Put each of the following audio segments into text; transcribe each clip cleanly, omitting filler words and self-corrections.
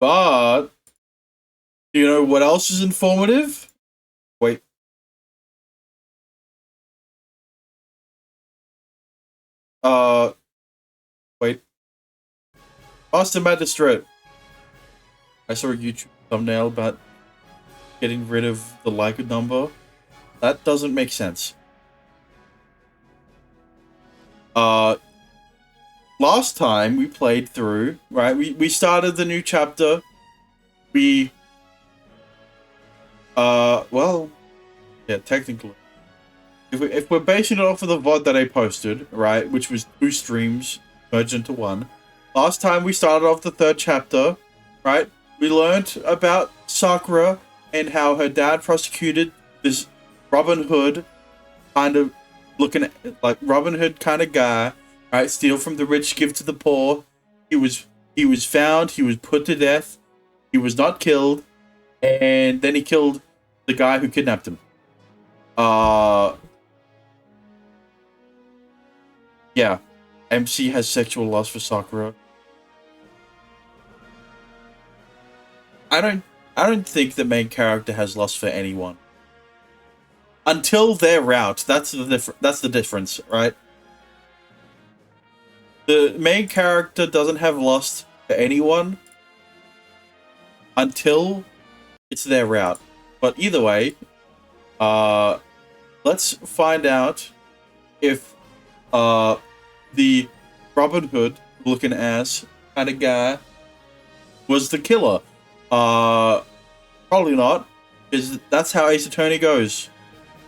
But do you know what else is informative? Wait. Wait. Master Magistrate. I saw a YouTube thumbnail about getting rid of the like number. That doesn't make sense. Last time we played through, right? We started the new chapter. Well, yeah, technically. If we're basing it off of the VOD that I posted, right, which was 2 streams merged into 1. Last time we started off the 3rd chapter, right? We learned about Sakura and how her dad prosecuted this Robin Hood kind of looking like Robin Hood kind of guy, right? Steal from the rich, give to the poor. He was found, he was put to death, he was not killed, and then he killed the guy who kidnapped him. Yeah. MC has sexual lust for Sakura. I don't think the main character has lust for anyone. Until they're out. That's the difference, right? The main character doesn't have lust for anyone until it's their route. But either way, let's find out if the Robin Hood looking ass kind of guy was the killer. Probably not, because that's how Ace Attorney goes.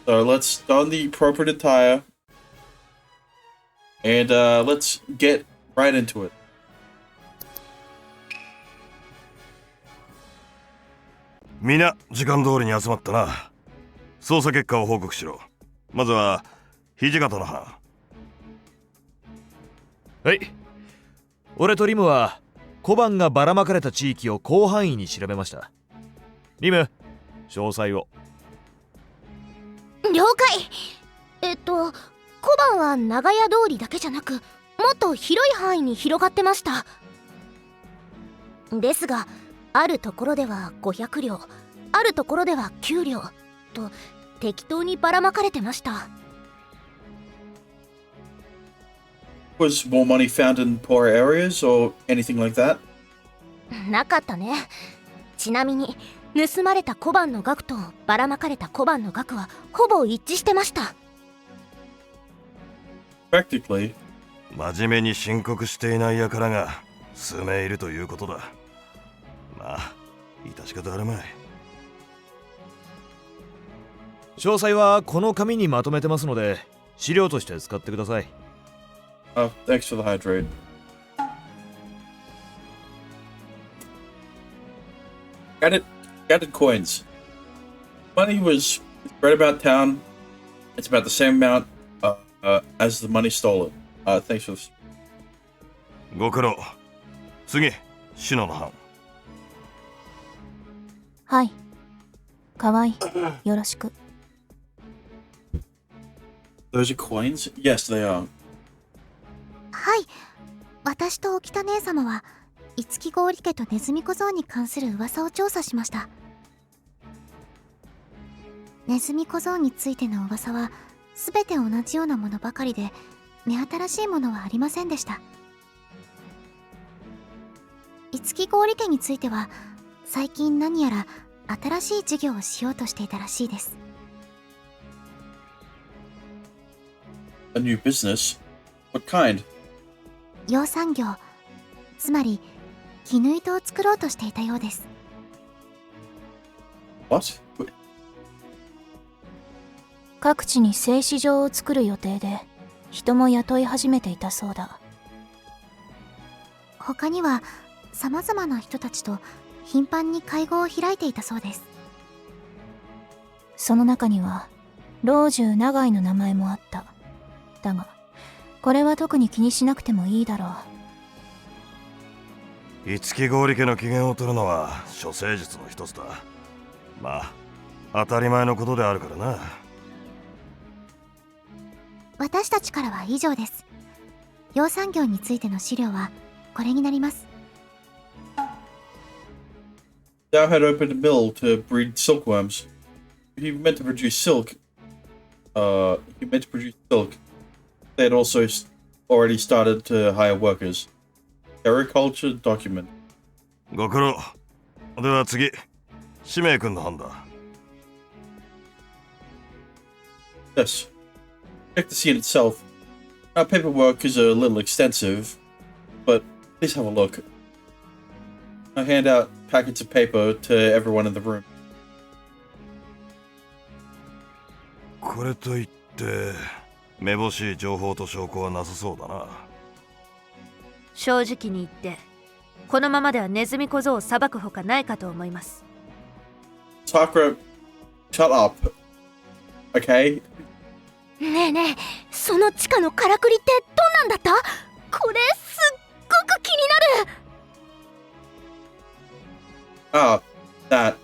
So let's don the appropriate attire and let's get right into it. Mina, 時間通りに集まったな。捜査結果を報告しろ。まずは土方の班。はい。俺とリムは小判がばらまかれた地域を広範囲に調べました。リム、詳細を。了解。小判は長屋通りだけじゃなく、もっと広い範囲に広がってました。ですが、あるところでは500両、あるところでは9両と適当にばらまかれてました。Was more money found in poor areas or anything like that? なかったね。ちなみに盗まれた小判の額とばらまかれた小判の額はほぼ一致してました。Practically. 真面目に申告していない輩が数名いるということだ。まあ、致し方あるまい。詳細はこの紙にまとめてますので、資料として使ってください。Oh, thanks for the hydrate. Got coins. Money was spread about town. It's about the same amount as the money stolen. Thanks for this. ご苦労。次、篠の班。はい。河合、よろしく。Those are coins? Yes, they are. はい。私と沖田姉様は五木剛利家とネズミ小僧に関する噂を調査しました。ネズミ小僧についての噂は全て同じようなものばかりで、目新しいものはありませんでした。五木剛利家については最近何やら新しい事業をしようとしていたらしいです。A new business? What kind? 養蚕業、つまり絹糸を作ろうとしていたようです。What? 各地に製糸場を作る予定で人も雇い始めていたそうだ。他には様々な人たちと頻繁に会合を開いていたそうです。その中には老中長井の名前もあった。だがこれは特に気にしなくてもいいだろう。五木剛利家の機嫌を取るのは処世術の一つだ。まあ当たり前のことであるからな。私たちからは以上です。養蚕業についての資料はこれになります。Zhao had opened a mill to breed silkworms. He meant to produce silk. They had also already started to hire workers. Agriculture document. ご苦労。では次、使命君の番だ。Yes. Check the scene itself. Our paperwork is a little extensive, but please have a look. I hand out packets of paper to everyone in the room. これといってめぼしい情報と証拠はなさそうだな。正直に言ってこのままではネズミ小僧を裁くほかないかと思います。 Sakura, shut up. Okay? ねえねえ、その地下のからくりってどんなんだった？これすっごく気になる。Ah, that.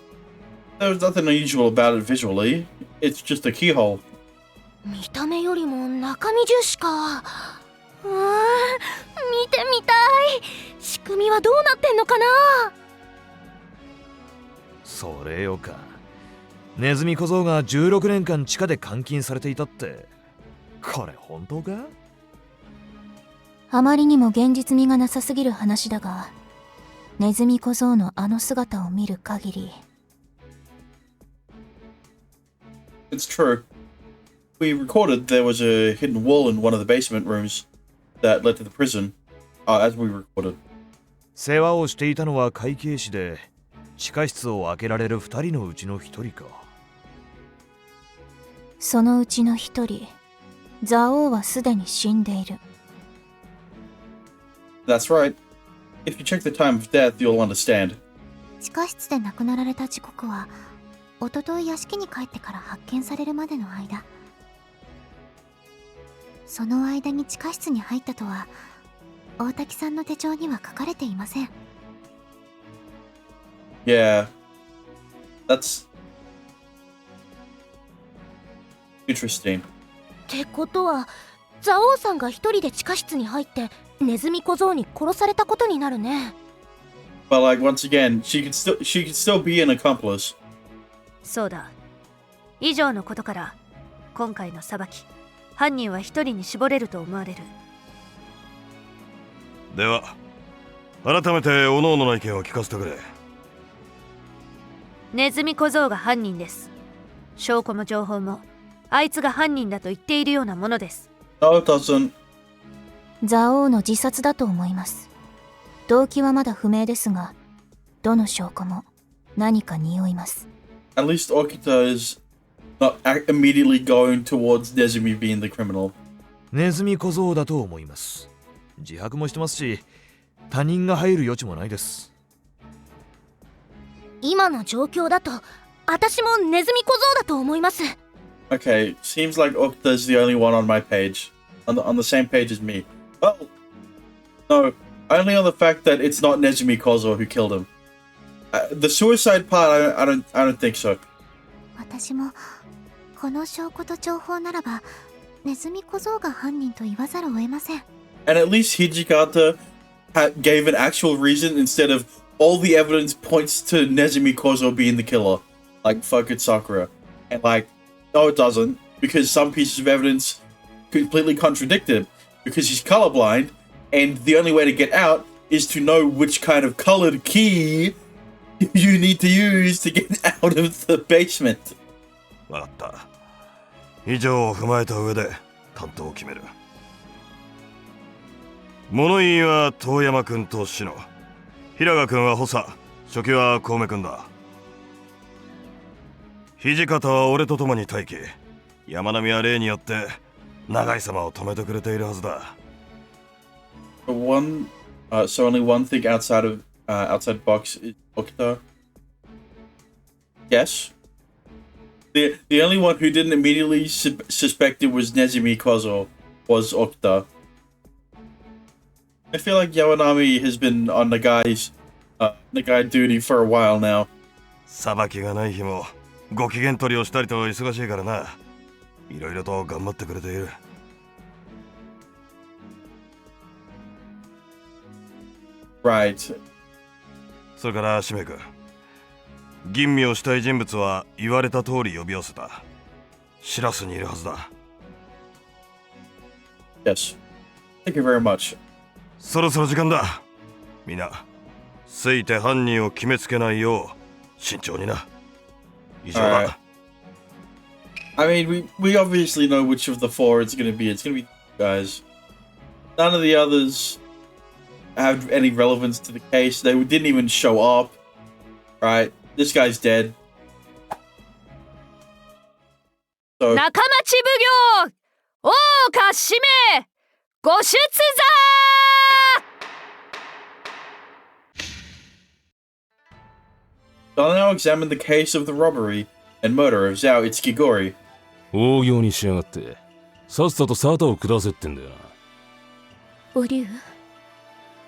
There's nothing unusual about it visually. It's just a keyhole. 見た目よりも中身重視か。見てみたい。仕組みはどうなってんのかな。それよか。ネズミ小僧が16年間地下で監禁されていたって、これ本当か？あまりにも現実味がなさすぎる話だが、ネズミ小僧のあの姿を見る限り。It's true. We recorded there was a hidden wall in one of the basement rooms that led to the prison, as we recorded. 世話をしていたのは会計士で、地下室を開けられる2人のうちの1人か。そのうちの1人、ザオウはすでに死んでいる。That's right. If you check the time of death, you'll understand. 地下室で亡くなられた時刻は、おととい屋敷に帰ってから発見されるまでの間。その間に地下室に入ったとは、大滝さんの手帳には書かれていません。Yeah. That's interesting. ってことは、ザオウさんが一人で地下室に入ってネズミ小僧に殺されたことになるね。But like once again, she could still be an accomplice. そうだ。以上のことから今回の裁き、犯人は一人に絞れると思われる。では改めて各々の意見を聞かせてくれ。ネズミ小僧が犯人です。証拠も情報もあいつが犯人だと言っているようなものです。No, it doesn't. ザオウの自殺だと思います。動機はまだ不明ですが、どの証拠も何か匂います。At least Okita is not immediately going towards Nezumi being the criminal. ネズミ小僧だと思います。自白もしてますし、他人が入る余地もないです。今の状況だと、私もネズミ小僧だと思います。Okay, seems like Okita's the only one on my page. On the same page as me. Oh! No, only on the fact that it's not Nezumi Kozo who killed him. The suicide part, I don't think so. 私もこの証拠と情報ならばネズミ小僧が犯人と言わざるを得ません。 And at least Hijikata gave an actual reason instead of all the evidence points to Nezumi Kozo being the killer. Like fucking Sakura. And like, no it doesn't. Because some pieces of evidence completely contradict him. Because he's colorblind. And the only way to get out is to know which kind of colored key you need to use to get out of the basement. わかった。以上を踏まえた上で担当を決める。物言いは遠山君と篠。平賀君は補佐。初期は小梅君だ。土方は俺と共に待機。山並は例によって長井様を止めてくれているはずだ。So only one thing outside box is Okita. Yes. The only one who didn't immediately suspect it was Nezumi Kozo was Okita. I feel like Yawanami has been on Nagai duty for a while now. 裁きがない日もご機嫌取りをしたりと忙しいからな。いろいろと頑張ってくれている。Right. それからしめ君、吟味をしたい人物は言われた通り呼び寄せた。シラスにいるはずだ。Yes. Thank you very much. そろそろ時間だ。みんな、ついて犯人を決めつけないよう慎重にな。以上だ。Alright. I mean, we obviously know which of the four it's gonna be. It's gonna be guys. None of the others have any relevance to the case. They didn't even show up. Right? This guy's dead. So 仲間ち奉行大岡氏名ご出座 I'll now examine the case of the robbery and murder of Zhao Itskigori. 大行にしやがってさっさと沙汰を下せってんだよな。お龍、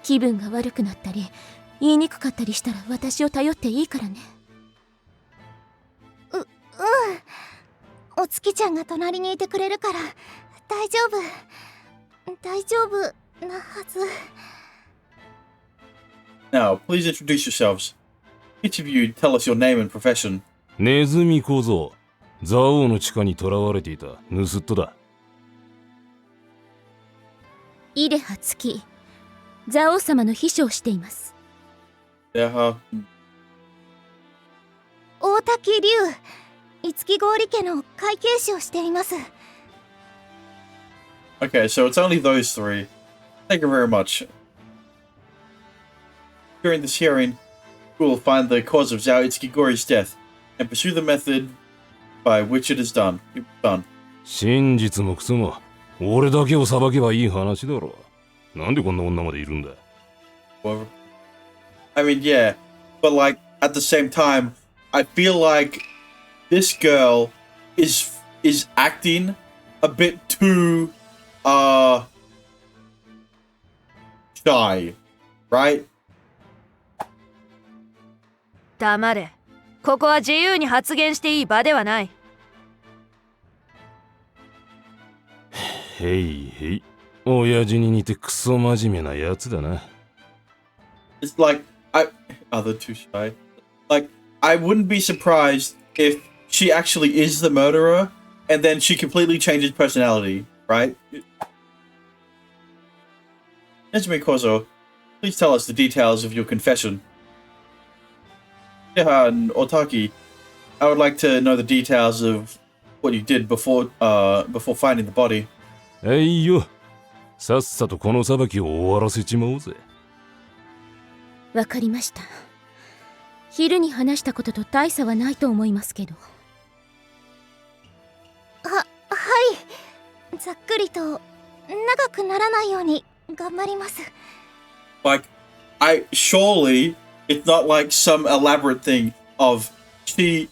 気分が悪くなったり言いにくかったりしたら私を頼っていいからね。お月ちゃんが隣にいてくれるから大丈夫なはず。 Now, please introduce yourselves. Each of you tell us your name and profession. ネズミ小僧、蔵王の地下に囚われていた盗っ人だ。イレハ月、蔵王様の秘書をしています。Yeah. 大滝龍、五木郡家の会計士をしています。 Okay, so it's only those three. Thank you very much. During this hearing, we will find the cause of Zhao Itskigori's death and pursue the method by which it is done. Done. 真実もクソも俺だけを裁けばいい話だろ。なんでこんな女までいるんだ。 Whatever. I mean, yeah, but like at the same time, I feel like this girl is acting a bit too shy, right? 黙れ。ここは自由に発言していい場ではない。へいへい。親父に似てクソ真面目なやつだな。 It's like they're too shy. Like I wouldn't be surprised if she actually is the murderer and then she completely changes personality, right? Nezumi Kozo, please tell us the details of your confession. Yeah, and Otaki, I would like to know the details of what you did before finding the body. いよ。さっさとこの裁きを終わらせちまおうぜ。わかりました。昼に話したことと大差はないと思いますけど。はい。ざっくりと長くならないように頑張ります。 Like, surely it's not like some elaborate thing of she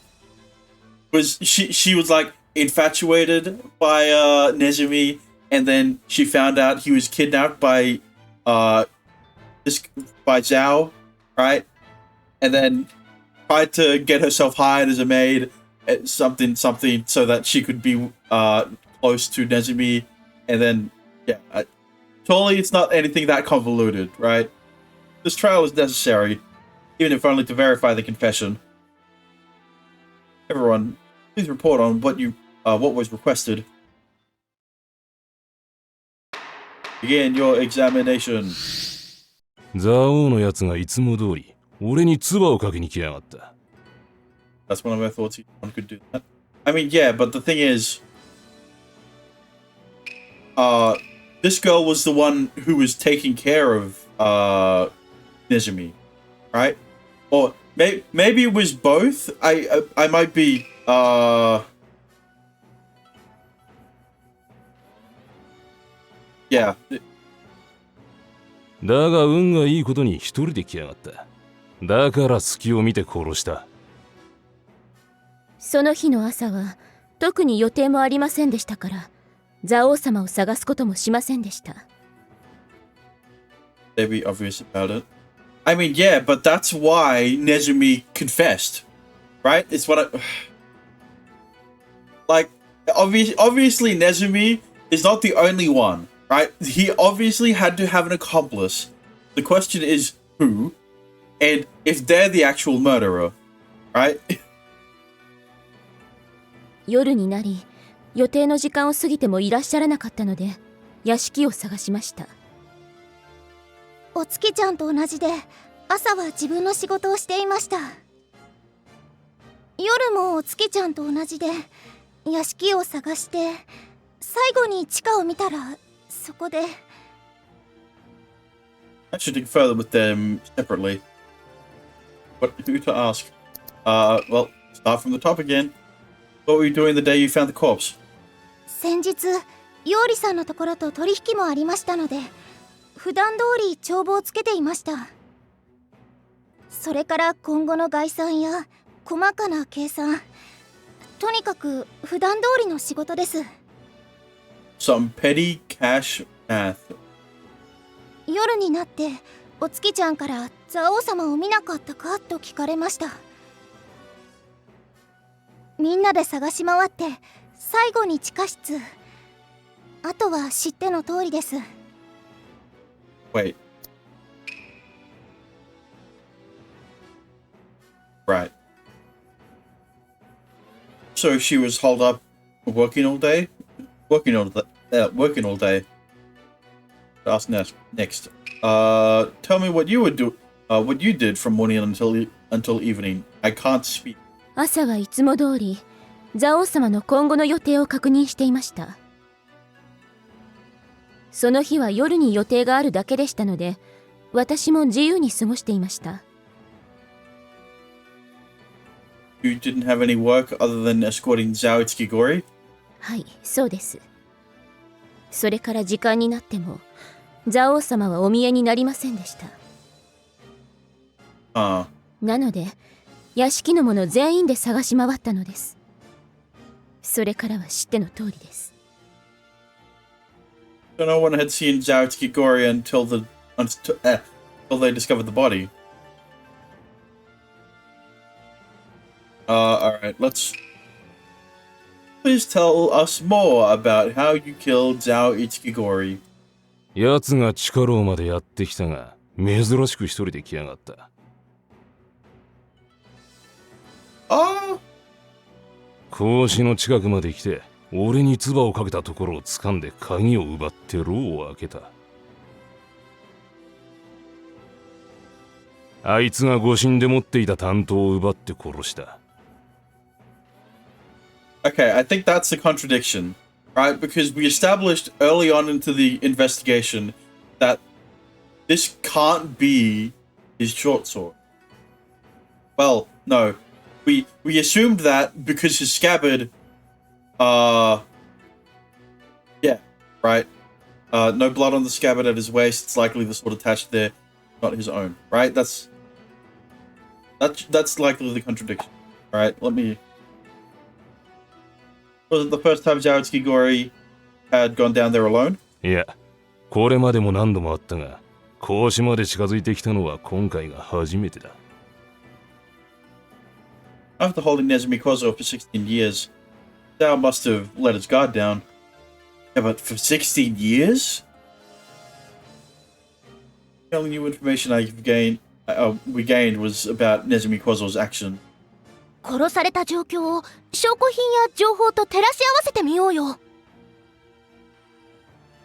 was like infatuated by Nezumi, and then she found out he was kidnapped by Zhao, right? And then tried to get herself hired as a maid, something, so that she could be close to Nezumi, and then surely it's not anything that convoluted, right? This trial is necessary, even if only to verify the confession. Everyone, please report on what was requested. Begin your examination. 蔵王のやつがいつも通り俺に唾をかけに来やがった。 That's one of my thoughts. One could do that. I mean, yeah, but the thing is, this girl was the one who was taking care of Nezumi, right? Or maybe it was both. I might be yeah. だが運がいいことに一人で来やがった。だから隙を見て殺した。その日の朝は特に予定もありませんでしたから、蔵王様を探すこともしませんでした。They'd be obvious about it. I mean, yeah, but that's why Nezumi confessed, right? It's what like obviously Nezumi is not the only one, right? He obviously had to have an accomplice. The question is who, and if they're the actual murderer. right? 夜になり、予定の時間を過ぎてもいらっしゃらなかったので、屋敷を探しました。お月ちゃんと同じで、朝は自分の仕事をしていました。夜もお月ちゃんと同じで、屋敷を探して、最後に地下を見たら、そこで。I should dig further with them separately. But who to ask? Well, start from the top again. What were you doing the day you found the corpse? 先日、ヨーリさんのところと取引もありましたので、普段通り帳簿をつけていました。それから今後の概算や細かな計算、とにかく普段通りの仕事です。Some petty cash math. 夜になってお月ちゃんから蔵王様を見なかったかと聞かれました。みんなで探し回って最後に地下室、あとは知っての通りです。Wait. Right. So she was holed up working all day? Working all day. Ask next. Tell me what you would do. What you did from morning until evening. I can't speak. 朝はいつも通り、蔵王様の今後の予定を確認していました。その日は夜に予定があるだけでしたので、私も自由に過ごしていました。You didn't have any work other than escorting Zhao Itsuki-gori? はい、そうです。それから時間になっても、蔵王様はお見えになりませんでした。なので、屋敷の者全員で探し回ったのです。それからは知っての通りです。So no one had seen Zhao Itsuki-gori until they discovered the body. Alright, let's... Please tell us more about how you killed Zhao Itsuki-gori. 奴が地下牢までやってきたが、珍しく一人で来やがった。格子の近くまで来て、俺に唾をかけたところを掴んで鍵を奪って牢を開けた。あいつが護身で持っていた担当を奪って殺した。Okay, I think that's a contradiction, right? Because we established early on into the investigation that this can't be his short sword. Well, no. We assumed that because his scabbard, yeah, right? No blood on the scabbard at his waist. It's likely the sword attached there, not his own, right? That's likely the contradiction, right? Let me... Was it the first time Zhao Itsuki-gori had gone down there alone? いや、これまでも何度もあったが、格子まで近づいてきたのは今回が初めてだ。After holding Nezumi Kozo for 16 years, Zhao must have let his guard down. Yeah, but for 16 years? The only new information we gained was about Nezumi Kozo's action. 殺された状況を証拠品や情報と照らし合わせてみようよ。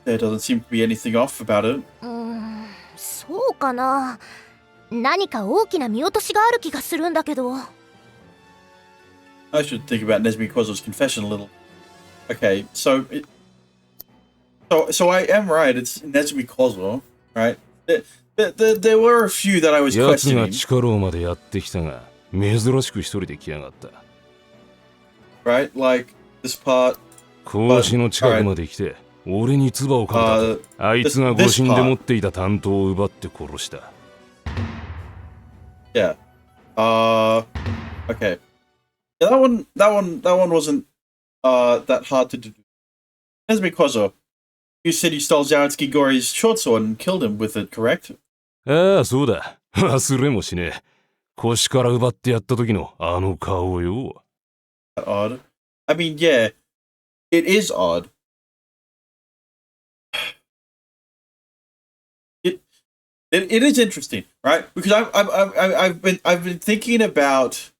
There doesn't seem to be anything off about it. そうかな。何か大きな見落としがある気がするんだけど。I should think about Nezumi Kozo's confession a little. Okay, so I am right. It's Nezumi Kozo, right? There were a few that I was 奴が questioning. 地下牢までやってきたが、珍しく一人で来やがった。Right, like this part. 格子の近くまで来て、俺に唾をかけたと。あいつが護身で持っていた担当を奪って殺した。Yeah. Okay. Yeah, that one wasn't that hard to do. Nezumi Kozo, you said you stole Zhao Itsuki-gori's short sword and killed him with it, correct? ああ、そうだ。忘れもしねえ。腰から奪ってやった時のあの顔よ。Odd. I mean, yeah, it is odd. It is interesting, right? Because I've been thinking about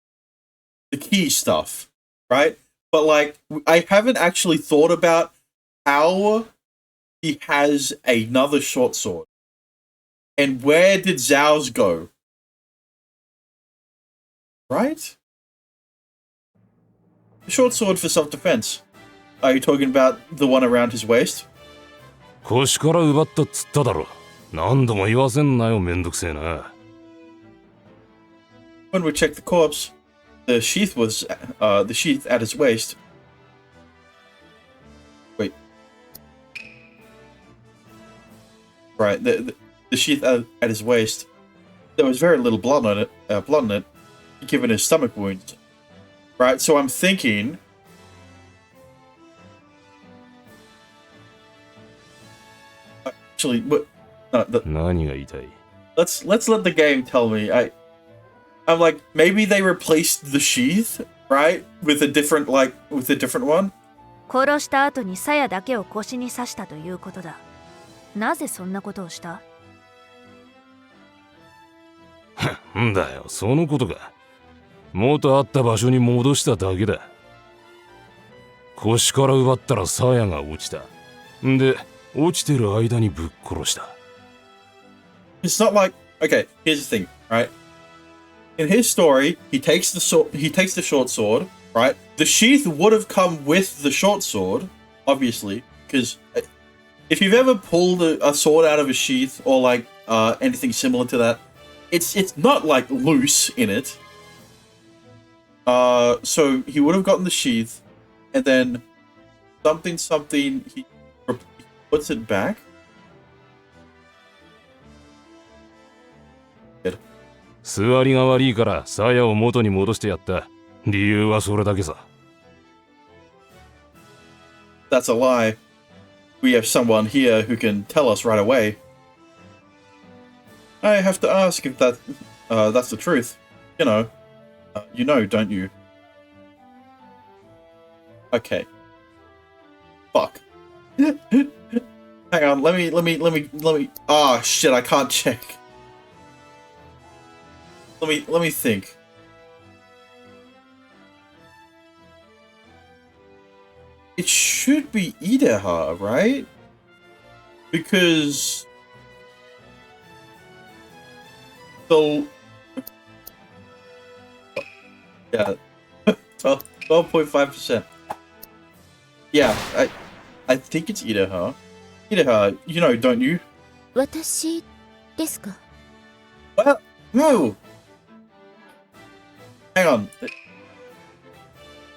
the key stuff, right? But like, I haven't actually thought about how he has another short sword, and where did Zhao's go? Right? The short sword for self-defense. Are you talking about the one around his waist? 腰から奪ったっつっただろ。何度も言わせんなよ、めんどくせえな。When we checked the corpse, the sheath at his waist. Wait. Right, the sheath at his waist. There was very little blood on it, given his stomach wounds. Right, so I'm thinking. Actually,何が言いたい? let's let the game tell me. I'm like, maybe they replaced the sheath, right, with a different one. 殺した後に鞘だけを腰に刺したということだ。なぜそんなことをした？んだよ、そのことか。元あった場所に戻しただけだ。腰から奪ったら鞘が落ちた。で、落ちてる間にぶっ殺した。It's not like, okay, here's the thing, right? In his story, he takes the short sword, right? The sheath would have come with the short sword, obviously, because if you've ever pulled a sword out of a sheath or like anything similar to that, it's not like loose in it. So he would have gotten the sheath, and then something he puts it back. 座りが悪いから鞘を元に戻してやった。理由はそれだけさ。That's a lie. We have someone here who can tell us right away. I have to ask if that's the truth. You know, don't you? Okay. Fuck. Hang on. Let me. Ah, shit! I can't check. Let me think. It should be Idaha, right? Because yeah, 12.5%. Yeah, I think it's Idaha. Idaha, don't you? 私ですか？ Well, no. Hang on.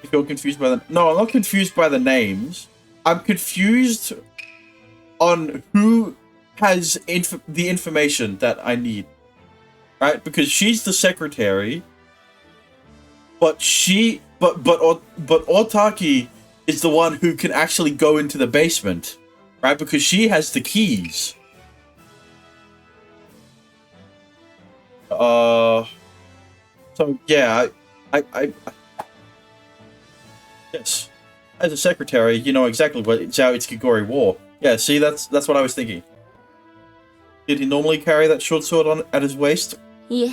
If you're confused by the... No, I'm not confused by the names. I'm confused on who has the information that I need. Right? Because she's the secretary. But Otaki is the one who can actually go into the basement. Right? Because she has the keys. So yeah, I yes, as a secretary, you know exactly what Zhao Itskigori wore. Yeah, see, that's what I was thinking. Did he normally carry that short sword at his waist? いえ、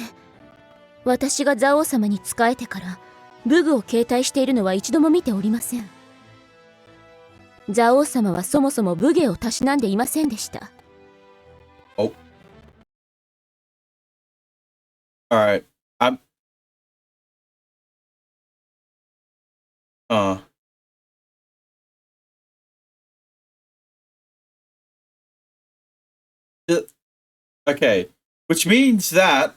私がザオ様に仕えてから武具を携帯しているのは一度も見ておりません。ザオ様はそもそも武芸をたしなんでいませんでした。Oh. Alright, okay, which means that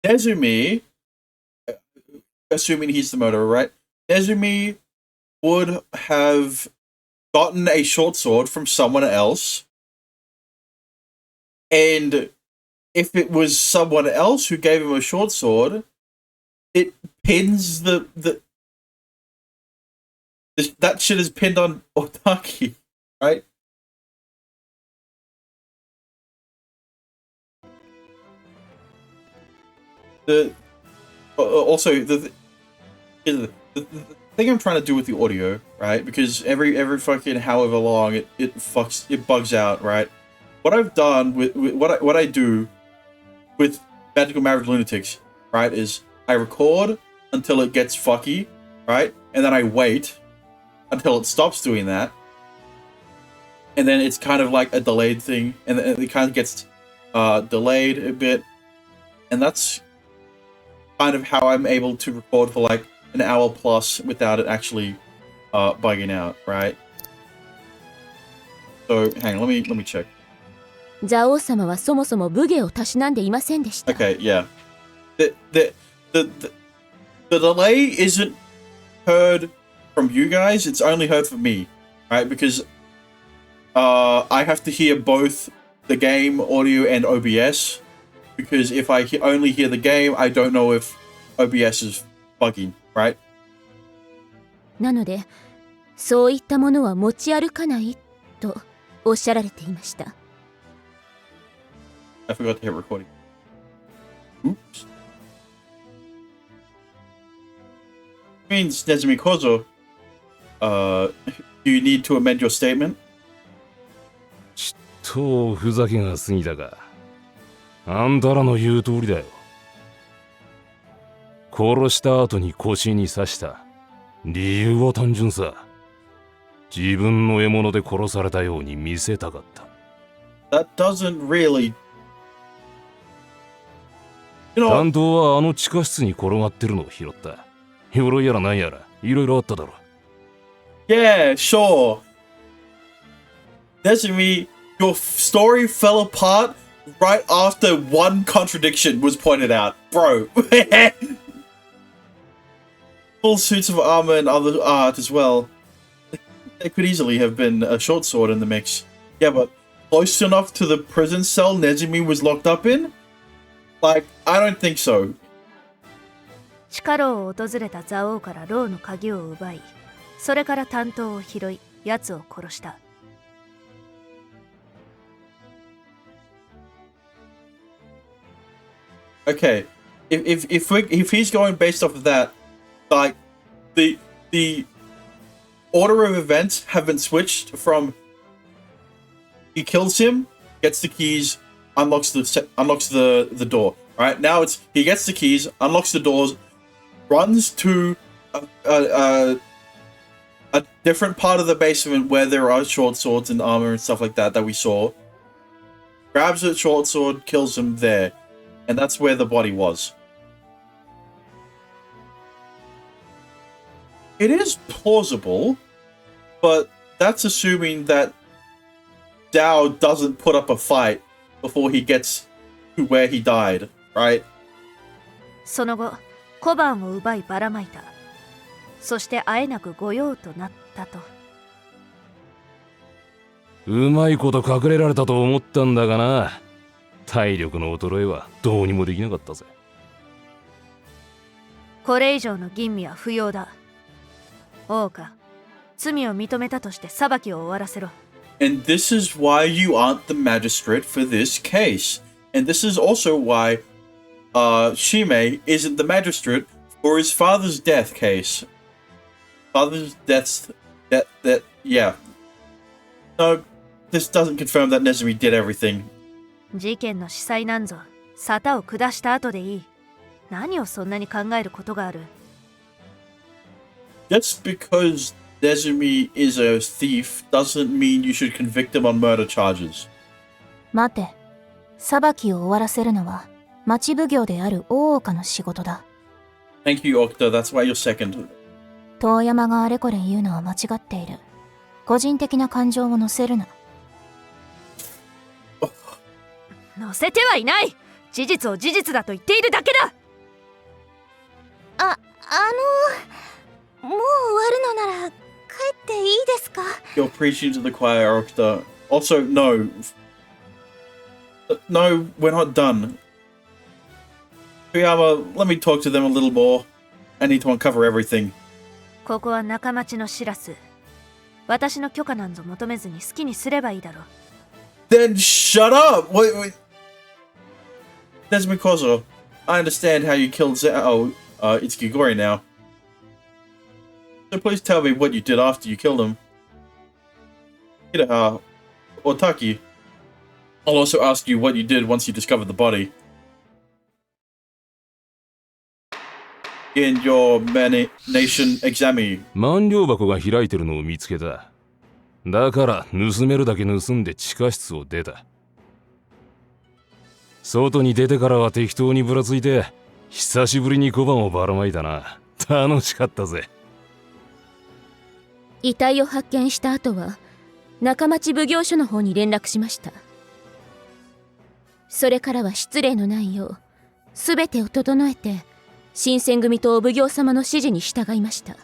Nezumi, assuming he's the murderer, right? Nezumi would have gotten a short sword from someone else, and if it was someone else who gave him a short sword, it pins that shit is pinned on Otaki, right? Also the thing I'm trying to do with the audio, right? Because every fucking however long it bugs out, right? What I've done with what I do with Magical Marriage Lunatics, right, is I record until it gets fucky, right? And then I wait until it stops doing that. And then it's kind of like a delayed thing, and it kind of gets delayed a bit. And that's kind of how I'm able to record for like an hour plus without it actually bugging out, right? So hang on, let me check. ザ王様はそもそも武芸をたしなんでいませんでした。Okay, yeah. The delay isn't heard from you guys, it's only heard from me, right? Because I have to hear both the game audio and OBS. Because if I only hear the game, I don't know if OBS is bugging, right? なので、そういったものは持ち歩かないとおっしゃられていました。I forgot to hit recording. Oops. Means Nezumi Kozo, do you need to amend your statement? ちっとふざけが過ぎたか。あんたらの言う通りだよ。殺した後に腰に刺した。理由は単純さ。自分の獲物で殺されたように見せたかった。That doesn't really... You know... 担当はあの地下室に転がってるのを拾った。鎧やらなんやら、いろいろあっただろ。Yeah, sure. Nezumi, your story fell apart right after one contradiction was pointed out. Bro. Full suits of armor and other art as well. There could easily have been a short sword in the mix. Yeah, but close enough to the prison cell Nezumi was locked up in? Like, I don't think so. 地下牢を訪れた蔵王から牢の鍵を奪い、それから担当を拾い、奴を殺した。Okay, if he's going based off of that, like the order of events have been switched from he kills him, gets the keys, unlocks the door. Right now it's he gets the keys, unlocks the doors, runs to a different part of the basement where there are short swords and armor and stuff like that we saw. Grabs a short sword, kills him there. And that's where the body was. It is plausible, but that's assuming that Dao doesn't put up a fight before he gets to where he died, right? その後、小判を奪いばらまいた。そしてあえなく御用となったと。うまいこと隠れられたと思ったんだがな。体力の衰えはどうにもできなかったぜ。これ以上の吟味は不要だ。王か、罪を認めたとして裁きを終わらせろ。And this is why you aren't the magistrate for this case. And this is also why Shime isn't the magistrate for his father's death case. Father's death... yeah. No, this doesn't confirm that Nezumi did everything. 事件の司祭なんぞ、沙汰を下した後でいい。何をそんなに考えることがある？ Just because Nezumi is a thief doesn't mean you should convict him on murder charges. 待て。裁きを終わらせるのは町奉行である大岡の仕事だ。Thank you, Okta. That's why you're second. 遠山があれこれ言うのは間違っている。個人的な感情を乗せるな。乗せてはいない。事実を事実だと言っているだけだ。もう終わるのなら帰っていいですか？ You're preaching to the choir, Okta. Also, no. No, we're not done. Kuyama, let me talk to them a little more. I need to uncover everything. ここは仲町のシラス。私の許可なんぞ求めずに好きにすればいいだろう。Then shut up! Wait. Nezumi Kozo, I understand how you killed Zao, Itsukigori now. So please tell me what you did after you killed him. Or Taki. I'll also ask you what you did once you discovered the body. in your nation exami. 万両箱が開いてるのを見つけた。だから盗めるだけ盗んで地下室を出た。外に出てからは適当にぶらついて、久しぶりに小判をばらまいたな。楽しかったぜ。遺体を発見した後は中町奉行所の方に連絡しました。それからは失礼のないよう全てを整えて新選組とお奉行様の指示に従いました。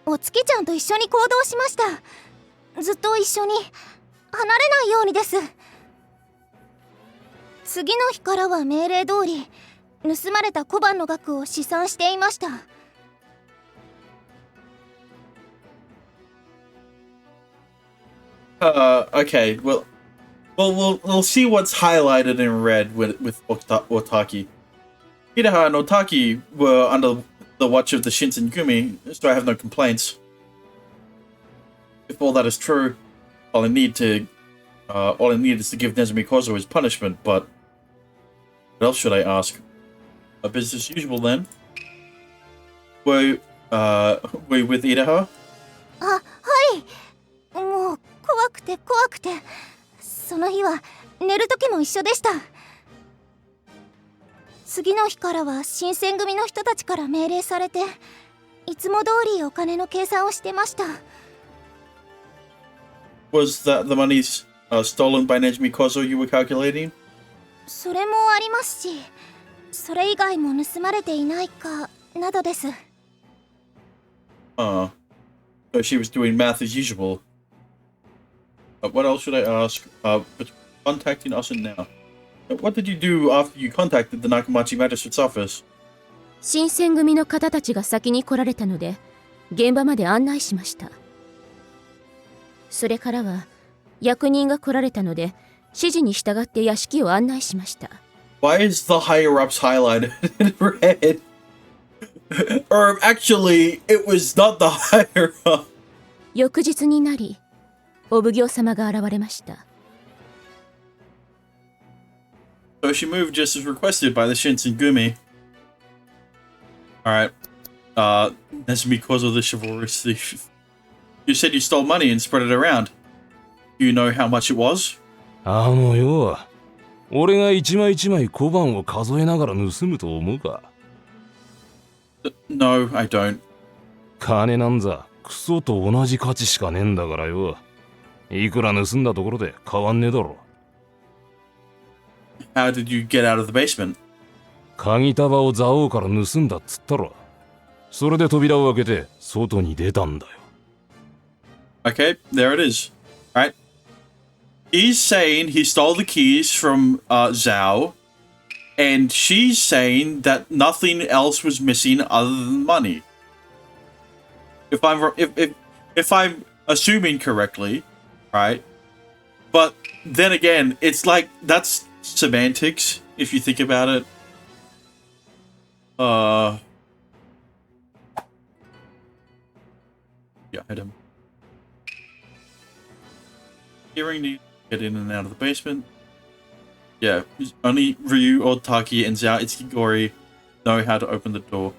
お月ちゃんと一緒に行動しました。ずっと一緒に離れないようにです。次の日からは命令通り盗まれた小判の額を試算していました。Okay. We'll see what's highlighted in red with Otaki. Iraha and Otaki were under the watch of the Shinsengumi, so I have no complaints. If all that is true, all I need is to give Nezumi Kozo his punishment. But what else should I ask? A business as usual then. Were you with Iraha? はい。もう怖くて。その日は寝る時も一緒でした。次の日からは新選組の人たちから命令されて、いつも通りお金の計算をしてました。Was that the money stolen by Nezumi Kozo you were calculating? それもありますし、それ以外も盗まれていないかなどです。So she was doing math as usual. What else should I ask? But contacting us and now. What did you do after you contacted the Nakamachi Magistrate's office? 新選組の方たちが先に来られたので現場まで案内しました。それからは役人が来られたので指示に従って屋敷を案内しました。Why is the higher-ups highlighted in red? Or actually, it was not the higher-up. 翌日になりお奉行様が現れました。So she moved just as requested by the Shinsengumi. Alright. Nezumi Kozo the chivalrous thief. You said you stole money and spread it around. Do you know how much it was? よ、俺が一枚一枚小判を数えながら盗むと思うか？ No, I don't. 金なんざクソと同じ価値しかねえんだからよ。いくら盗んだところで変わんねえだろ。How did you get out of the basement? 鍵束を蔵王から盗んだっつったろ。それで扉を開けて外に出たんだよ。Okay, there it is. Right? He's saying he stole the keys from Zhao, and she's saying that nothing else was missing other than money. If I'm assuming correctly, right? But then again, it's like that's semantics if you think about it. Yeah, item. Hearing the get in and out of the basement. Yeah, only Ryu, Otaki, and Zhao Itsuki know how to open the door.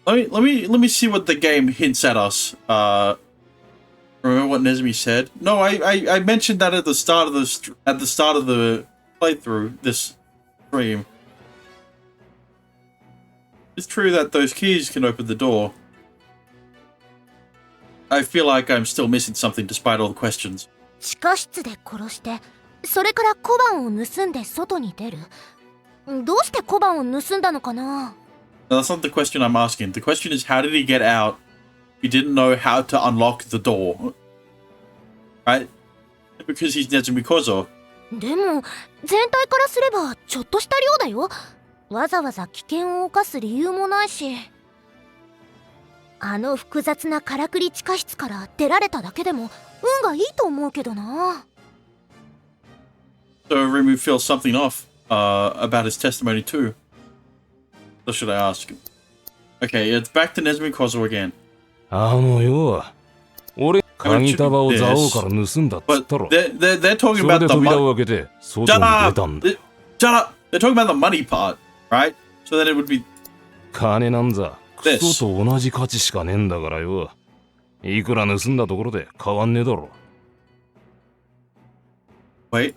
Let me see what the game hints at us. Remember what Nezumi said? No, I mentioned that at the start of the playthrough this stream. It's true that those keys can open the door. I feel like I'm still missing something despite all the questions. 地下室で殺して、それから小判を盗んで外に出る。どうして小判を盗んだのかな？ No, that's not the question I'm asking. The question is, how did he get out? He didn't know how to unlock the door. Right? Because he's Nezumi Kozo. でも全体からすればちょっとした量だよ。わざわざ危険を冒す理由もないし、あの複雑なからくり地下室から出られただけでも運がいいと思うけどな。So Rimu feels something off about his testimony too. So should I ask? Okay, it's back to Nezumi Kozo again. よ、俺鍵束を蔵王から盗んだっつっ But たろ。 they're talking それ about で the 扉 money. を開けて外 Shut に出 up! たんだよ。 Shut up! They're talking about the money part, right? So then it would be 金なんざク This. ソと同じ価値しかねえんだからよ。いくら盗んだところで変わんねえだろ。 wait.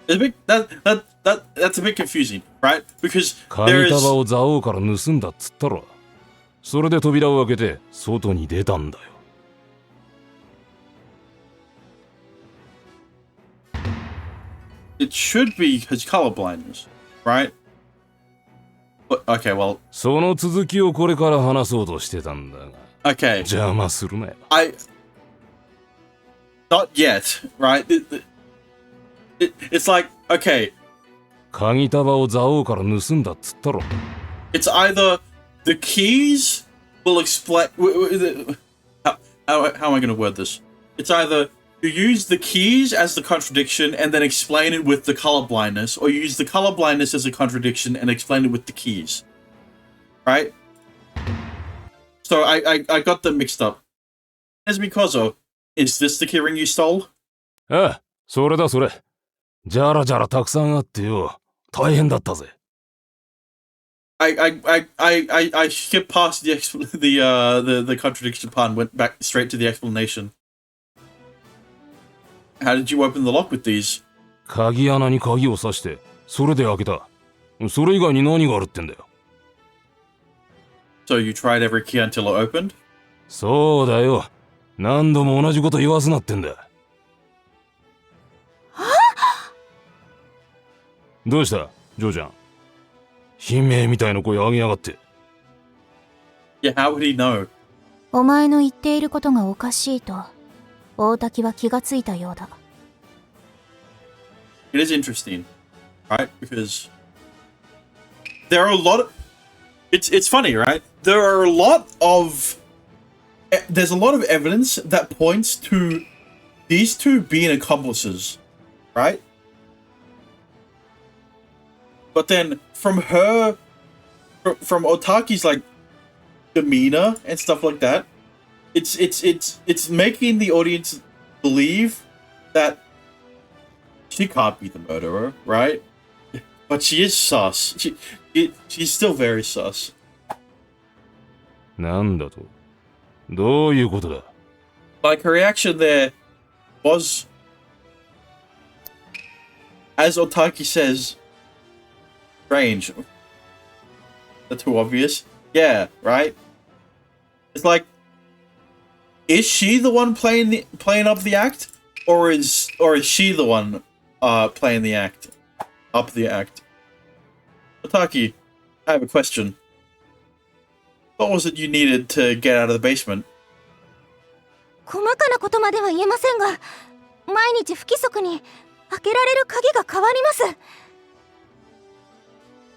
It's a bit, that's a bit confusing, right? Because there 鍵 is 束を蔵王から盗んだっつったろ。それで扉を開けて外に出たんだよ。 it should be his color blindness, right? But, okay, well, その続きをこれから話そうとしてたんだが okay. 邪魔するなよ。 Not yet, right? It's like, okay, 鍵束を蔵王から盗んだっつったろ。 it's either the keys will explain. How am I going to word this? It's either you use the keys as the contradiction and then explain it with the color blindness, or you use the color blindness as a contradiction and explain it with the keys. Right? So I got them mixed up. Esmikozo, is this the keyring you stole? ああ、それだそれ。じゃらじゃらたくさんあってよ。大変だったぜ。 I skipped past the contradiction part and went back straight to the explanation. How did you open the lock with these? 鍵穴に鍵を刺して、それで開けた。それ以外に何があるってんだよ。 So you tried every key until it opened? そうだよ。何度も同じこと言わすなってんだ。どうしたジョーちゃん。悲鳴みたいな声上げやがって。 Yeah, how would he know? お前の言っていることがおかしいと大滝は気がついたようだ。 It is interesting, right? Because there are a lot of... It's funny, right? There are a lot of... There's a lot of evidence that points to these two being accomplices, right? But then from her... From Otaki's, like, demeanor and stuff like that, it's making the audience believe that she can't be the murderer, right? But she is sus. She's still very sus. なんだとどういうことだ Like, her reaction there was, as Otaki says, strange. That's too obvious. Yeah, right? It's like, is she the one playing up the act? Or is she the one playing the act? Up the act. Otaki, I have a question. What was it you needed to get out of the basement? 細かなことまでは言えませんが、毎日不規則に開けられる鍵が変わります。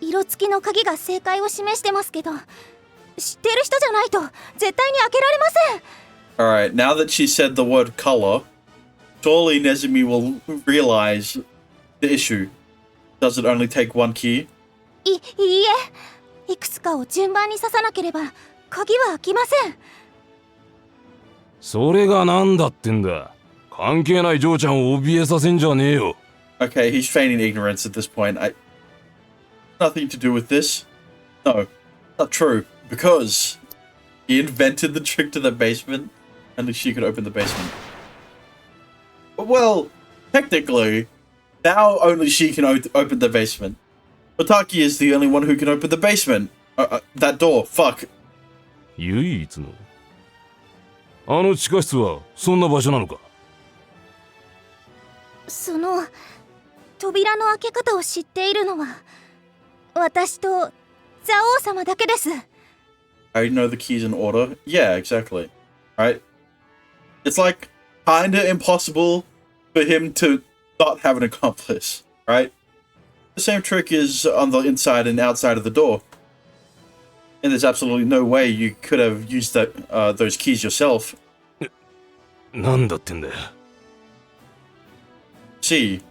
色付きの鍵が正解を示してますけど、知ってる人じゃないと絶対に開けられません。Alright, now that she said the word color, surely Nezumi will realize the issue. Does it only take one key? いいえ、いくつかを順番に刺さなければ鍵は開きません。それがなんだってんだ関係ないジョーちゃんを怯えさせんじゃねえよ Okay, he's feigning ignorance at this point. Nothing to do with this. No, not true. Because he invented the trick to the basement. Only she could open the basement. Well, technically, now only she can open the basement. Otaki is the only one who can open the basement. That door, fuck. 唯一のあの地下室はそんな場所なのかその扉の開け方を知っているのは私と蔵王様だけです。I know the keys in order. Yeah, exactly. Right? It's like kinda impossible for him to not have an accomplice, right? The same trick is on the inside and outside of the door. And there's absolutely no way you could have used those keys yourself. なんだってんだよ see.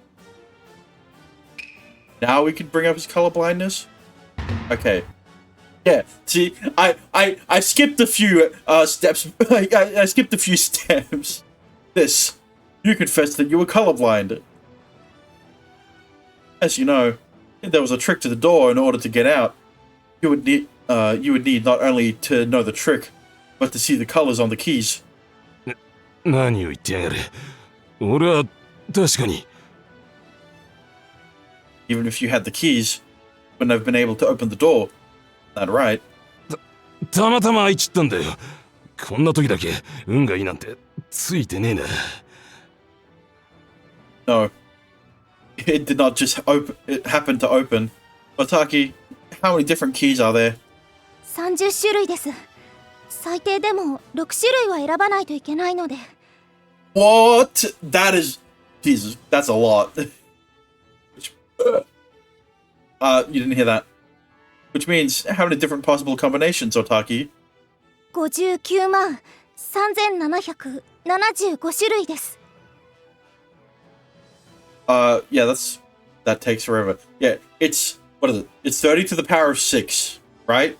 Now we can bring up his colorblindness. Okay. Yeah. See, I skipped a few steps. I skipped a few steps. This. You confessed that you were colorblind. As you know, if there was a trick to the door in order to get out, you would need not only to know the trick, but to see the colors on the keys. 何を言ってやがる。俺は確かに。Even if you had the keys, wouldn't have been able to open the door. That right? たまたま開いちったんだよ。こんな時だけ運がいいなんてついてねえな。No. It did not just open. It happened to open. Otaki, how many different keys are there? 30種類です。最低でも6種類は選ばないといけないので。What? That is... Jesus, that's a lot. You didn't hear that. Which means, how many different possible combinations, Otaki? 59万3775種類です。Yeah, that takes forever. Yeah, it's... What is it? It's 30 to the power of 6, right?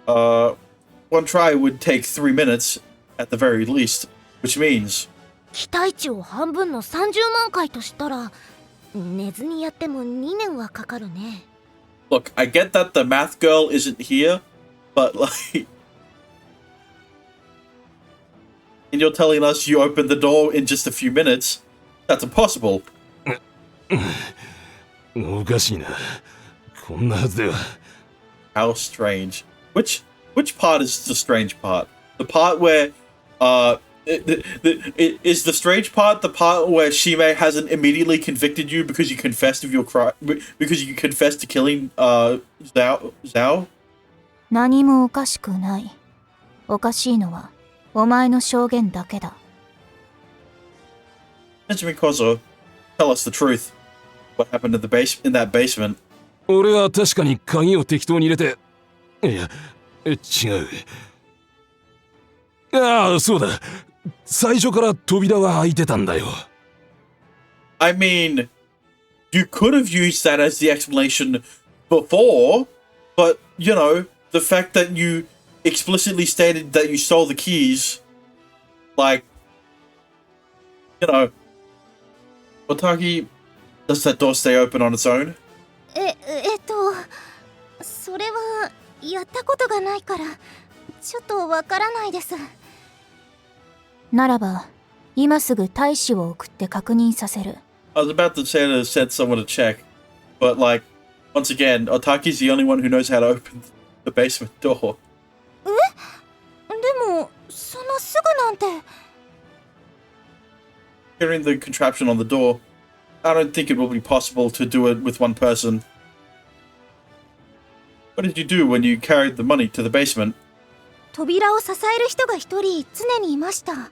One try would take 3 minutes, at the very least, which means... 期待値を半分の30万回としたら、寝ずにやっても2年はかかるね。Look, I get that the math girl isn't here, but like... And you're telling us you opened the door in just a few minutes? That's impossible. おかしいな。こんなはずでは。How strange. Which part is the strange part? The part where, is the strange part the part where Shime hasn't immediately convicted you because you confessed of your crime, because you confessed to killing, Zhao? 何もおかしくない。おかしいのは、お前の証言だけだ。Benjamin Kozo, tell us the truth. What happened in that basement? 俺は確かに鍵を適当に入れて。いや、違う。ああ、そうだ。最初から扉は開いてたんだよ。I mean, you could have used that as the explanation before, but, you know, the fact that you explicitly stated that you stole the keys, like, you know, Otaki, does that door stay open on its own? それはやったことがないからちょっとわからないです。ならば今すぐ大使を送って確認させる。I was about to say to send someone to check, but like, once again, Otaki's the only one who knows how to open the basement door. でもそのすぐなんて。Hearing the contraption on the door, I don't think it will be possible to do it with one person. What did you do when you carried the money to the basement? 扉を支える人が一人常にいました。あ、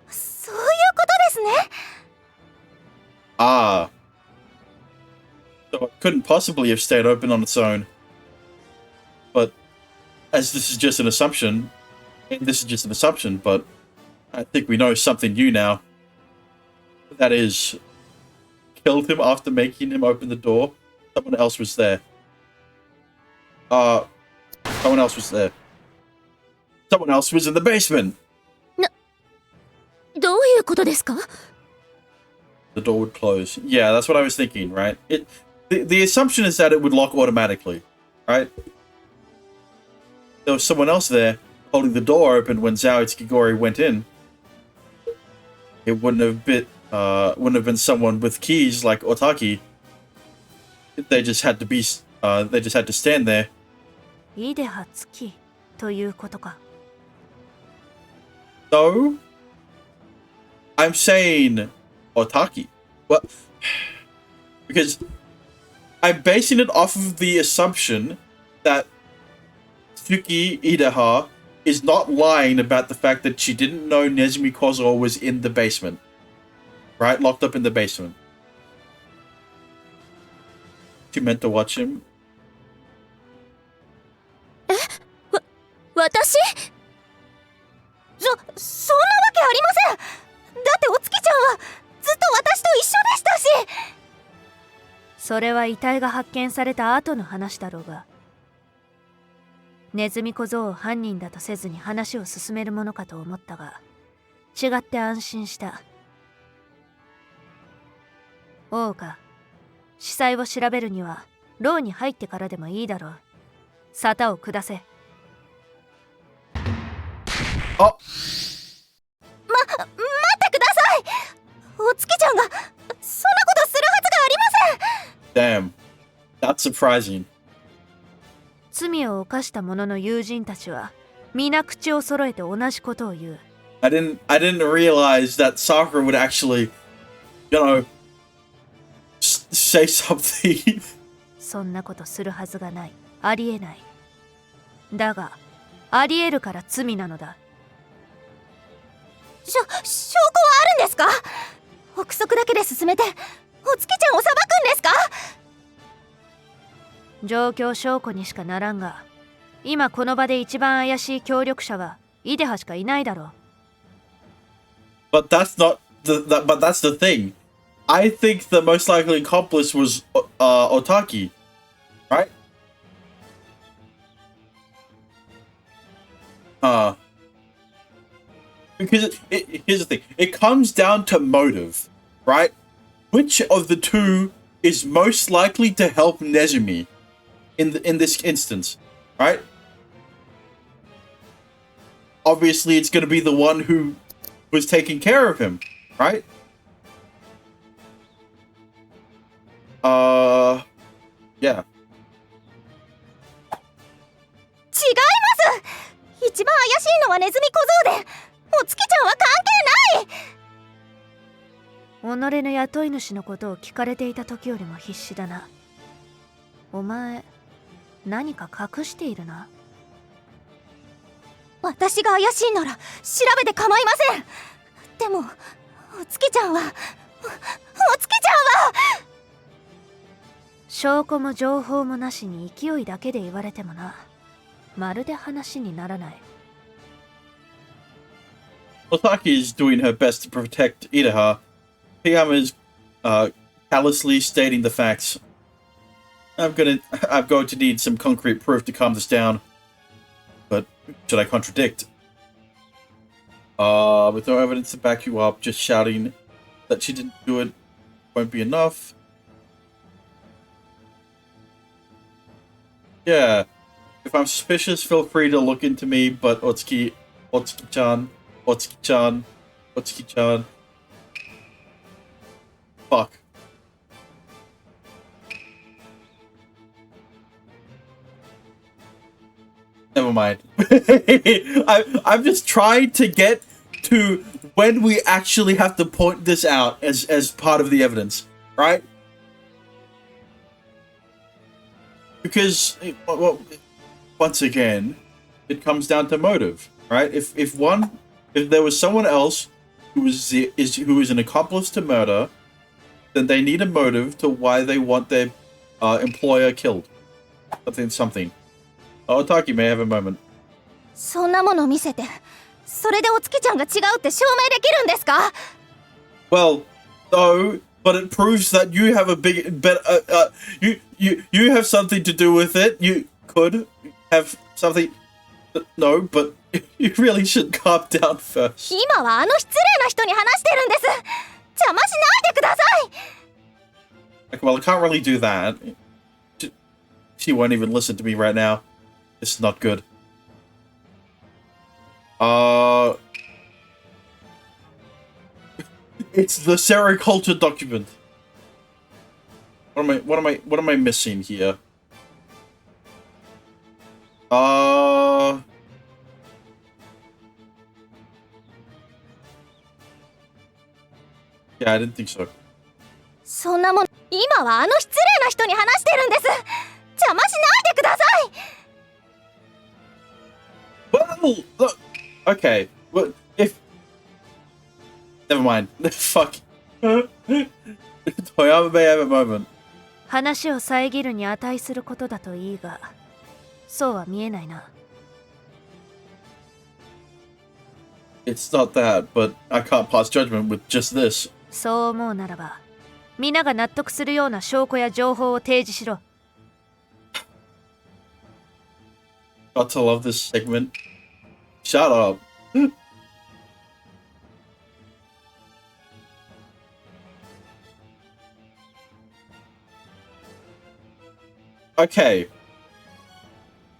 そういうことですね。Ah. So it couldn't possibly have stayed open on its own. But, as this is just an assumption, but I think we know something new now. That is, killed him after making him open the door. Someone else was there. Someone else was there. Someone else was in the basement. どういうことですか? The door would close. Yeah, that's what I was thinking, right? The assumption is that it would lock automatically, right? There was someone else there holding the door open when Zhao Itsuki went in. It wouldn't have been someone with keys like Otaki. They just had to stand there. いではつきということか。So, I'm saying Otaki. What? Because I'm basing it off of the assumption that Tsuki Idaha is not lying about the fact that she didn't know Nezumi Kozo was in the basement. Right? Locked up in the basement. She meant to watch him. 私？そんなわけありません。だっそれは遺体が発見された後の話だろうが、ネズミ小僧を犯人だとせずに話を進めるものかと思ったが、違って安心した。大岡、司祭を調べるには牢に入ってからでもいいだろう。沙汰を下せ。あ、待ってください。お月ちゃんがそんなことするはずがありません。 damn. That's surprising. 罪を犯した者の友人たちは皆口を揃えて同じことを言う。I didn't realize that Sakura would actually, you know, say something. そんなことするはずがない。ありえない。だが、ありえるから罪なのだ。証拠はあるんですか？憶測だけで進めてお月ちゃんを裁くんですか？状況証拠にしかならんが、今この場で一番怪しい協力者はイデハしかいないだろう。But that's not but that's the thing. I think the most likely accomplice was Otaki, right? Because here's the thing. It comes down to motive, right? Which of the two is most likely to help Nezumi in this instance, right? Obviously, it's going to be the one who was taking care of him, right? Yeah. 違います。一番怪しいのはネズミ小僧で、お月ちゃんは関係ない。己の雇い主のことを聞かれていた時よりも必死だな。お前、何か隠しているな。私が怪しいなら調べて構いません。でもお月ちゃんは証拠も情報もなしに勢いだけで言われてもな、まるで話にならない。Otaki is doing her best to protect Itaha. Piyama is callously stating the facts. I'm going to need some concrete proof to calm this down. But should I contradict? With no evidence to back you up, just shouting that she didn't do it won't be enough. Yeah. If I'm suspicious, feel free to look into me, but Otsuki-chan. Fuck. Never mind. I'm just trying to get to when we actually have to point this out as part of the evidence, right? Because, well, once again, it comes down to motive, right? If there was someone else who is an accomplice to murder, then they need a motive to why they want their employer killed. Something. Otaki may have a moment. そんなもの見せて、それでお月ちゃんが違うって証明できるんですか？ Well, no, but it proves that you have a you have something to do with it. You could have something. No, but you really should calm down first. 今はあの失礼な人に話してるんです。邪魔しないでください。 Well, I can't really do that. She won't even listen to me right now. This is not good. It's the sericulture document. What am I missing here? Yeah, I didn't think so. そんなもん、今はあの失礼な人に話してるんです。邪魔しないでください。 Well, look. Okay. Well, if. Never mind. Fuck. Toyama may have a moment. 話を遮るに値することだといいが、そうは見えないな。It's not that, but I can't pass judgment with just this. そう思うならば、皆が納得するような証拠や情報を提示しろ。Got to love this segment. Shut up. Okay.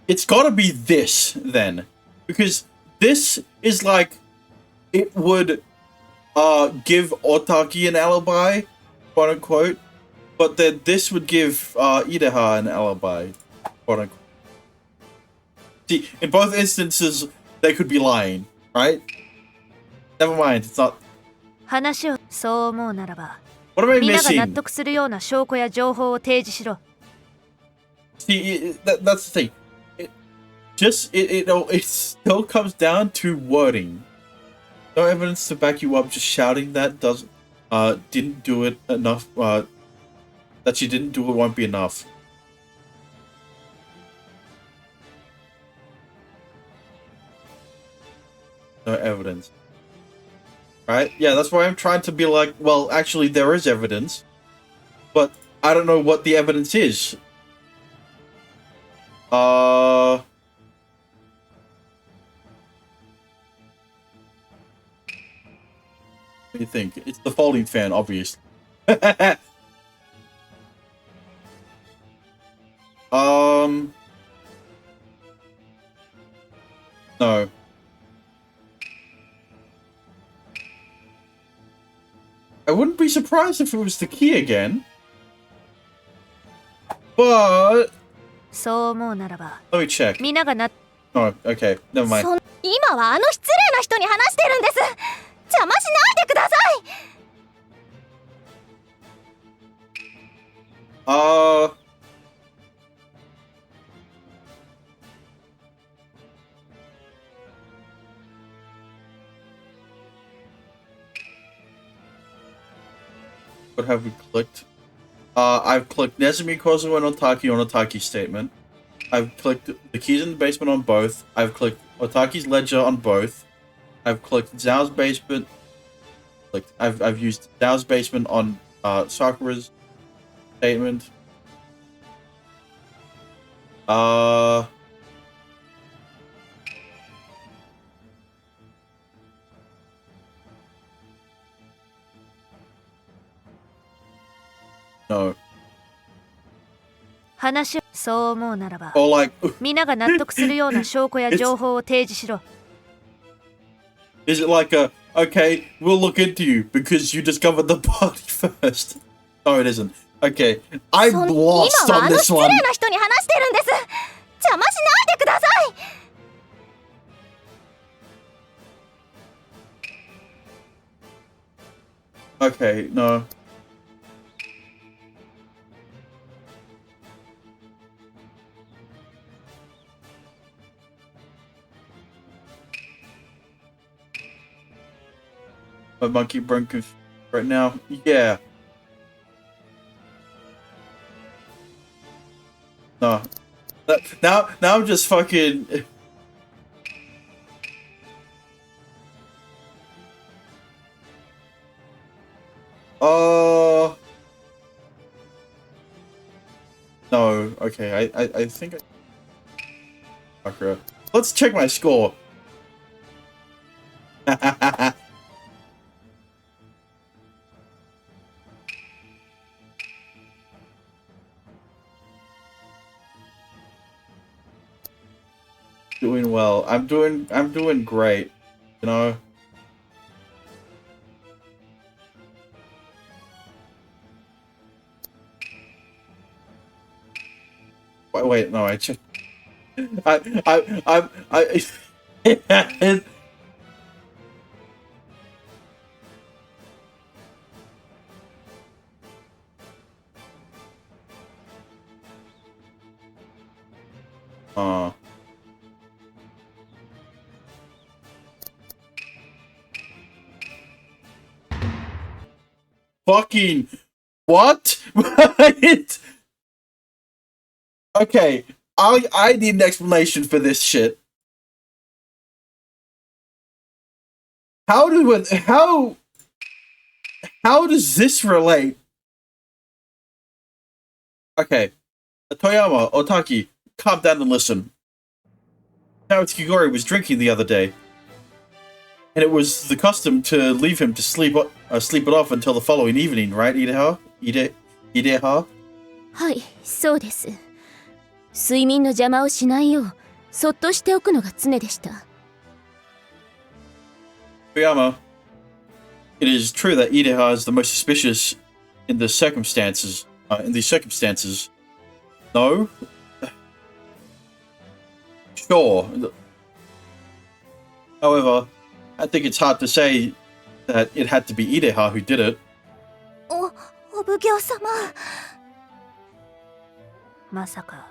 It's gotta be this, then. Because this is like... It would give Otaki an alibi, quote unquote. But then this would give Idaha an alibi, quote unquote. See, in both instances, they could be lying, right? Never mind, it's not... 話をそう思うならば、 What am I 皆が納 missing? 得するような証拠や情報を提示しろ。 See, that's the thing. It still comes down to wording. No evidence to back you up. Just shouting that didn't do it enough. That she didn't do it won't be enough. No evidence. Right? Yeah, that's why I'm trying to be like, well, actually, there is evidence, but I don't know what the evidence is. What do you think? It's the folding fan, obviously. No. I wouldn't be surprised if it was the key again. But そう思うならば、 let me check. 皆が納 Oh, okay. Never mind. 今はあの失礼な人に話してるんです。邪魔しないでください。What have we clicked? I've clicked Nezumi Kozu and Otaki statement. I've clicked the keys in the basement on both. I've clicked Otaki's ledger on both. I've clicked Zao's basement. I've used Zao's basement on Sakura's statement. No. 話をそう思うならば、 Or like, 皆が納得するような証拠や情報を提示しろ。 is it like a, okay, we'll look into you because you discovered the body first? No, it isn't. Okay, I'm lost 今は on あの this 失 one. 礼な人に話してるんです。邪魔しないでください。Okay, no. My monkey brain right now. Yeah. No. Now I'm just fucking. No. Okay. I think. Sakura. Let's check my score. Doing well. I'm doing great. You know. Wait, no, I checked. Fucking what? What? Okay, I need an explanation for this shit. How does this relate Okay. Toyama, Otaki, calm down and listen. Naoki Kigori was drinking the other day, and it was the custom to leave him to sleep it off until the following evening, right, Ideha? Ideha? はい、そうです。睡眠の邪魔をしないよう、そっとしておくのが常でした。Toyama, it is true that Ideha is the most suspicious in the circumstances. In these circumstances, no. Sure. However, I think it's hard to say that it had to be Ideha who did it. お奉行様。まさか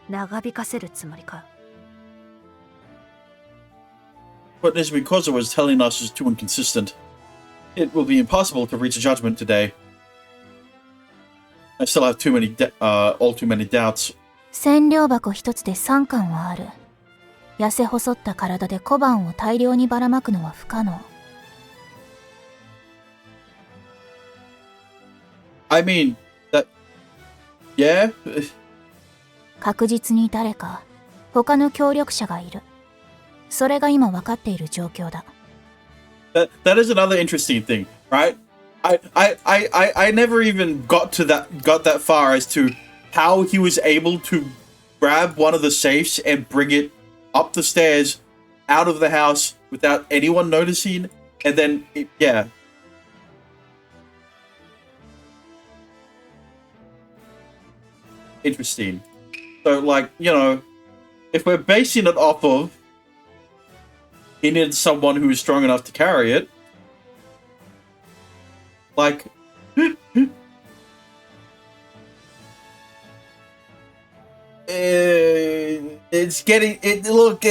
長引かせるつもりか。What Nishimikoza was telling us is too inconsistent. It will be impossible to reach a judgment today. I still have all too many doubts. 千両箱一つで3貫はある。痩せ細った体で小判を大量にばらまくのは不可能。I mean, that... Yeah? 確実に誰か他の協力者がいる。それが今分かっている状況だ。That is another interesting thing, right? I never even got that far as to how he was able to grab one of the safes and bring it up the stairs out of the house without anyone noticing, and then yeah. Interesting. So, like, you know, if we're basing it off of he needed someone who was strong enough to carry it, like, it's getting it. Look,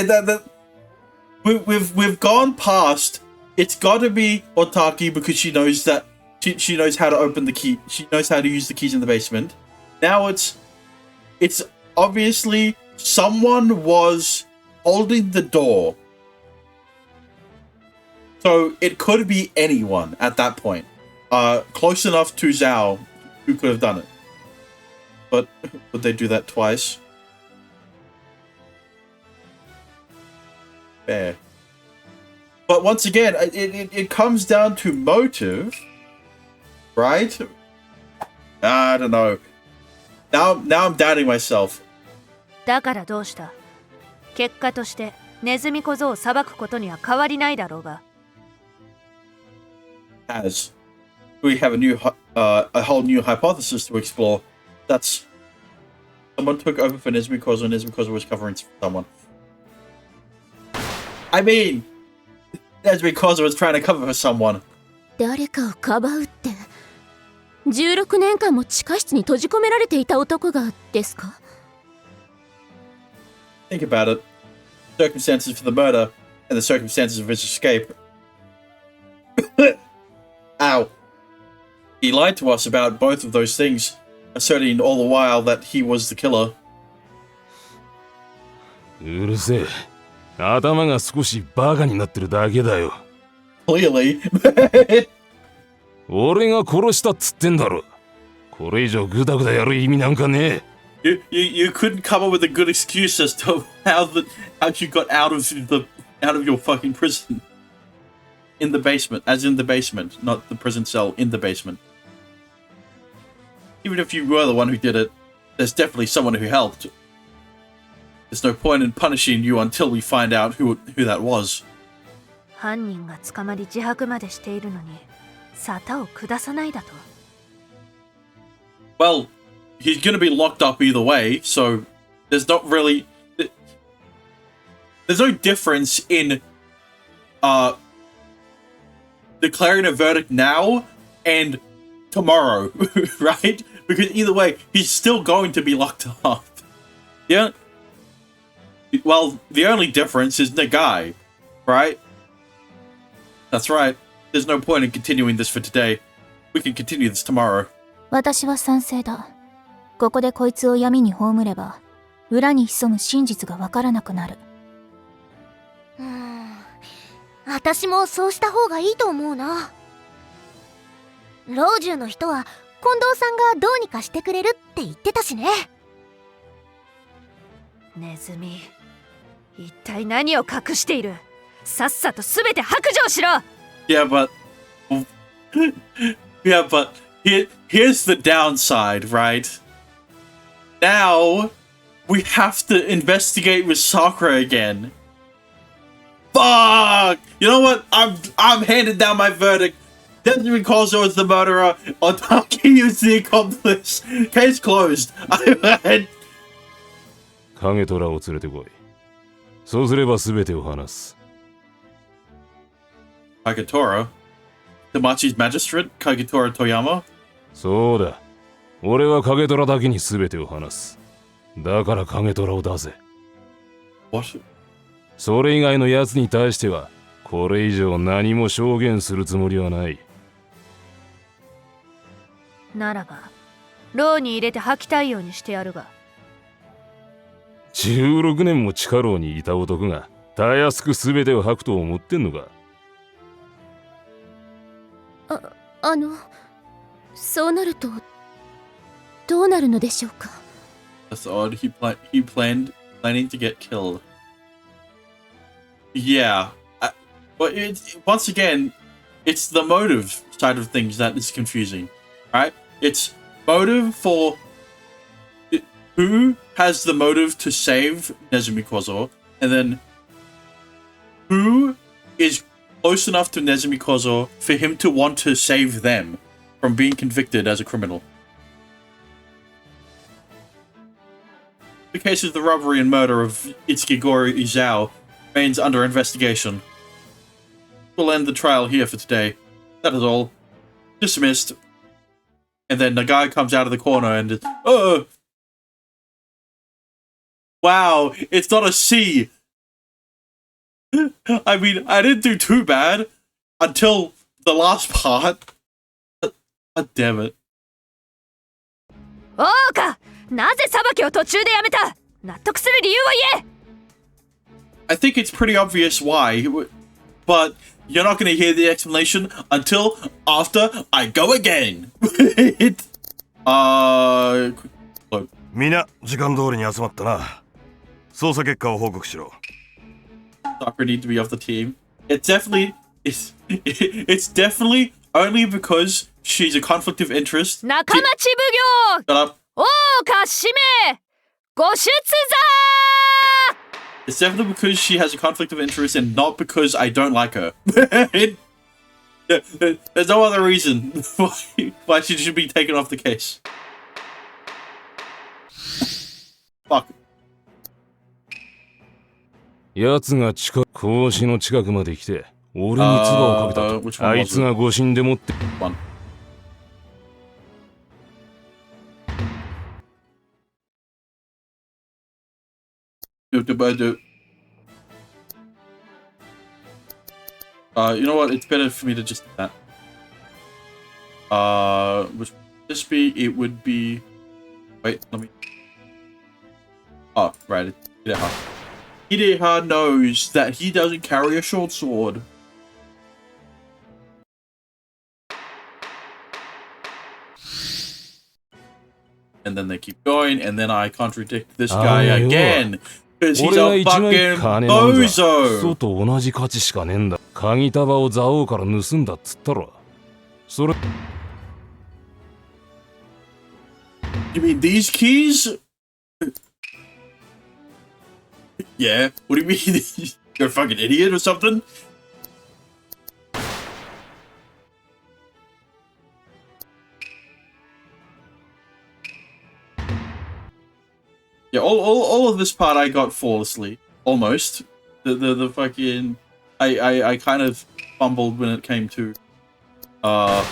we've gone past. It's got to be Otaki because she knows that she knows how to open the key. She knows how to use the keys in the basement. Now it's obviously someone was holding the door. So it could be anyone at that point. Close enough to Zhao who could have done it. But would they do that twice? Fair. But once again, it comes down to motive, right? I don't know. Now I'm doubting myself. だからどうした？結果としてネズミ小僧を裁くことには変わりないだろうが。As we have a whole new hypothesis to explore. That's someone took over for Nezumi-Kozo and Nezumi-Kozo was covering someone. I mean, Nezumi-Kozo was trying to cover for someone. 誰かをかばうって、16年間も地下室に閉じ込められていた男がですか？ Think about it. Circumstances for the murder and the circumstances of his escape. Ow. He lied to us about both of those things, asserting all the while that he was the killer. うるせえ。頭が少しバカになってるだけだよ。Clearly. 俺が殺したっつってんだろ。これ以上グダグダやる意味なんかねえ。You couldn't come up with a good excuse as to how you got out of your fucking prison. In the basement, as in the basement, not the prison cell, in the basement. Even if you were the one who did it, there's definitely someone who helped. There's no point in punishing you until we find out who that was. 犯人が捕まり自白までしているのに、沙汰を下さないだと。Well, he's gonna be locked up either way, so there's not really... There's no difference in, declaring a verdict now and tomorrow, right? Because either way, he's still going to be locked up. Yeah? Well, the only difference is Nagai, right? That's right. There's no point in continuing this for today. We can continue this tomorrow. 私は賛成だ。ここでこいつを闇に葬れば、裏に潜む真実がわからなくなる。私もそうした方がいいと思うな。老中の人は藤さんがどうにかしてくれるって言ってたしね。ネズミ、一体何を隠している？さっさと全て白状しろ。 Yeah, but yeah, but here's the downside, right? Now we have to investigate with Sakura again. Fuck! You know what? I'm handing down my verdict. Desmond Kozo is the murderer. Otaki is the accomplice. Case closed. 影虎を連れてこい。そうすれば全てを話す。Kagetora? Damachi's magistrate? Kagetora Toyama? そうだ。俺は影虎だけに全てを話す。だから影虎を出せ。What? それ以外の奴に対しては、これ以上何も証言するつもりはない。ならば牢に入れて吐きたいようにしてやるが。16年も地下牢にいた男がたやすく全てを吐くと思ってんのか。そうなるとどうなるのでしょうか。 That's odd. He planning to get killed. Yeah. But once again, it's the motive side of things that is confusing, right? It's motive for who has the motive to save Nezumi Kozo, and then who is close enough to Nezumi Kozo for him to want to save them from being convicted as a criminal. The case of the robbery and murder of Itsukigoro Izao remains under investigation. We'll end the trial here for today. That is all. Dismissed. And then the guy comes out of the corner and is, oh! Wow, it's not a C! I mean, I didn't do too bad until the last part. God damn it. おうか、なぜ裁きを途中でやめた？納得する理由を言え。 I think it's pretty obvious why, but you're not going to hear the explanation until after I go again. みんな時間通りに集まったな。捜査結果を報告しろ。Sakura need to be off the team. It's definitely only because she's a conflict of interest. 仲間ち奉行。 Shut up. おうか使命。ご出座。 It's definitely because she has a conflict of interest and not because I don't like her. There's no other reason why she should be taken off the case. Fuck. 奴が格子の近くまで来て俺に唾をかけたと。あいつが誤審でもって。One. You know what? It's better for me to just do that. Which would this be? It would be. Wait, let me. Oh, right. It's Hideha. Hideha knows that he doesn't carry a short sword. And then they keep going, and then I contradict this guy again. Because he's a fucking bozo! そうと同じ価値しかねえんだ。鍵束を蔵王から盗んだっつったろ。それ。You mean these keys? Yeah. What do you mean? You're a fucking idiot or something? Yeah, all of this part I got flawlessly. Almost. The fucking I kind of fumbled when it came to the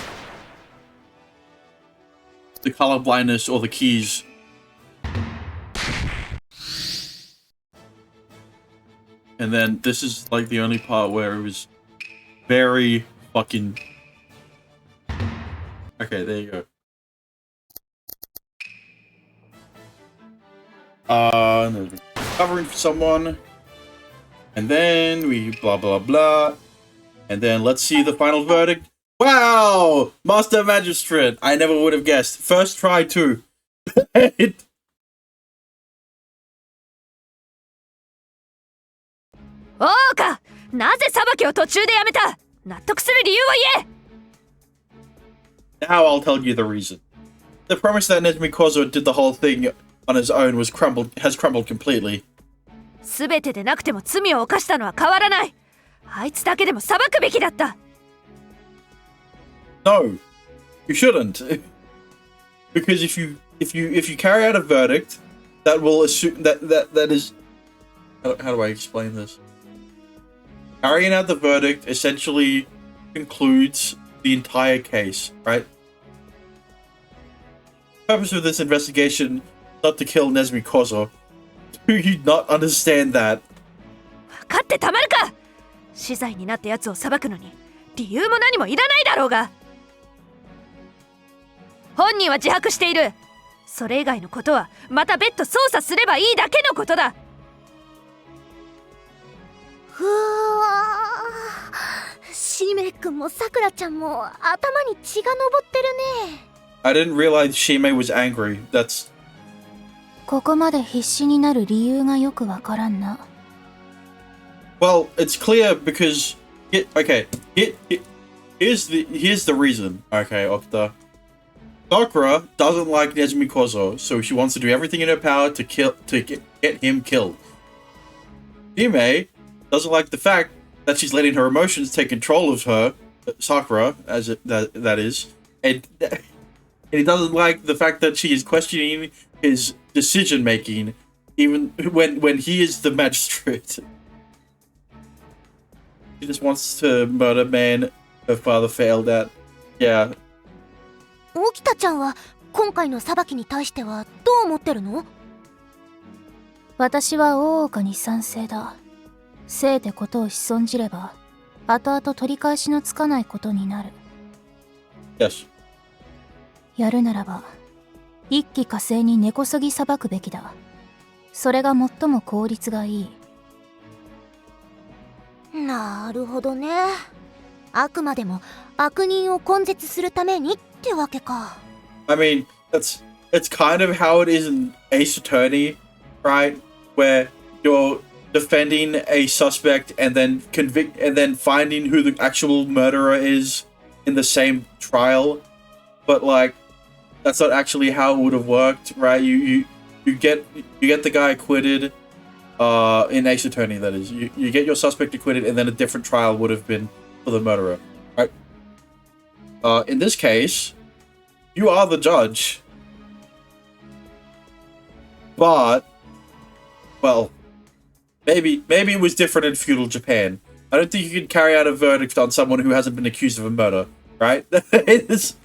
color blindness or the keys. And then this is like the only part where it was very fucking... Okay, there you go. Covering for someone. And then we blah blah blah. And then let's see the final verdict. Wow! Master Magistrate. I never would have guessed. First try too. 王か、なぜ裁きを途中でやめた？納得する理由を言え。 Now I'll tell you the reason. The premise that Nezumi Kozo did the whole thing on his own has crumbled completely. すべてでなくても罪を犯したのは変わらない。あいつだけでも裁くべきだった。 No, you shouldn't. Because if you carry out a verdict, that will assume that is how do I explain this? Carrying out the verdict essentially concludes the entire case, right? The purpose of this investigation is not to kill Nezumi Kozo. Do you not understand that? 分かってたまるか。死罪になったやつを裁くのに理由も何もいらないだろうが。本人は自白している。それ以外のことはまた別途捜査すればいいだけのことだ。ふわー、しめくんもさくらちゃんも頭に血が上ってるね。 I didn't realize Shime was angry. That's ここまで必死になる理由がよくわからんな。 well, it's clear because here's the reason. Okay, Okta. Sakura doesn't like Nezumi Kozo, so she wants to do everything in her power to get him killed. Hime doesn't like the fact that she's letting her emotions take control of her, Sakura, that is, and he doesn't like the fact that she is questioning his decision making, even when he is the magistrate. She just wants to murder man her father failed at. Yeah. 沖田ちゃんは今回の裁きに対してはどう思ってるの？私は大岡に賛成だ。せいてことを潜んじれば後々取り返しのつかないことになる。 Yes. やるならば一気呵成に根こそぎ裁くべきだ。それが最も効率がいい。なるほどね。あくまでも悪人を根絶するためにってわけか。 I mean, it's kind of how it is in Ace Attorney, right? Where you're defending a suspect and then finding who the actual murderer is in the same trial, but like that's not actually how it would have worked, right? You get the guy acquitted in Ace Attorney, that is. You get your suspect acquitted and then a different trial would have been for the murderer, right? In this case, you are the judge. But, well, maybe it was different in feudal Japan. I don't think you can carry out a verdict on someone who hasn't been accused of a murder, right? It's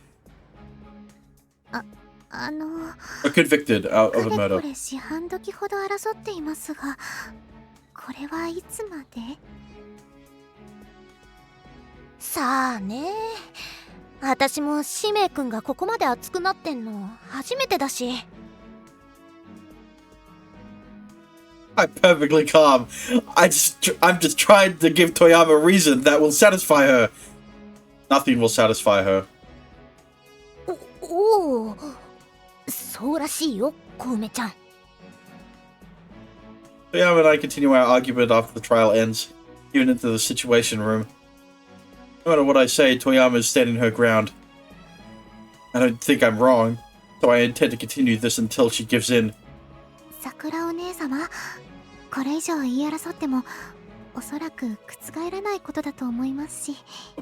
or convicted of a murder. これ四半時ほど争っていますが、これはいつまで？さあね。私もしめいくんがここまで熱くなってんの初めてだし。I'm perfectly calm. I'm just trying to give Toyama a reason that will satisfy her. Nothing will satisfy her. おお、そうらしいよ、小梅ちゃん。Toyama and I continue our argument after the trial ends, even into the situation room. No matter what I say, Toyama is standing her ground. I don't think I'm wrong, so I intend to continue this until she gives in. 桜お姉様、これ以上言い争ってもおそらく覆らないことだと思いますし。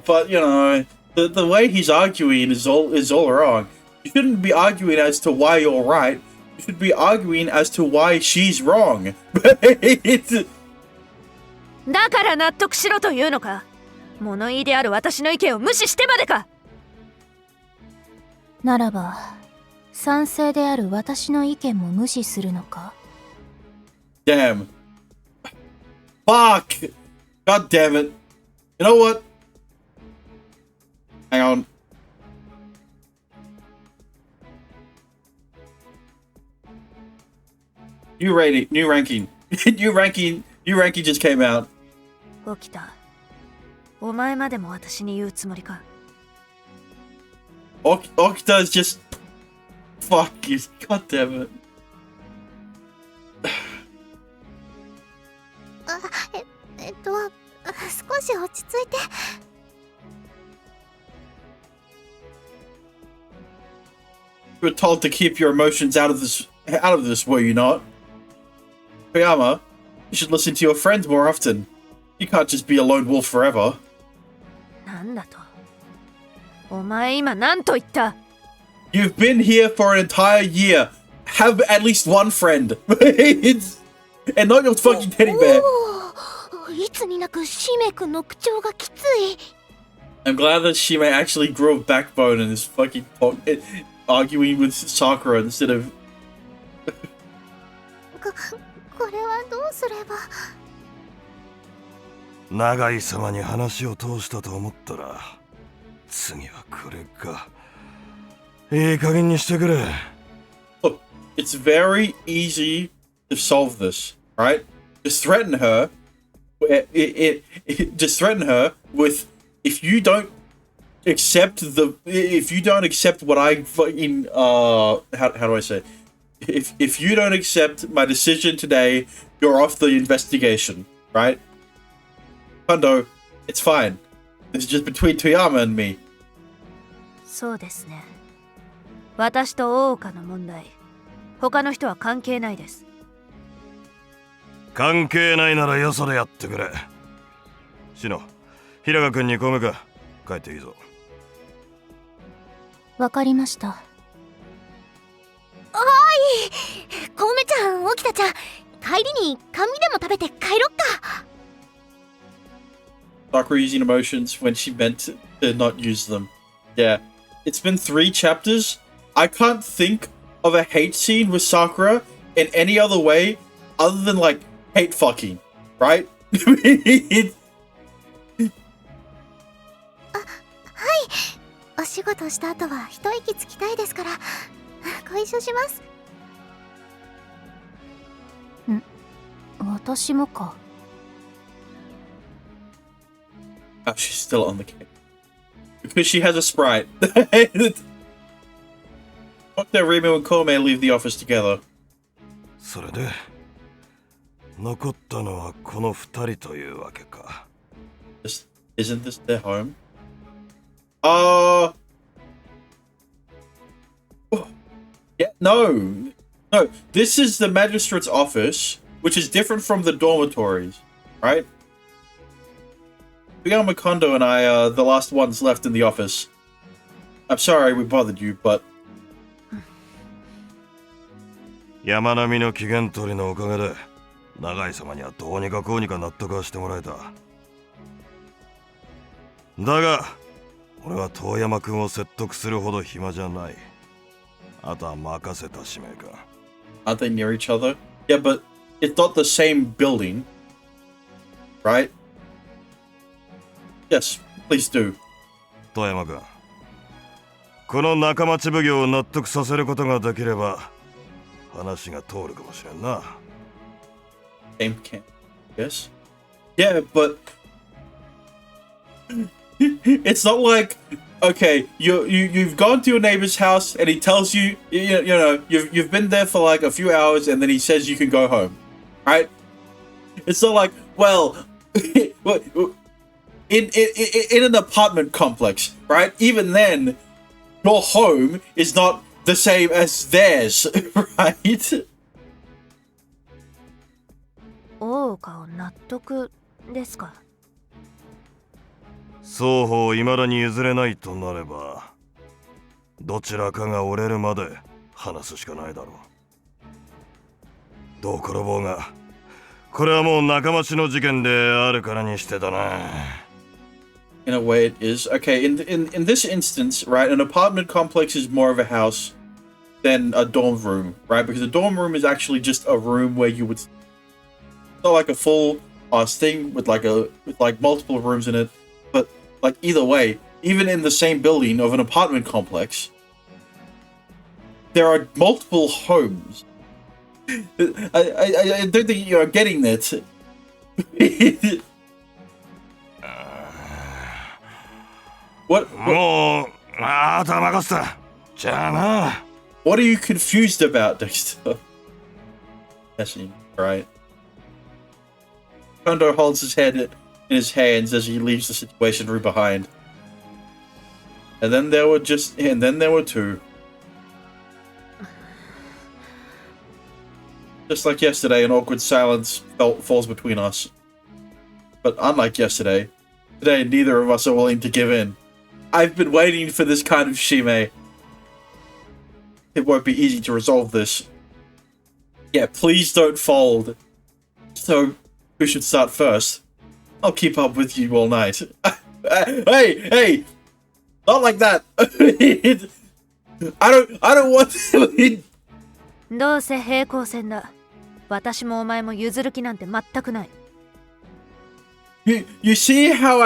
But you know, the way he's arguing is all wrong. You shouldn't be arguing as to why you're right. You should be arguing as to why she's wrong. だから納得しろというのか。物言いである私の意見を無視してまでか。ならば賛成である私の意見も無視するのか。 Damn. Fuck. God damn it. You know what? Hang on. New ranking. New ranking just came out. 起きた。お前までも私に言うつもりか。Okta's just... Fuck you. God damn it. 少し落ち着いて。You were told to keep your emotions out of this, were you not? Koyama, you should listen to your friends more often. You can't just be a lone wolf forever. なんだと。お前今何と言った？ You've been here for an entire year. Have at least one friend. And not your fucking teddy bear. いつになくシメ君の口調がきつい。I'm glad that Shime actually grew a backbone and is fucking arguing with Sakura instead of... これはどうすれば。長井様に話を通したと思ったら、次はこれか。いい加減にしてくれ。Look, it's very easy to solve this, right? Just threaten her. Just threaten her with, if you don't accept what I fucking how do I say? If you don't accept my decision today, you're off the investigation, right? Kondo, it's fine. This is just between Toyama and me. そうですね。私と大岡の問題。他の人は関係ないです。関係ないならよそでやってくれ。シノ、平賀君に込めか。帰っていいぞ。わかりました。おい、コウメちゃん、沖田ちゃん、帰りに甘味でも食べて帰ろっか。Sakura using emotions when she meant to not use them. Yeah. It's been 3 chapters. I can't think of a hate scene with Sakura in any other way other than, like, hate fucking. Right? はい。お仕事した後は一息つきたいですから、ご一緒します。私もか。Oh, she's still on the cake. Because she has a sprite. What did Remo and Kome leave the office together? それで、残ったのはこの2人というわけか。Isn't this their home? Yeah, no. No, this is the magistrate's office, which is different from the dormitories, right? Koyama Kondo and I are the last ones left in the office. I'm sorry we bothered you, but... 山並みの機嫌取りのおかげで、長井様にはどうにかこうにか納得はしてもらえた。だが、俺は遠山君を説得するほど暇じゃない。あとは任せた使命か。Aren't they near each other? Yeah, but it's not the same building, right? Yes, please do. 遠山君、この仲町奉行を納得させることができれば、話が通るかもしれんな。Same camp. Yes? Yeah, but... It's not like, okay, you've gone to your neighbor's house and he tells you, you know, you've been there for like a few hours and then he says you can go home, right? It's not like, well, in an apartment complex, right? Even then, your home is not the same as theirs, right? 大岡を納得ですか？双方未だに譲れないとなれば、どちらかが折れるまで話すしかないだろう。どう転ぼうが、これはもう仲間ちの事件であるからにしてだな。In a way, it is. Okay, in this instance, right, an apartment complex is more of a house than a dorm room, right? Because a dorm room is actually just a room where you would... It's not like a full thing with like multiple rooms in it. But like either way, even in the same building of an apartment complex, there are multiple homes. I don't think you're getting that. What? もあとは任せた。じゃあな。What are you confused about, Dexter? Messing, right? Kondo holds his head in his hands as he leaves the situation room behind. And then there were two. Just like yesterday, an awkward silence falls between us. But unlike yesterday, today neither of us are willing to give in. I've been waiting for this kind of shime. It won't be easy to resolve this. Yeah, please don't fold. So, who should start first? I'll keep up with you all night. Hey! Not like that! I don't want to... どうせ平行線だ。私もお前も譲る気なんて全くない。You see how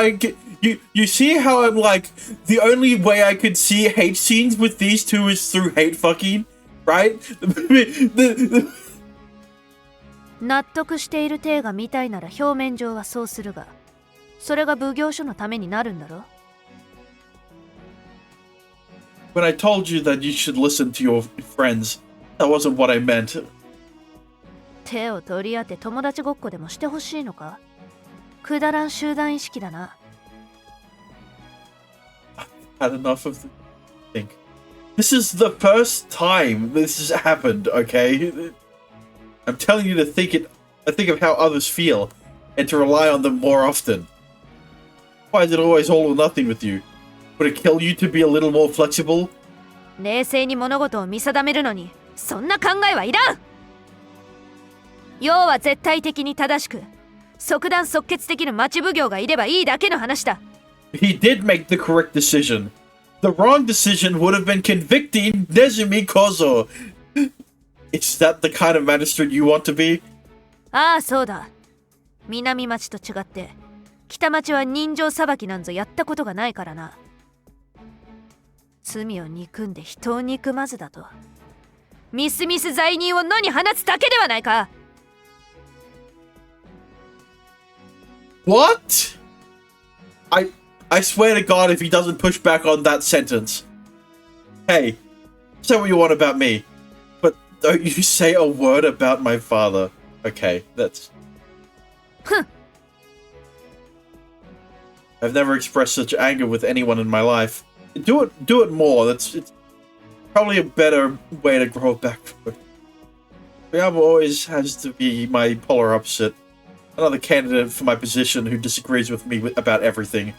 you see how I'm like, the only way I could see hate scenes with these two is through hate fucking, right? 納得している体が見たいなら表面上はそうするが、それが奉行所のためになるんだろ。When I told you that you should listen to your friends, that wasn't what I meant. 手を取り合って友達ごっこでもしてほしいのか。くだらん集団意識だな。Had enough of the thing. This is the first time this has happened, okay? I'm telling you to think of how others feel and to rely on them more often. Why is it always all or nothing with you? Would it kill you to be a little more flexible? 冷静に物事を見定めるのに、そんな考えはいらん。要は絶対的に正しく、即断即決できる町奉行がいればいいだけの話だ。He did make the correct decision. The wrong decision would have been convicting Nezumi Kozo. Is that the kind of magistrate you want to be? ああ、そうだ。南町と違って、北町は人情裁きなんぞやったことがないからな。罪を憎んで人を憎まずだと。みすみす罪人を野に放つだけではないか。What? I swear to God if he doesn't push back on that sentence. Hey, say what you want about me, but don't you say a word about my father. Okay, that's... I've never expressed such anger with anyone in my life. Do it more. It's probably a better way to grow back from it. Ryama always has to be my polar opposite. Another candidate for my position who disagrees with me about everything.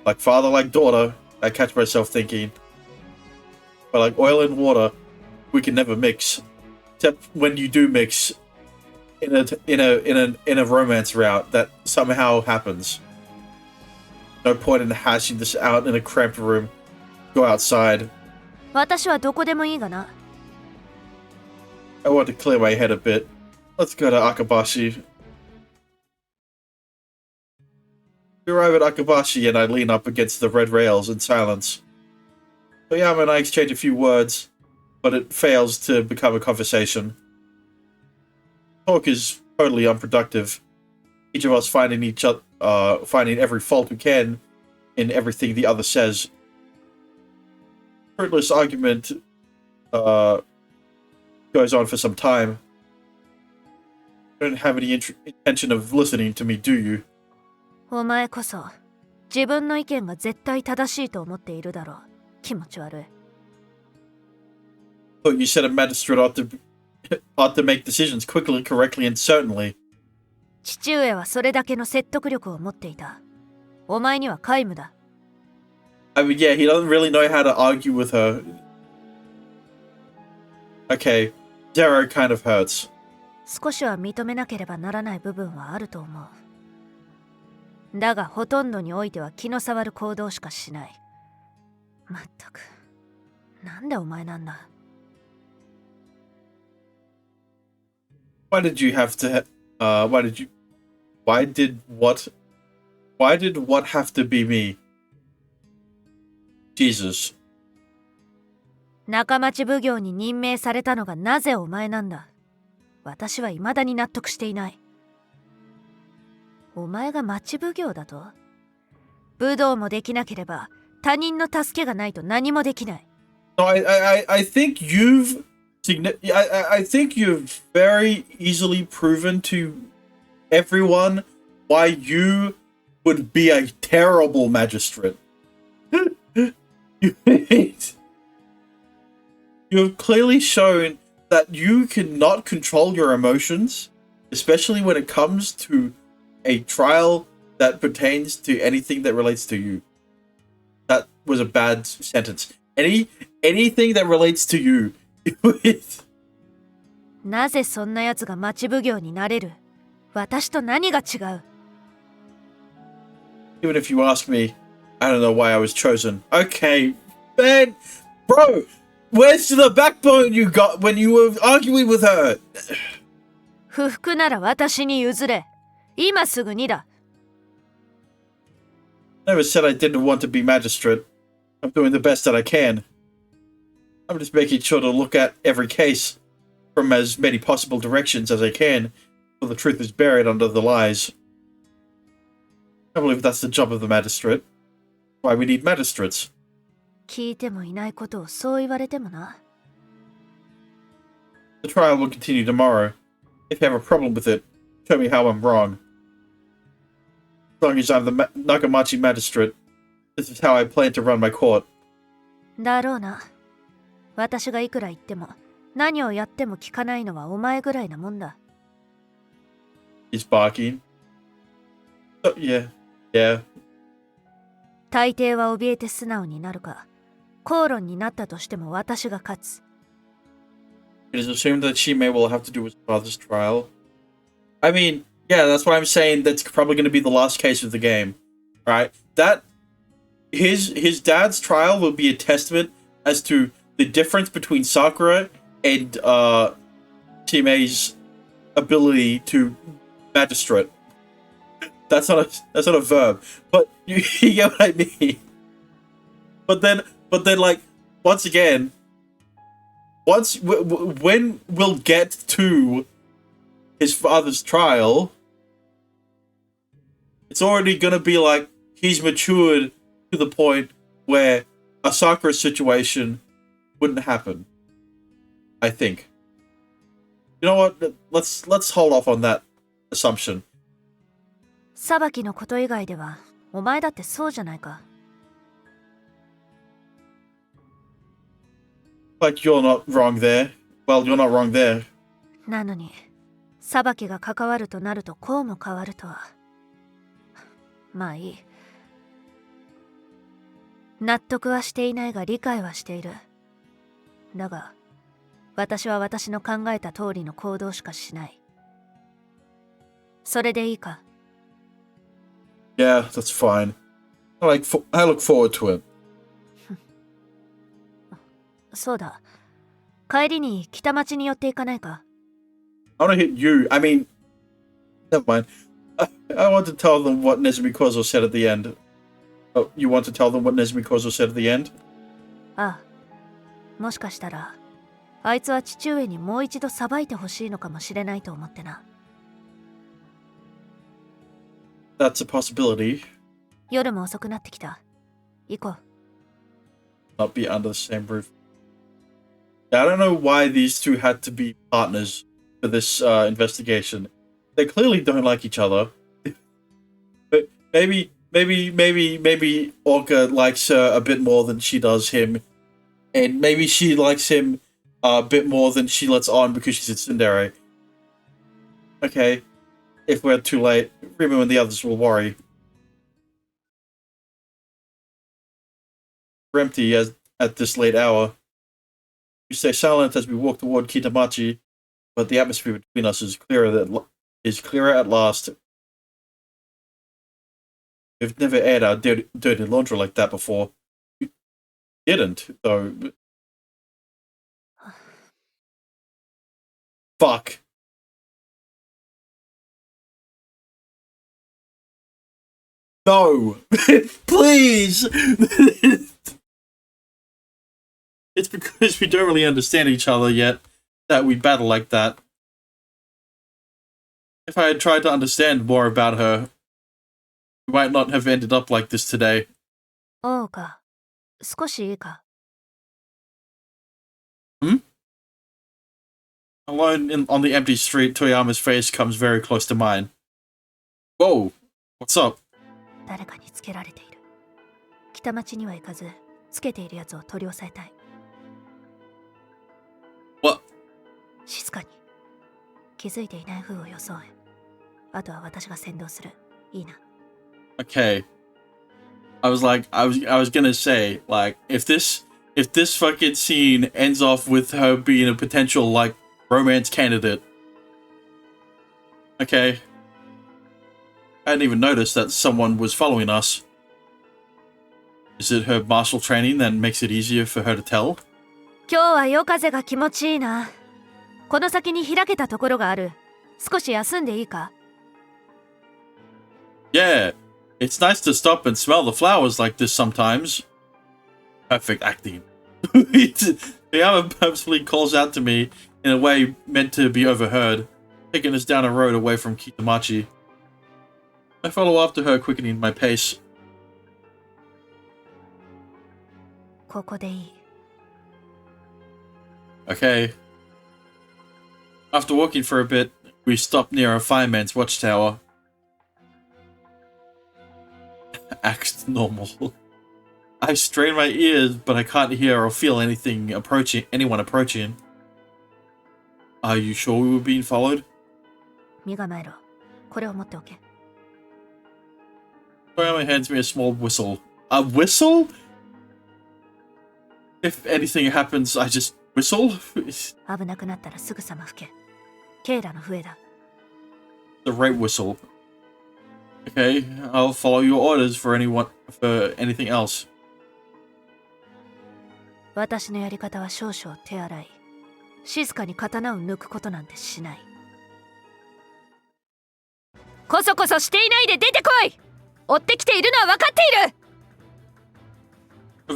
Like father, like daughter, I catch myself thinking. But like oil and water, we can never mix. Except when you do mix in a romance route that somehow happens. No point in hashing this out in a cramped room. Go outside. 私はどこでもいいがな。I want to clear my head a bit. Let's go to Akabashi. We arrive at Akabashi and I lean up against the red rails in silence. Toyama and I exchange a few words, but it fails to become a conversation. Talk is totally unproductive. Each of us finding every fault we can in everything the other says. Fruitless argument goes on for some time. You don't have any intention of listening to me, do you? お前こそ自分の意見が絶対正しいと思っているだろう。気持ち悪い。But you said a magistrate ought to make decisions quickly, correctly, and certainly. 父上はそれだけの説得力を持っていた。お前には皆無だ。I mean, yeah, he doesn't really know how to argue with her. Okay, Zero kind of hurts. 少しは認めなければならない部分はあると思う。だがほとんどにおいては気の障る行動しかしない。まったく、なんでお前なんだ。Why did you have to? Why did what have to be me? Jesus. 仲町奉行に任命されたのがなぜお前なんだ。私は未だに納得していない。お前が町奉行だと？武道もできなければ他人の助けがないと何もできない。No, I think I think you've very easily proven to everyone why you would be a terrible magistrate. You've clearly shown that you cannot control your emotions, especially when it comes to a trial that pertains to anything that relates to you. That was a bad sentence. Anything that relates to you. なぜそんな奴が町奉行になれる？私と何が違う？ Even if you ask me, I don't know why I was chosen. Okay, man, bro, where's the backbone you got when you were arguing with her? 不服なら私に譲れ。今すぐにだ。Never said I didn't want to be magistrate. I'm doing the best that I can. I'm just making sure to look at every case from as many possible directions as I can, so the truth is buried under the lies. I believe that's the job of the magistrate. Why we need magistrates. 聞いてもいないことをそう言われてもな。The trial will continue tomorrow. If you have a problem with it, show me how I'm wrong. As long as I'm the Nakamachi magistrate, this is how I plan to run my court. だろうな。私がいくら言っても、何をやっても聞かないのはお前ぐらいなもんだ。He's barking. Oh, yeah. Yeah. 大抵は怯えて素直になるか、口論になったとしても私が勝つ。It is assumed that Shime will have to do his father's trial. I mean, yeah, that's why I'm saying that's probably going to be the last case of the game, right? That his dad's trial will be a testament as to the difference between Sakura and Shime's ability to magistrate. That's not a verb, but you get what I mean. But then, like, once again, when we'll get to his father's trial, it's already gonna be like he's matured to the point where a Sakura situation wouldn't happen. I think. You know what? Let's hold off on that assumption. 裁きのこと以外では、お前だってそうじゃないか。Like you're not wrong there. Well, you're not wrong there. なのに、裁きが関わるとなるとこうも変わるとは。まあいい。納得はしていないが理解はしている。だが、私は私の考えた通りの行動しかしない。それでいいか？ Yeah, that's fine. I look forward to it. そうだ。帰りに北町に寄っていかないか？ I want to hit you. I mean, never mind. I want to tell them what Nezumi Kozo said at the end. Oh, you want to tell them what Nezumi Kozo said at the end? ああ。もしかしたら、あいつは父上にもう一度裁いてほしいのかもしれないと思ってな。That's a possibility. 夜も遅くなってきた。行こう。Not be under the same roof. I don't know why these two had to be partners for this investigation. They clearly don't like each other. But maybe Orca likes her a bit more than she does him. And maybe she likes him a bit more than she lets on because she's a tsundere. Okay. If we're too late, Rima and the others will worry. We're empty at this late hour. We stay silent as we walk toward Kitamachi, but the atmosphere between us is clearer at last. We've never aired our dirty laundry like that before. We didn't, though. Fuck. No! Please! It's because we don't really understand each other yet that we battle like that. If I had tried to understand more about her, we might not have ended up like this today. おうか。少しいいか？ Alone on the empty street, Toyama's face comes very close to mine. Whoa, what's up? 誰かにつけられている。北町には行かず、つけているやつを取り押さえたい。What? 静かに。気づいていない風を装え。あとは私が先導する。いいな。Okay. I was gonna say, like, if this fucking scene ends off with her being a potential, like, romance candidate. Okay. I hadn't even noticed that someone was following us. Is it her martial training that makes it easier for her to tell? 今日は夜風が気持ちいいな。この先に開けたところがある。少し休んでいいか？ Yeah. It's nice to stop and smell the flowers like this sometimes. Perfect acting. Yama purposefully calls out to me in a way meant to be overheard, taking us down a road away from Kitamachi. I follow after her, quickening my pace. ここでいい。 Okay. After walking for a bit, we stop near a fireman's watchtower. Acts normal. I strain my ears, but I can't hear or feel anyone approaching. Are you sure we were being followed? 身構えろ。これを持っておけ。 Toyama hands me a small whistle. A whistle? If anything happens, I just whistle? 危なくなったらすぐさま吹け。ケイラの笛だ。 The rape whistle. Okay, I'll follow your orders for anything else. 私のやり方は少々手荒い。静かに刀を抜くことなんてしない。こそこそしていないで出てこい！追ってきているのは分かって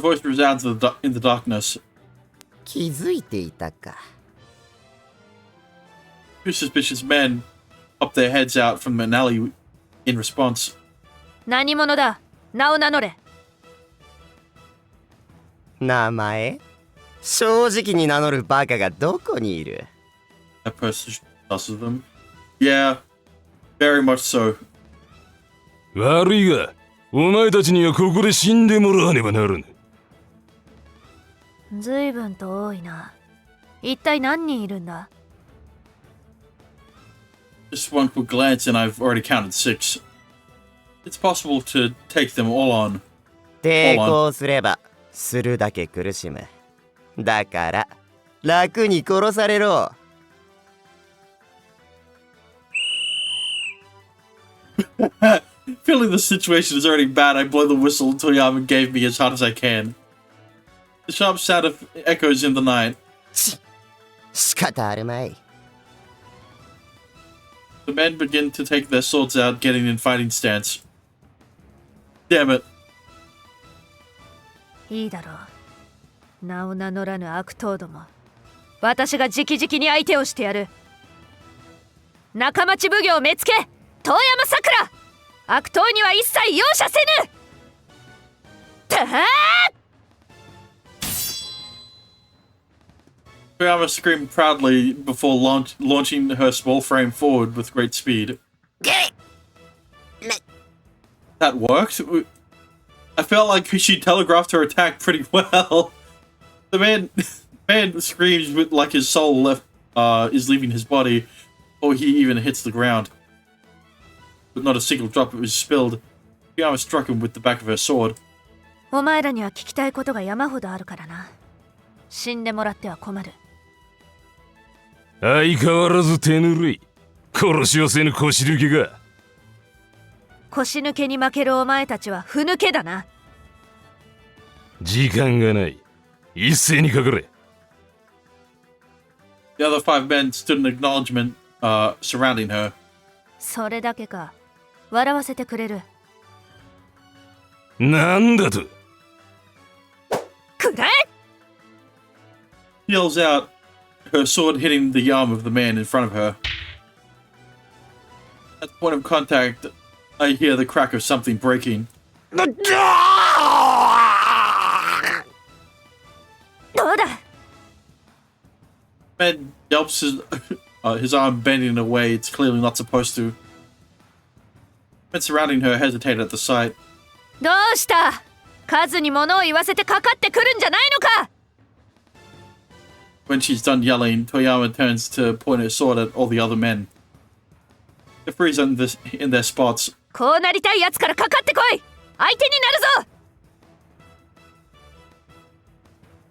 いる！ Her voice resounds in the darkness. 気づいていたか。Two suspicious men pop their heads out from an alley in response. 何者だ？名を名乗れ。名前？正直に名乗るバカがどこにいる？ That person tosses them. Yeah, very much so. 悪いが、お前たちにはここで死んでもらわねばならぬ。ずいぶんと多いな。一体何人いるんだ？ Just one quick glance and I've already counted 6. It's possible to take them all on. 抵抗すればするだけ苦しむ。だから楽に殺されろ。Feeling the situation is already bad, I blow the whistle Toyama gave me as hard as I can. The sharp sound echoes in the night. 仕方あるまい。 The men begin to take their swords out, getting in fighting stance. Damn it. いいだろう。名を名乗らぬ悪党ども。私が直々に相手をしてやる。仲町奉行目付け、遠山さくら。悪党には一切容赦せぬ。たはToyama screamed proudly before launching her small frame forward with great speed. That worked? I felt like she telegraphed her attack pretty well. The man screams with like his soul is leaving his body, or he even hits the ground. But not a single drop was spilled. Toyama struck him with the back of her sword. お前らには聞きたいことが山ほどあるからな。死んでもらっては困る。相変わらず手ぬるい。殺しをせぬ腰抜けが。腰抜けに負けるお前たちはふぬけだな。時間がない。一斉にかかれ。The other 5 men stood in acknowledgement, surrounding her. それだけか。笑わせてくれる。なんだと。くらえ！ Yells out, her sword hitting the arm of the man in front of her. At the point of contact, I hear the crack of something breaking. そうだ。 Man yelps his arm bending in a way it's clearly not supposed to. Men surrounding her hesitate at the sight. どうした？数に物を言わせてかかってくるんじゃないのか。 When she's done yelling, Toyama turns to point her sword at all the other men. They freeze in their spots. こうなりたいやつからかかってこい。相手になるぞ。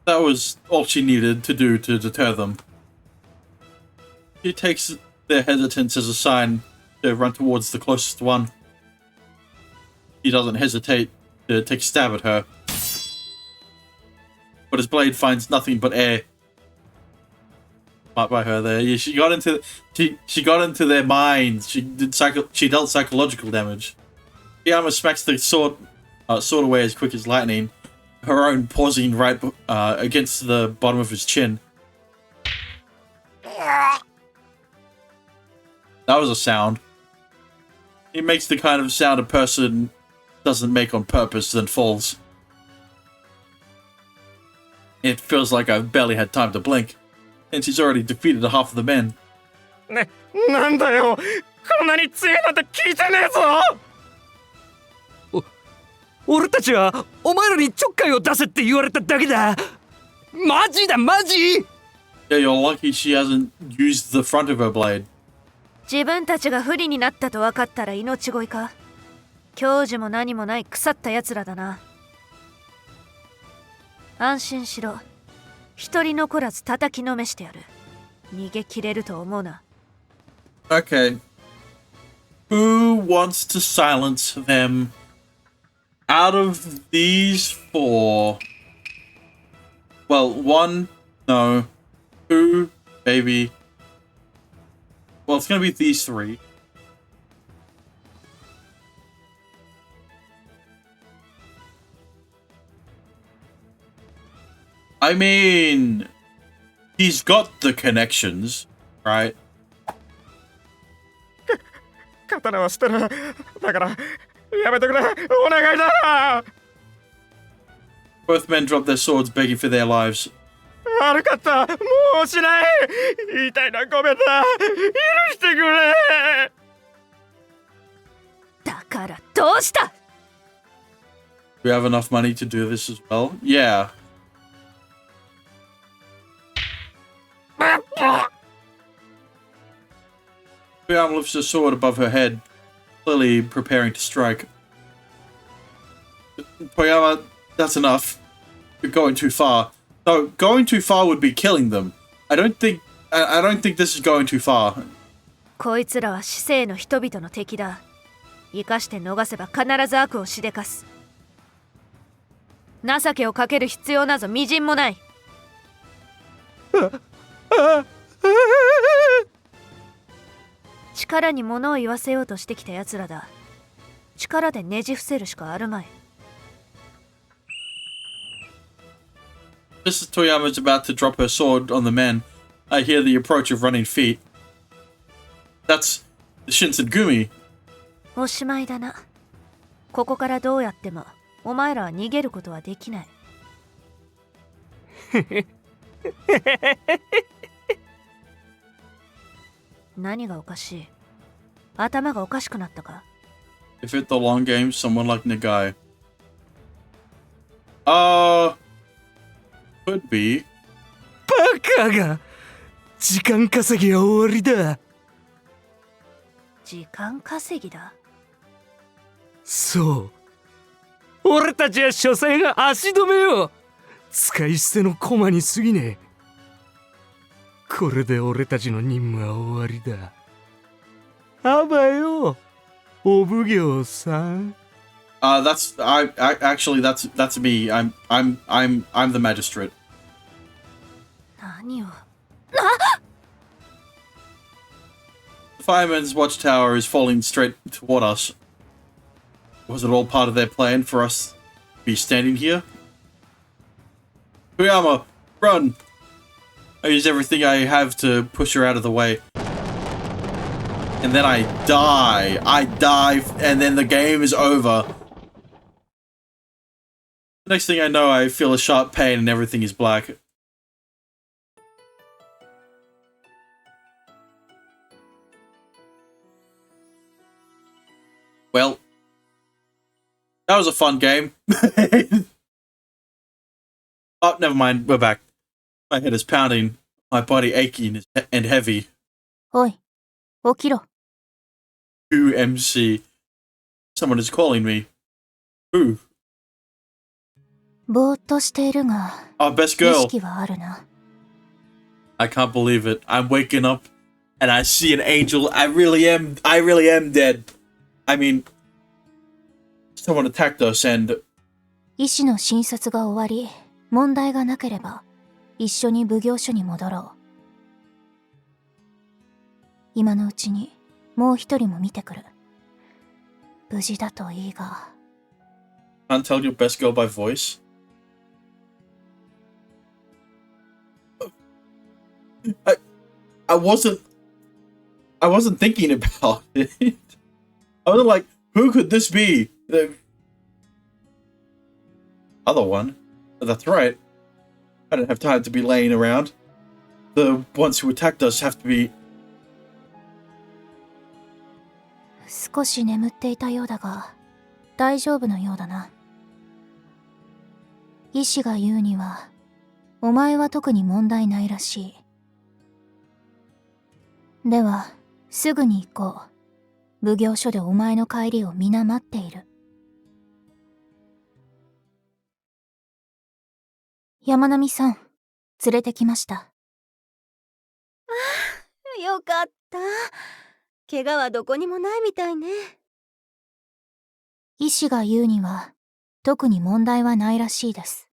That was all she needed to do to deter them. She takes their hesitance as a sign to run towards the closest one. He doesn't hesitate to take a stab at her. But his blade finds nothing but air. Smart by her there. Yeah, she got into their minds. She dealt psychological damage. Yama smacks the sword away as quick as lightning. Her own pausing right against the bottom of his chin. That was a sound. He makes the kind of sound a person doesn't make on purpose, then falls. It feels like I've barely had time to blink, and she's already defeated half of the men. なんだよ、こんなに強いなんて聞いてねえぞ。俺たちはお前らにちょっかいを出せって言われただけだ。マジだマジ。 Yeah, you're lucky she hasn't used the front of her blade. 自分たちが不利になったと分かったら命乞いか。教授も何もない腐ったやつらだな。安心しろ。一人残らず叩きのめしてやる。逃げ切れると思うな。 Okay. Who wants to silence them? Out of these four. Well, one, no. Two, maybe. Well, it's gonna be these three. I mean, he's got the connections, right? 刀は捨てる。だからやめてくれ。お願いだ。 Both men drop their swords, begging for their lives. 悪かった。もうしない。言いたいな、ごめんな。許してくれ。だからどうした？ We have enough money to do this as well. Yeah. Toyama lifts her sword above her head, clearly preparing to strike. Toyama, that's enough. You're going too far. No, going too far would be killing them. I don't think this is going too far. こいつらは市政の人々の敵だ。生かして逃せば必ず悪をしでかす。情けをかける必要なぞみじんもない。力に物を言わせようとしてきたやつらだ。力でねじ伏せるしかあるまい。Just as Toyama is about to drop her sword on the men, I hear the approach of running feet. That's the Shinsengumi. おしまいだな。ここからどうやってもお前らは逃げることはできない。何がおかしい？頭がおかしくなったか？ If it's the long game, someone like Nagai. Could be. バカが。時間稼ぎは終わりだ。時間稼ぎだ。そう。俺たちは所詮が足止めよ。使い捨ての駒に過ぎねえ。これで俺たちの任務は終わりだ。あばよ、お奉行さん。Actually that's me. I'm the magistrate. 何を？ The fireman's watchtower is falling straight toward us. Was it all part of their plan for us to be standing here? Toyama, run! I use everything I have to push her out of the way. And then I die. And then the game is over. The next thing I know, I feel a sharp pain and everything is black. That was a fun game. Oh, never mind. We're back. My head is pounding. My body aching and heavy. おい、起きろ。 QMC. Someone is calling me. Who? ぼーっとしているが、 Our best 意 girl. 識はあるな。 I can't believe it. I'm waking up and I see an angel. I really am dead. I mean, someone attacked us and 医師の診察が終わり、問題がなければ、一緒に奉行所に戻ろう。今のうちに、もう一人も見てくる。無事だといいが。can't tell your best girl by voice. I wasn't thinking about it. I was like, who could this be? The other one. That's right. I didn't have time to be laying around. The ones who attacked us have to be. 少し眠っていたようだが、大丈夫のようだな。医師が言うには、お前は特に問題ないらしい。では、すぐに行こう。奉行所でお前の帰りを皆待っている。山並さん、連れてきました。よかった。怪我はどこにもないみたいね。医師が言うには、特に問題はないらしいです。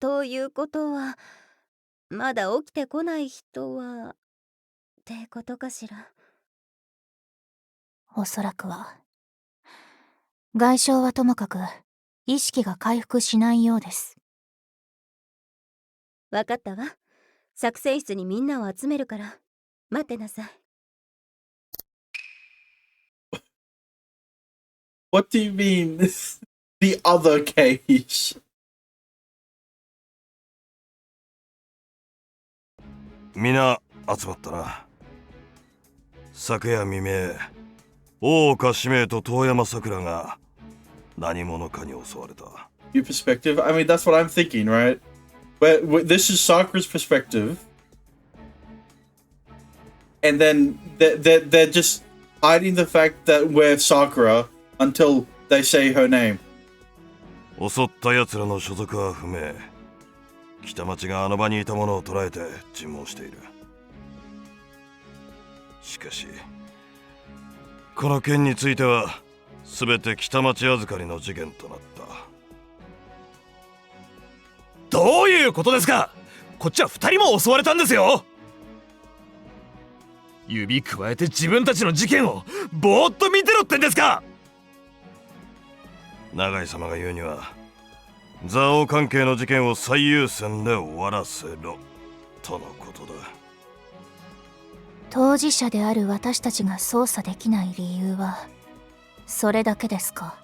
ということは、まだ起きてこない人は、ってことかしら。おそらくは。外傷はともかく、意識が回復しないようです。わかったわ。作戦室にみんなを集めるから、待ってなさい。What do you mean? The other case. みな集まったな。昨夜未明、大岡使命と遠山さくらが何者かに襲われた。Your perspective? I mean, that's what I'm thinking, right? This is Sakura's perspective. And then they're just hiding the fact that we're Sakura until they say her name. 襲った奴らの所属は不明。北町があの場にいた者を捕らえて尋問している。しかしこの件については全て北町預かりの事件となった。どういうことですか？こっちは2人も襲われたんですよ。指くわえて自分たちの事件をぼーっと見てろってんですか？永井様が言うには蔵王関係の事件を最優先で終わらせろとのことだ。当事者である私たちが操作できない理由はそれだけですか？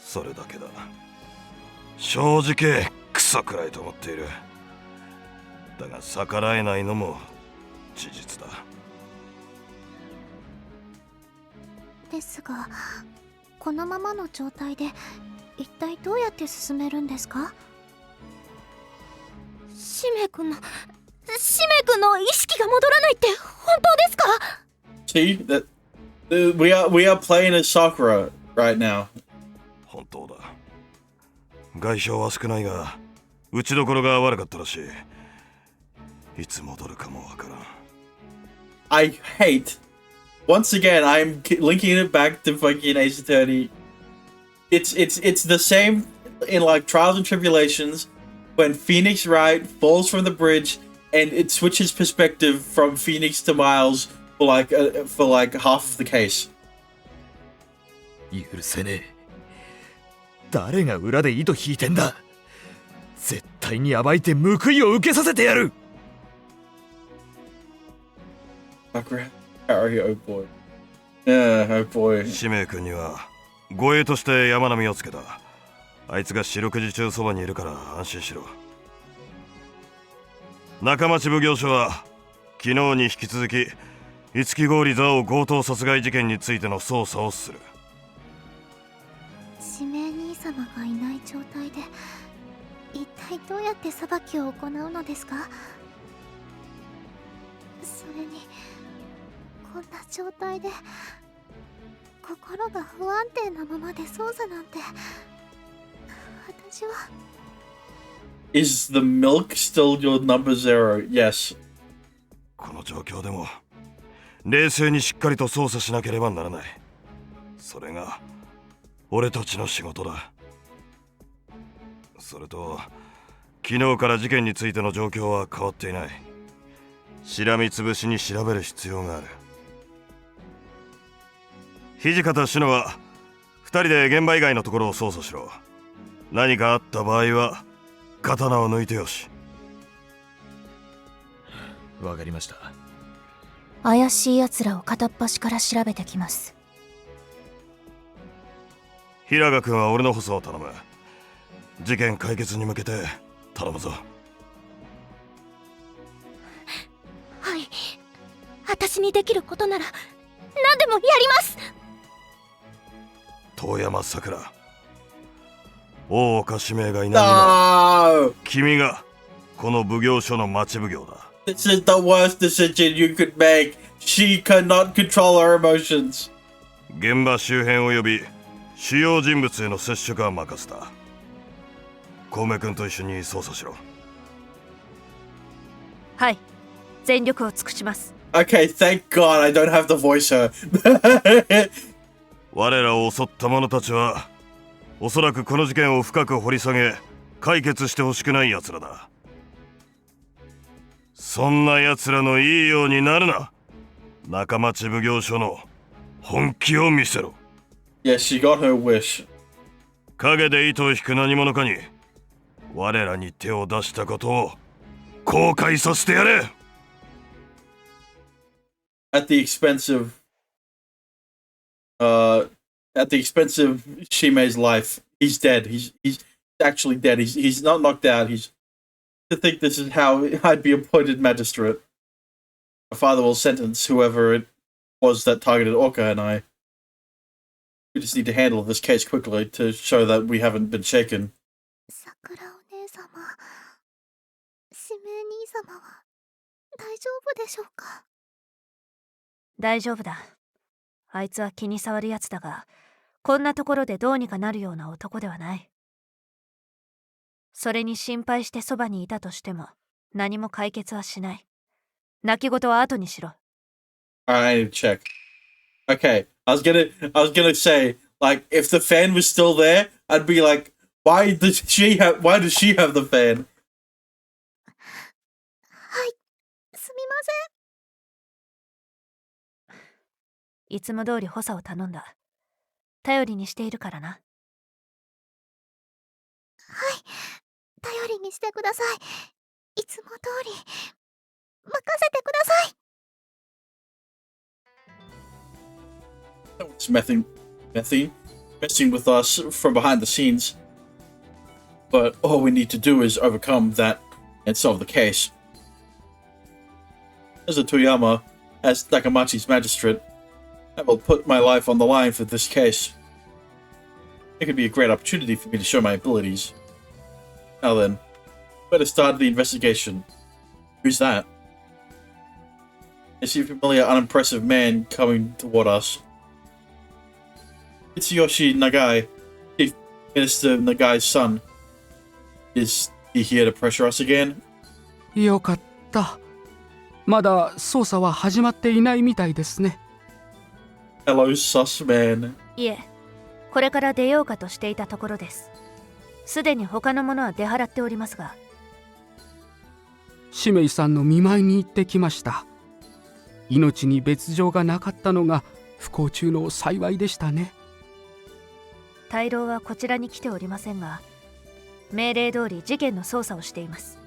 それだけだ。正直クソくらいと思っている。だが逆らえないのも事実だ。ですが、このままの状態で一体どうやって進めるんですか？使命君の意識が戻らないって本当ですか？ See that we are playing as Sakura right now. 本当だ。外傷は少ないが打ちどころが悪かったらしい。いつ戻るかもわからん。I hate. Once again, I'm linking it back to fucking Ace Attorney. It's the same in like Trials and Tribulations when Phoenix Wright falls from the bridge and it switches perspective from Phoenix to Miles for like half the case. 許せねえ。誰が裏で糸引いてんだ。絶対に暴いて報いを受けさせてやる。Sakura, Harry, oh boy. Yeah, oh boy. 使命君には護衛として山並みをつけた。あいつが四六時中そばにいるから安心しろ。中町奉行所は昨日に引き続き五木郡蔵王強盗殺害事件についての捜査をする。指名兄様がいない状態で一体どうやって裁きを行うのですか？それにこんな状態で心が不安定なままで操作なんて、私は。 Is the milk still your number 0? Yes. この状況でも冷静にしっかりと操作しなければならない。それが俺たちの仕事だ。それと昨日から事件についての状況は変わっていない。しらみつぶしに調べる必要がある。土方志乃は2人で現場以外のところを捜査しろ。何かあった場合は刀を抜いてよし。わかりました。怪しい奴らを片っ端から調べてきます。平賀君は俺の補佐を頼む。事件解決に向けて頼むぞ。はい、私にできることなら何でもやります。遠山さくら、大岡指名がいないなら No! 君がこの奉行所の町奉行だ。 This is the worst decision you could make. She cannot control her emotions. 現場周辺及び主要人物への接触は任せた。小梅君と一緒に捜査しろ。はい、全力を尽くします。 Okay, thank God I don't have to voice her. 我らを襲った者たちはおそらくこの事件を深く掘り下げ解決してほしくない奴らだ。そんな奴らのいいようになるな。中町奉行所の本気を見せろ。 Yeah, she got her wish. 影で糸を引く何者かに我らに手を出したことを後悔させてやれ。 At the expense of Shime's life. He's dead. He's actually dead. He's not knocked out. He's to think this is how I'd be appointed magistrate. My father will sentence whoever it was that targeted Orca and I. We just need to handle this case quickly to show that we haven't been shaken. 桜お姉様、指名兄様は大丈夫でしょうか？大丈夫だ。あいつは気に障るやつだが、こんなところでどうにかなるような男ではない。それに心配してそばにいたとしても何も解決はしない。泣き言は後にしろ。 Alright, I need to check. Okay, I was gonna say, like, if the fan was still there, I'd be like, why does she have the fan? はい、すみません。いつも通り補佐を頼んだ。頼りにしているからな。はい、頼りにしてください。いつも通り任せてください。It's messing with us from behind the scenes. But all we need to do is overcome that and solve the case. As a Toyama, as Nakamachi's magistrate, I will put my life on the line for this case. It could be a great opportunity for me to show my abilities. Now then, where to start the investigation? Who's that? I see a familiar, unimpressive man coming toward us. Itsuyoshi Nagai, Chief Minister Nagai's son. Is he here to pressure us again? よかった。まだ捜査は始まっていないみたいですね。Hello, sus man. いえ、これから出ようかとしていたところです。すでに他のものは出払っておりますが。シメイさんの見舞いに行ってきました。命に別状がなかったのが不幸中の幸いでしたね。大老はこちらに来ておりませんが、命令通り事件の捜査をしています。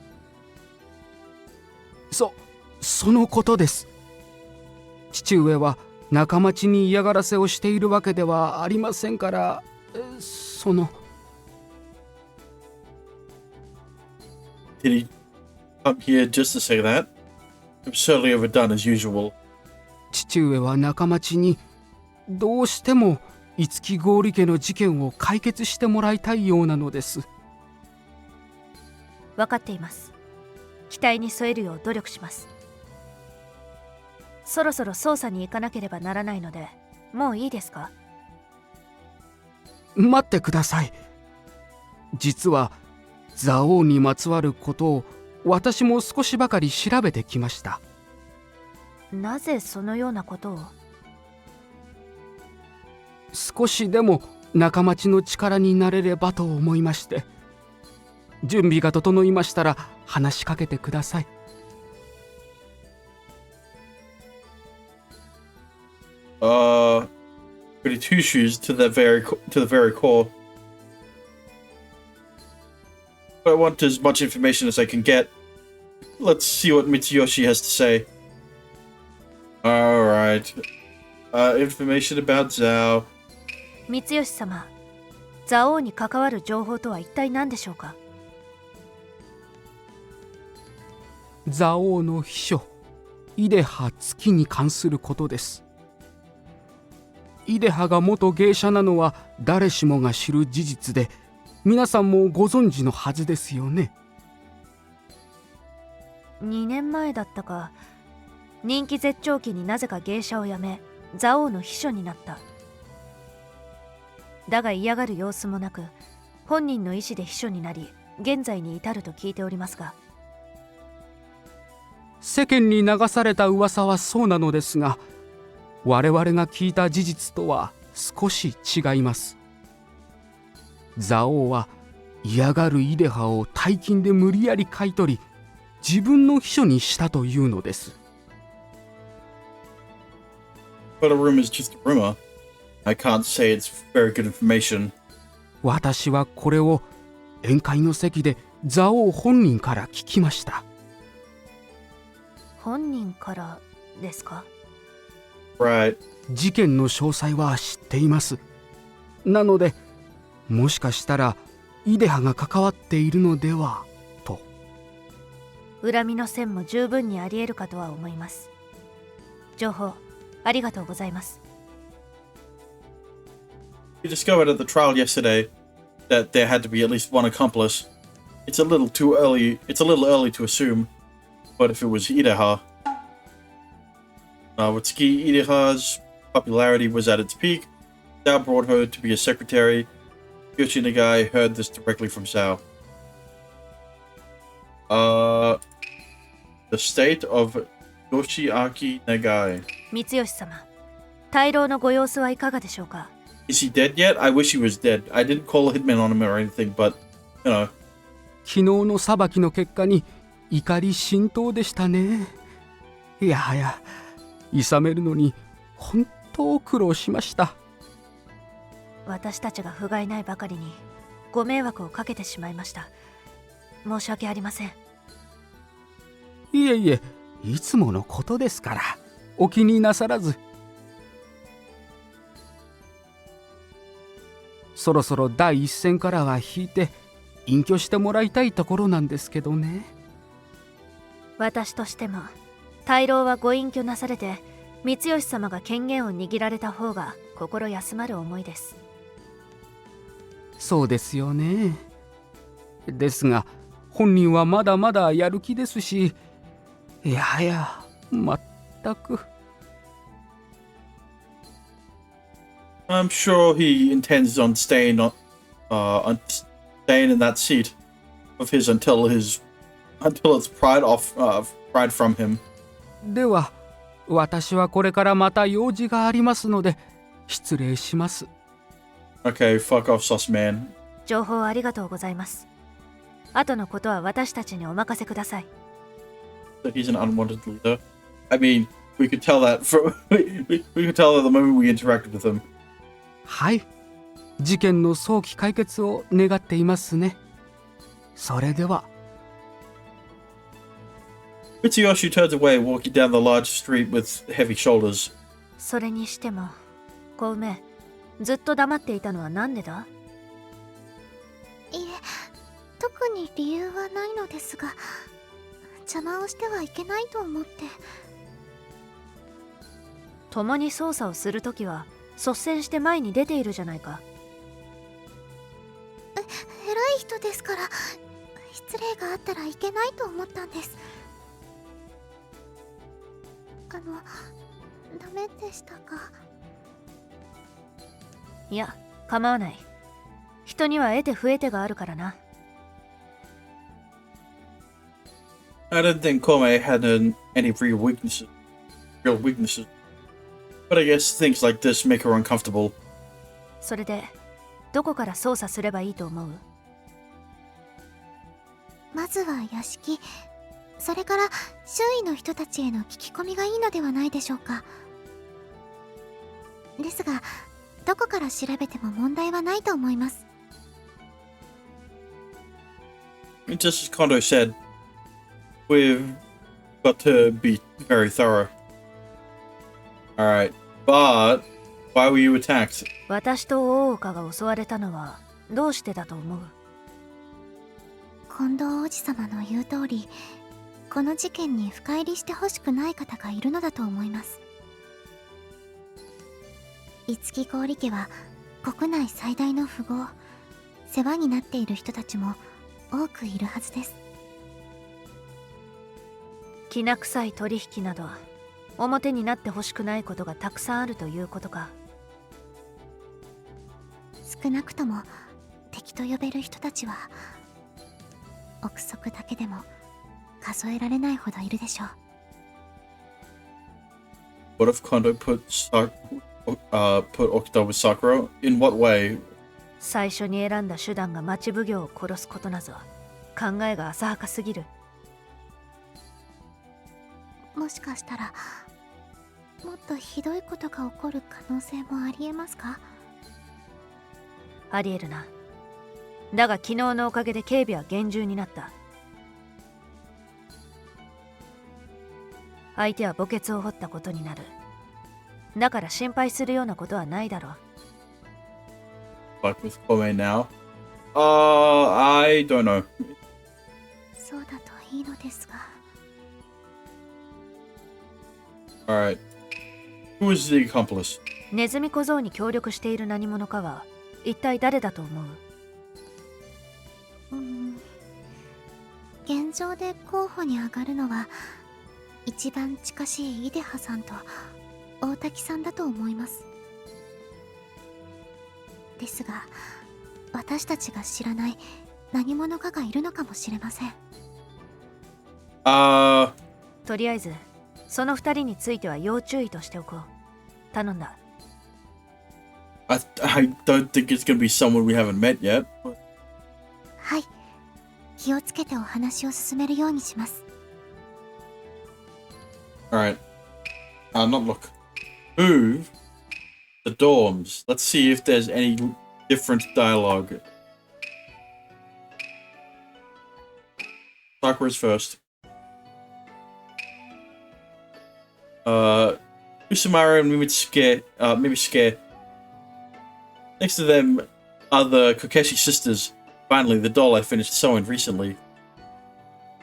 そのことです。父上は仲間ちに嫌がらせをしているわけではありませんから、Did he come here just to say that? Absurdly overdone as usual. 父上は仲間ちにどうしても五木剛利家の事件を解決してもらいたいようなのです。分かっています。期待に添えるよう努力します。そろそろ捜査に行かなければならないので、もういいですか？待ってください。実は蔵王にまつわることを私も少しばかり調べてきました。なぜそのようなことを？少しでも仲間ちの力になれればと思いまして。準備が整いましたら話しかけてください。Pretty two shoes to the very core. I want as much information as I can get. Let's see what Mitsuyoshi has to say. Alright. Information about Zhao. 三吉様、蔵王に関わる情報とは一体何でしょうか？蔵王の秘書イデハ月に関することです。イデハが元芸者なのは誰しもが知る事実で、皆さんもご存知のはずですよね。2年前だったか、人気絶頂期になぜか芸者を辞め蔵王の秘書になった。だが嫌がる様子もなく、本人の意思で秘書になり現在に至ると聞いておりますが。世間に流された噂はそうなのですが、我々が聞いた事実とは少し違います。蔵王は嫌がるイデハを大金で無理やり買い取り、自分の秘書にしたというのです。But a rumor is just a rumor. I can't say it's very good information. 私はこれを宴会の席で蔵王本人から聞きました。本人からですか？ Right. 事件の詳細は知っています。なので、もしかしたらイデハが関わっているのではと。恨みの線も十分にあり得るかとは思います。情報ありがとうございます。We discovered at the trial yesterday that there had to be at least one accomplice. It's a little early to assume, but if it was Idaha, Wutsuki Idaha's popularity was at its peak. Zhao brought her to be a secretary. Yoshi Nagai heard this directly from Zhao. The state of Yoshiaki Nagai. 三吉様、大老のご様子はいかがでしょうか？ Is he dead yet? I wish he was dead. I didn't call a hitman on him or anything, but, you know. 昨日の裁きの結果に怒り心頭でしたね。いやはや、諌めるのに本当苦労しました。私たちが不甲斐ないばかりにご迷惑をかけてしまいました。申し訳ありません。いえいえ、いつものことですから、お気になさらず。そろそろ第一線からは引いて隠居してもらいたいところなんですけどね。私としても大老はご隠居なされて三吉様が権限を握られた方が心休まる思いです。そうですよね。ですが本人はまだまだやる気ですし、いやはや全く。I'm sure he intends on staying in that seat of his until it's pried from him. では、私はこれからまた用事がありますので失礼します。Okay, fuck off, sauce man. 情報ありがとうございます。後のことは私たちにお任せください。So he's an unwanted leader. I mean, we could tell that we could tell that the moment we interacted with him. はい、事件の早期解決を願っていますね。それでは。Mitsuyoshi turns away, walking down the large street with heavy shoulders. それにしても、小梅、ずっと黙っていたのはなんでだ？いえ、特に理由はないのですが、邪魔をしてはいけないと思って。共に捜査をするときは率先して前に出ているじゃないか。偉い人ですから失礼があったらいけないと思ったんです。ダメでしたか？いや、構わない。人には得て増えてがあるからな。I didn't think Kome had any real weaknesses. But I guess things like this make her uncomfortable. それで、どこから操作すればいいと思う？まずは屋敷、それから周囲の人たちへの聞き込みがいいのではないでしょうか。ですが、どこから調べても問題はないと思います。Just as Kondo said, we've got to be very thorough. Alright, but why were you attacked? 私と大岡が襲われたのはどうしてだと思う？近藤王子様の言う通り、この事件に深入りしてほしくない方がいるのだと思います。五木郡家は国内最大の富豪、世話になっている人たちも多くいるはずです。きな臭い取引など表になってほしくないことがたくさんあるということか。少なくとも敵と呼べる人たちは憶測だけでも数えられないほどいるでしょう。What if Kondo put Okita with Sakura? In what way? 最初に選んだ手段が町奉行を殺すことなぞ考えが浅はかすぎる。もしかしたらもっとひどいことが起こる可能性もありえますか？ありえるな。だが昨日のおかげで警備は厳重になった。相手は墓穴を掘ったことになる。だから心配するようなことはないだろう。Like with Kome now? I don't know. そうだといいのですが。Alright. Who is the accomplice? ネズミ小僧に協力している何者かは一体誰だと思う？現状で候補に上がるのは一番近しいイデハさんと大滝さんだと思います。ですが私たちが知らない何者かがいるのかもしれません。とりあえずその二人については要注意としておこう。頼んだ。I don't think it's gonna be someone we haven't met yet. はい、気をつけてお話を進めるようにします。Alright. Not look. Move the dorms. Let's see if there's any different dialogue. Sakura's first. Usamara and Mimishike. Next to them are the Kokeshi sisters. Finally, the doll I finished sewing recently.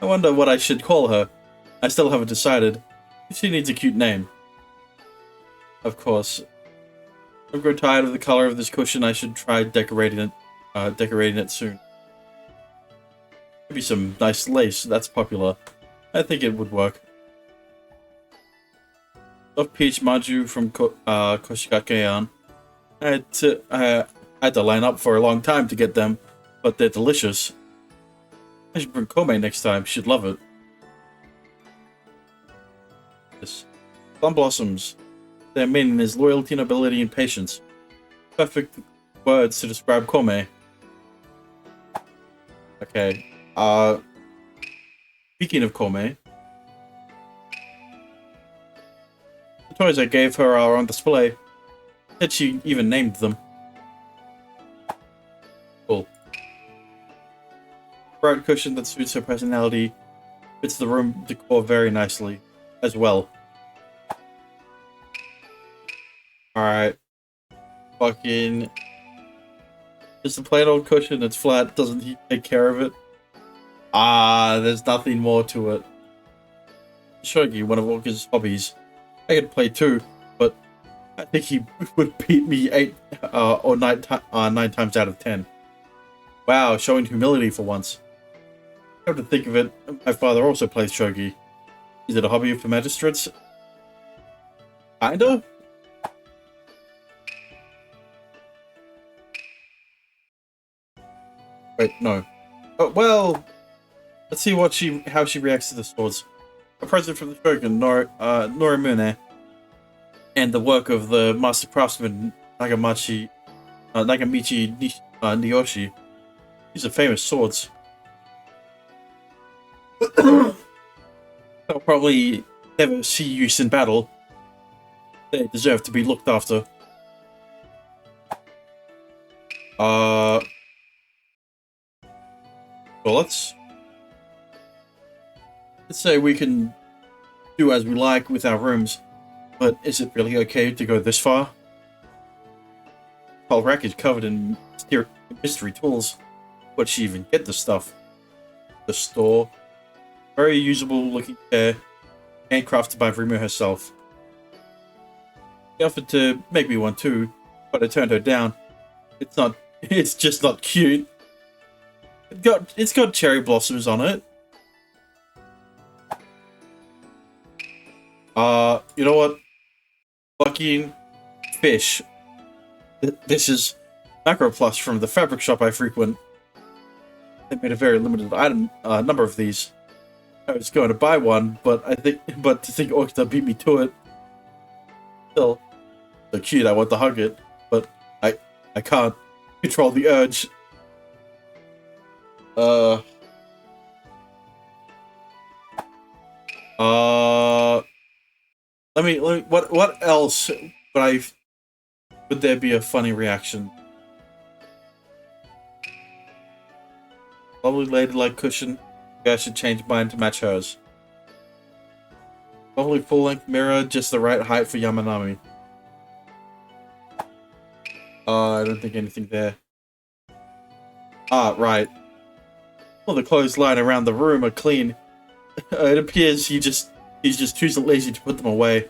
I wonder what I should call her. I still haven't decided. She needs a cute name. Of course. I've grown tired of the color of this cushion. I should try decorating it soon. Maybe some nice lace. That's popular. I think it would work. Soft peach maju from Koshigake-an. I had to line up for a long time to get them, but they're delicious. I should bring Kome next time. She'd love it. Yes. Plum blossoms. Their meaning is loyalty, nobility, and patience. Perfect words to describe Kome. Okay. Speaking of Kome, the toys I gave her are on display. Said she even named them. Cool. Bright cushion that suits her personality. Fits the room decor very nicely as well. Alright. Fucking... Just a plain old cushion that's flat, doesn't he take care of it? There's nothing more to it. Shogi, one of Orca's hobbies. I could play too, but I think he would beat me 9 times out of 10. Wow, showing humility for once. Come to think of it, my father also plays shogi. Is it a hobby for magistrates? Kinda? Wait, no. Oh, well, let's see how she reacts to the swords. A present from the shogun, Norimune, and the work of the master craftsman Nagamichi Niyoshi. These are famous swords. They'll probably never see use in battle. They deserve to be looked after. Well, let's say we can do as we like with our rooms, but is it really okay to go this far? Whole rack is covered in mystery tools. Where'd she even get the stuff? The store. Very usable looking chair. Handcrafted by Rimu herself. She offered to make me one too, but I turned her down. It's just not cute. It's got cherry blossoms on it. You know what? Fucking fish. This is Macro Plus from the fabric shop I frequent. They made a very limited number of these. I was going to buy one, but to think Okita beat me to it. Still, so cute. I want to hug it, but I can't control the urge. Let me. What else would there be a funny reaction? Lovely ladylike cushion. Maybe I should change mine to match hers. Lovely full-length mirror, just the right height for Yamanami. I don't think anything there. Ah, right. Well, the clothes lying around the room are clean. It appears he's just too lazy to put them away.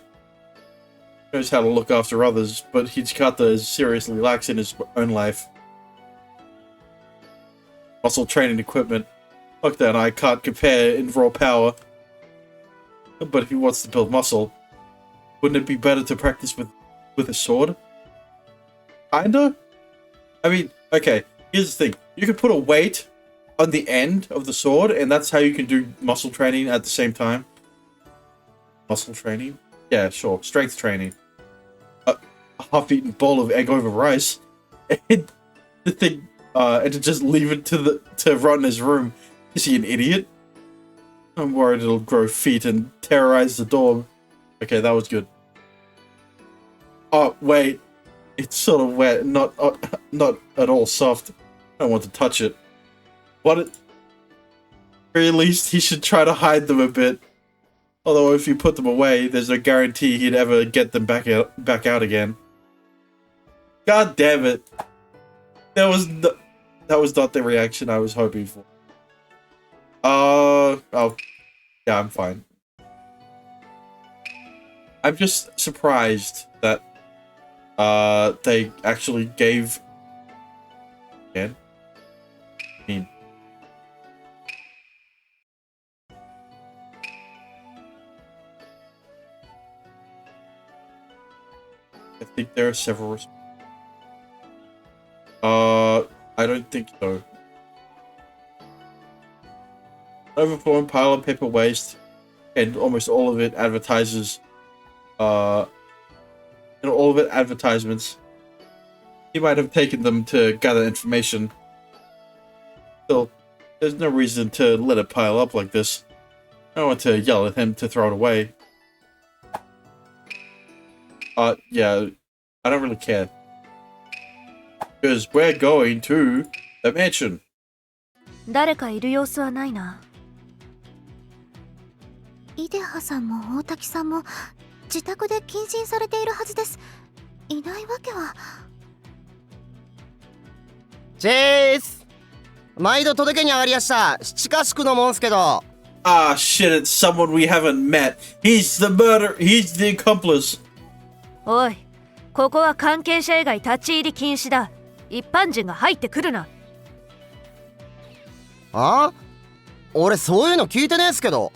Knows how to look after others, but Hijikata is seriously lax in his own life. Muscle training equipment. Fuck that, I can't compare in raw power. But if he wants to build muscle, wouldn't it be better to practice with a sword? Kinda? I mean, okay, here's the thing. You can put a weight on the end of the sword, and that's how you can do muscle training at the same time. Muscle training? Yeah, sure. Strength training. A half-eaten bowl of egg over rice. And the thing, and to just leave it to rot in his room. Is he an idiot? I'm worried it'll grow feet and terrorize the dorm. Okay, that was good. Oh, wait. It's sort of wet, not at all soft. I don't want to touch it. What? At very least, he should try to hide them a bit. Although if you put them away, there's no guarantee he'd ever get them back out again. God damn it! That was not the reaction I was hoping for. Oh, yeah, I'm fine. I'm just surprised that they actually gave. Again, I mean. I think there are several. I don't think so. Overflowing pile of paper waste, and almost all of it advertises. And all of it advertisements. He might have taken them to gather information. Still, there's no reason to let it pile up like this. I don't want to yell at him to throw it away. Yeah, I don't really care. Because we're going to the mansion. 誰かいる様子はないな。イデハさんも大滝さんも自宅で謹慎されているはずです。いないわけは。チェイス、毎度届けに上がりやした。近しくのもんすけど。Ah, shit, it's someone we haven't met. He's the accomplice. おい、ここは関係者以外立ち入り禁止だ。一般人が入ってくるな。あ？俺そういうの聞いてねえっすけど。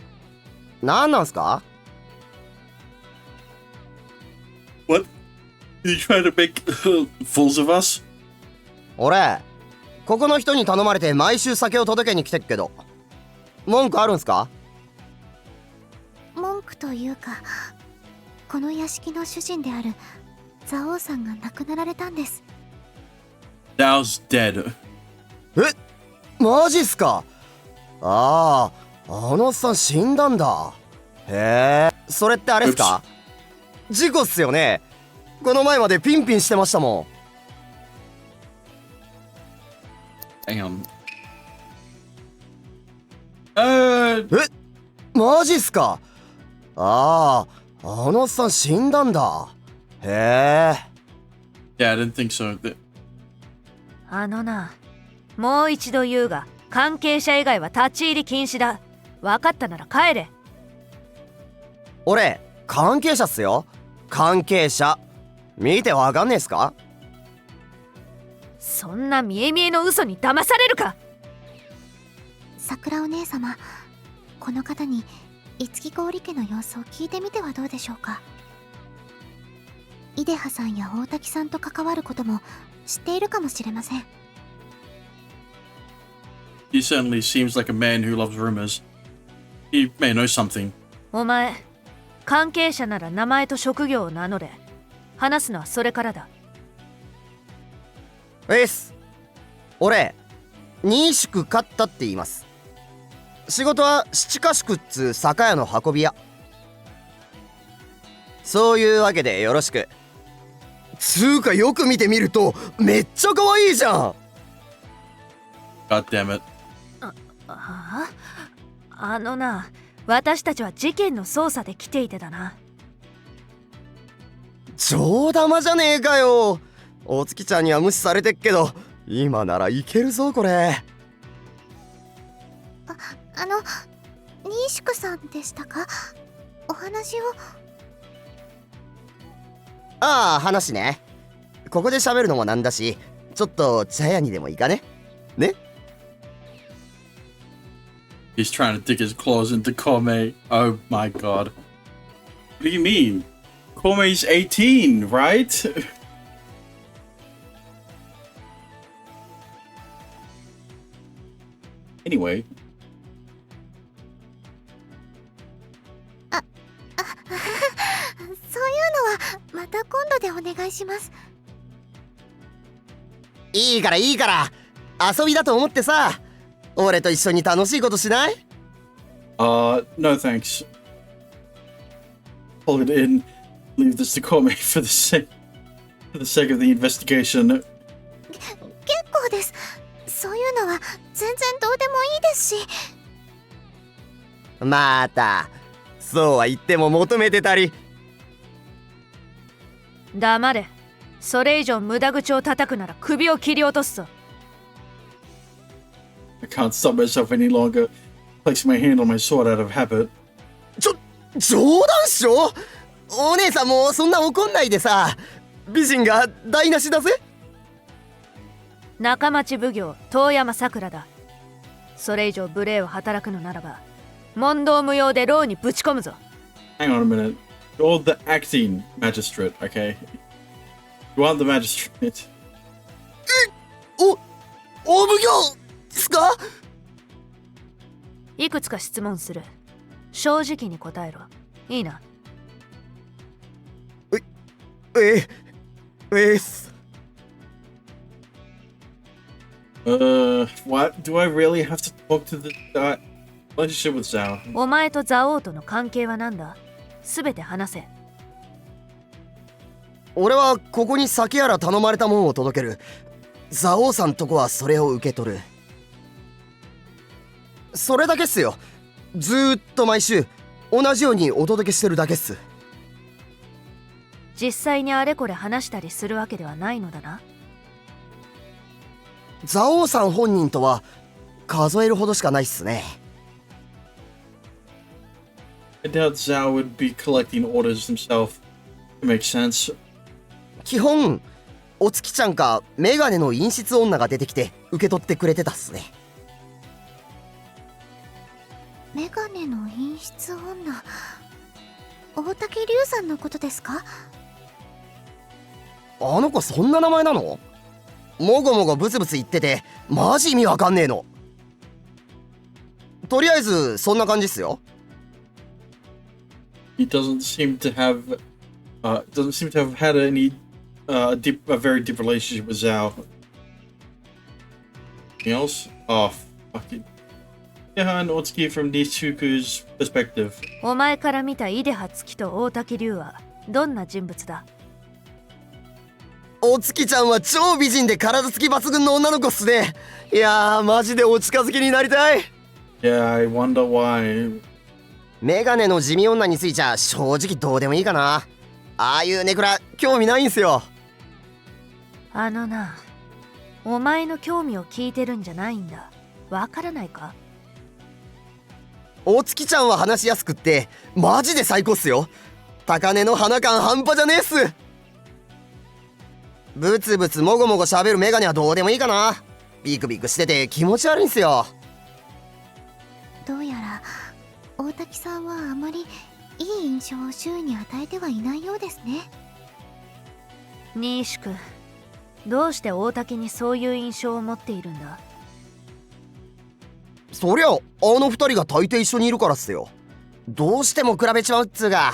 なんなんすか？ What? You trying to make fools of us? 俺ここの人に頼まれて毎週酒を届けに来てっけど、文句あるんすか？文句というか、この屋敷の主人である蔵王さんが亡くなられたんです。 Zao's dead. え、マジっすか？あのおっさん死んだんだ。へえ、それってあれっすか？事故っすよね。この前までピンピンしてましたもん。 Hang on. え、マジっすか？あのおっさん死んだんだ。へえ。Yeah, I didn't think so. もう一度言うが、関係者以外は立ち入り禁止だ。分かったなら帰れ。俺関係者っすよ。関係者。見てわかんねえっすか？そんな見え見えの嘘に騙されるか。桜お姉様、この方に五木郡家の様子を聞いてみてはどうでしょうか。井出羽さんや大滝さんと関わることも知っているかもしれません。 He certainly seems like a man who loves rumors. He may know something. お前、関係者なら名前と職業を名乗れ。話すのはそれからだ。俺新宿勝ったって言います。仕事は七家宿っつう酒屋の運び屋。そういうわけでよろしく。つうかよく見てみるとめっちゃ可愛いじゃん。 God damn it. 私たちは事件の捜査で来ていてだな。冗談じゃねえかよ。お月ちゃんには無視されてっけど、今ならいけるぞこれ。新宿さんでしたか？お話を。話ね。ここで喋るのもなんだし、ちょっと茶屋にでも行かね。ね。He's trying to dig his claws into Kome. Oh my god. What do you mean? Kome's 18, right? Anyway. そういうのはまた今度でお願いします。いいから遊びだと思ってさ、俺と一緒に楽しいことしない？ No thanks. Pull it in. Leave this to Kome for the sake of the investigation. 結構です。そういうのは全然どうでもいいですし。またそうは言っても求めてたり。黙れ。それ以上無駄口を叩くなら首を切り落とすぞ。I can't stop myself any longer. Placing my hand on my sword out of habit. 冗談っしょ？お姉さんもそんな怒んないでさ。美人が台無しだぜ。中町奉行遠山さくらだ。それ以上無礼を働くのならば問答無用で牢にぶち込むぞ。 Hang on a minute. You're the acting magistrate, okay? You aren't the magistrate. お奉行すか？いくつか質問する。正直に答えろ。いいな。What? Do I really have to talk to the relationship with Zhao? お前と蔵王との関係は何だ？すべて話せ。俺はここに酒やら頼まれたもんを届ける。蔵王さんとこはそれを受け取る。それだけっすよ。ずーっと毎週同じようにお届けしてるだけっす。実際にあれこれ話したりするわけではないのだな。蔵王さん本人とは数えるほどしかないっすね。I doubt Zhao would be collecting orders himself. It makes sense. 基本お月ちゃんかメガネの陰湿女が出てきて受け取ってくれてたっすね。メガネの陰湿女、大竹龍さんのことですか？あの子そんな名前なの？もごもごブツブツ言っててマジ意味わかんねえの。とりあえずそんな感じっすよ。He doesn't seem to have had any a very deep relationship with Zhao. Anything else? Oh, fucking. Yeah, and Otsuki from Nishuku's perspective. お前から見た井出葉月と大滝龍はどんな人物だ？お月ちゃんは超美人で体つき抜群の女の子っすね。いやーマジでお近づきになりたい。Yeah, I wonder why. メガネの地味女についちゃ正直どうでもいいかな。ああいうネクラ興味ないんすよ。あのな、お前の興味を聞いてるんじゃないんだ。わからないか？お月ちゃんは話しやすくってマジで最高っすよ。高嶺の花感半端じゃねえっす。ブツブツもごもご喋るメガネはどうでもいいかな。ビクビクしてて気持ち悪いんすよ。どうやら大滝さんはあまりいい印象を周囲に与えてはいないようですね。ニーシュ君、どうして大滝にそういう印象を持っているんだ？そりゃあの二人が大抵一緒にいるからっすよ。どうしても比べちまうっつうが。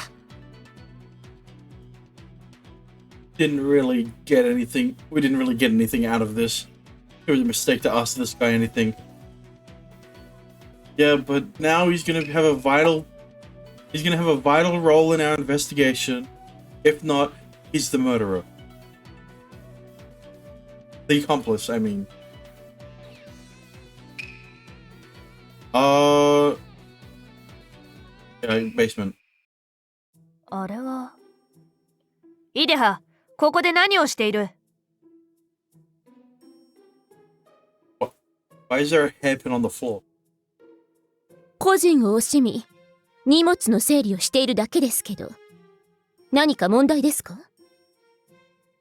Didn't really get anything. We didn't really get anything out of this. It was a mistake to ask this guy anything. Yeah, but now he's gonna have a vital role in our investigation. If not, he's the murderer. The accomplice, I mean. Yeah, basement. あれは井出葉、ここで何をしている？ Why is there a hairpin on the floor? 個人を惜しみ荷物の整理をしているだけですけど、何か問題ですか？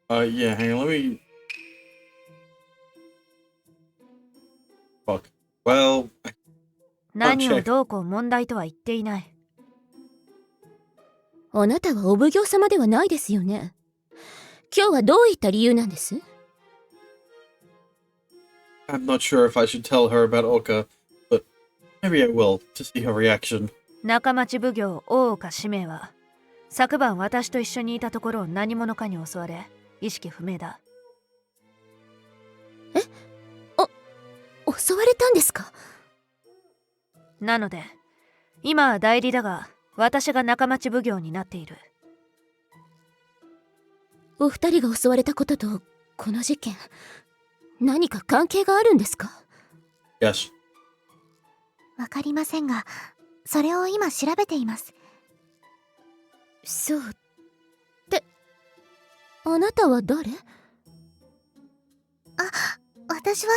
Yeah, hang on, let me... Fuck. Well, 何をどうこう問題とは言っていない。あなたはお奉行様ではないですよね。今日はどういった理由なんです？ I'm not sure if I should tell her about Oka, but maybe I will, to see her reaction. 中町奉行大岡使命は昨晩私と一緒にいたところを何者かに襲われ意識不明だ。襲われたんですか？なので今は代理だが私が中町奉行になっている。お二人が襲われたこととこの事件、何か関係があるんですか？ Yes. わかりませんが、それを今調べています。そうってあなたは誰？私は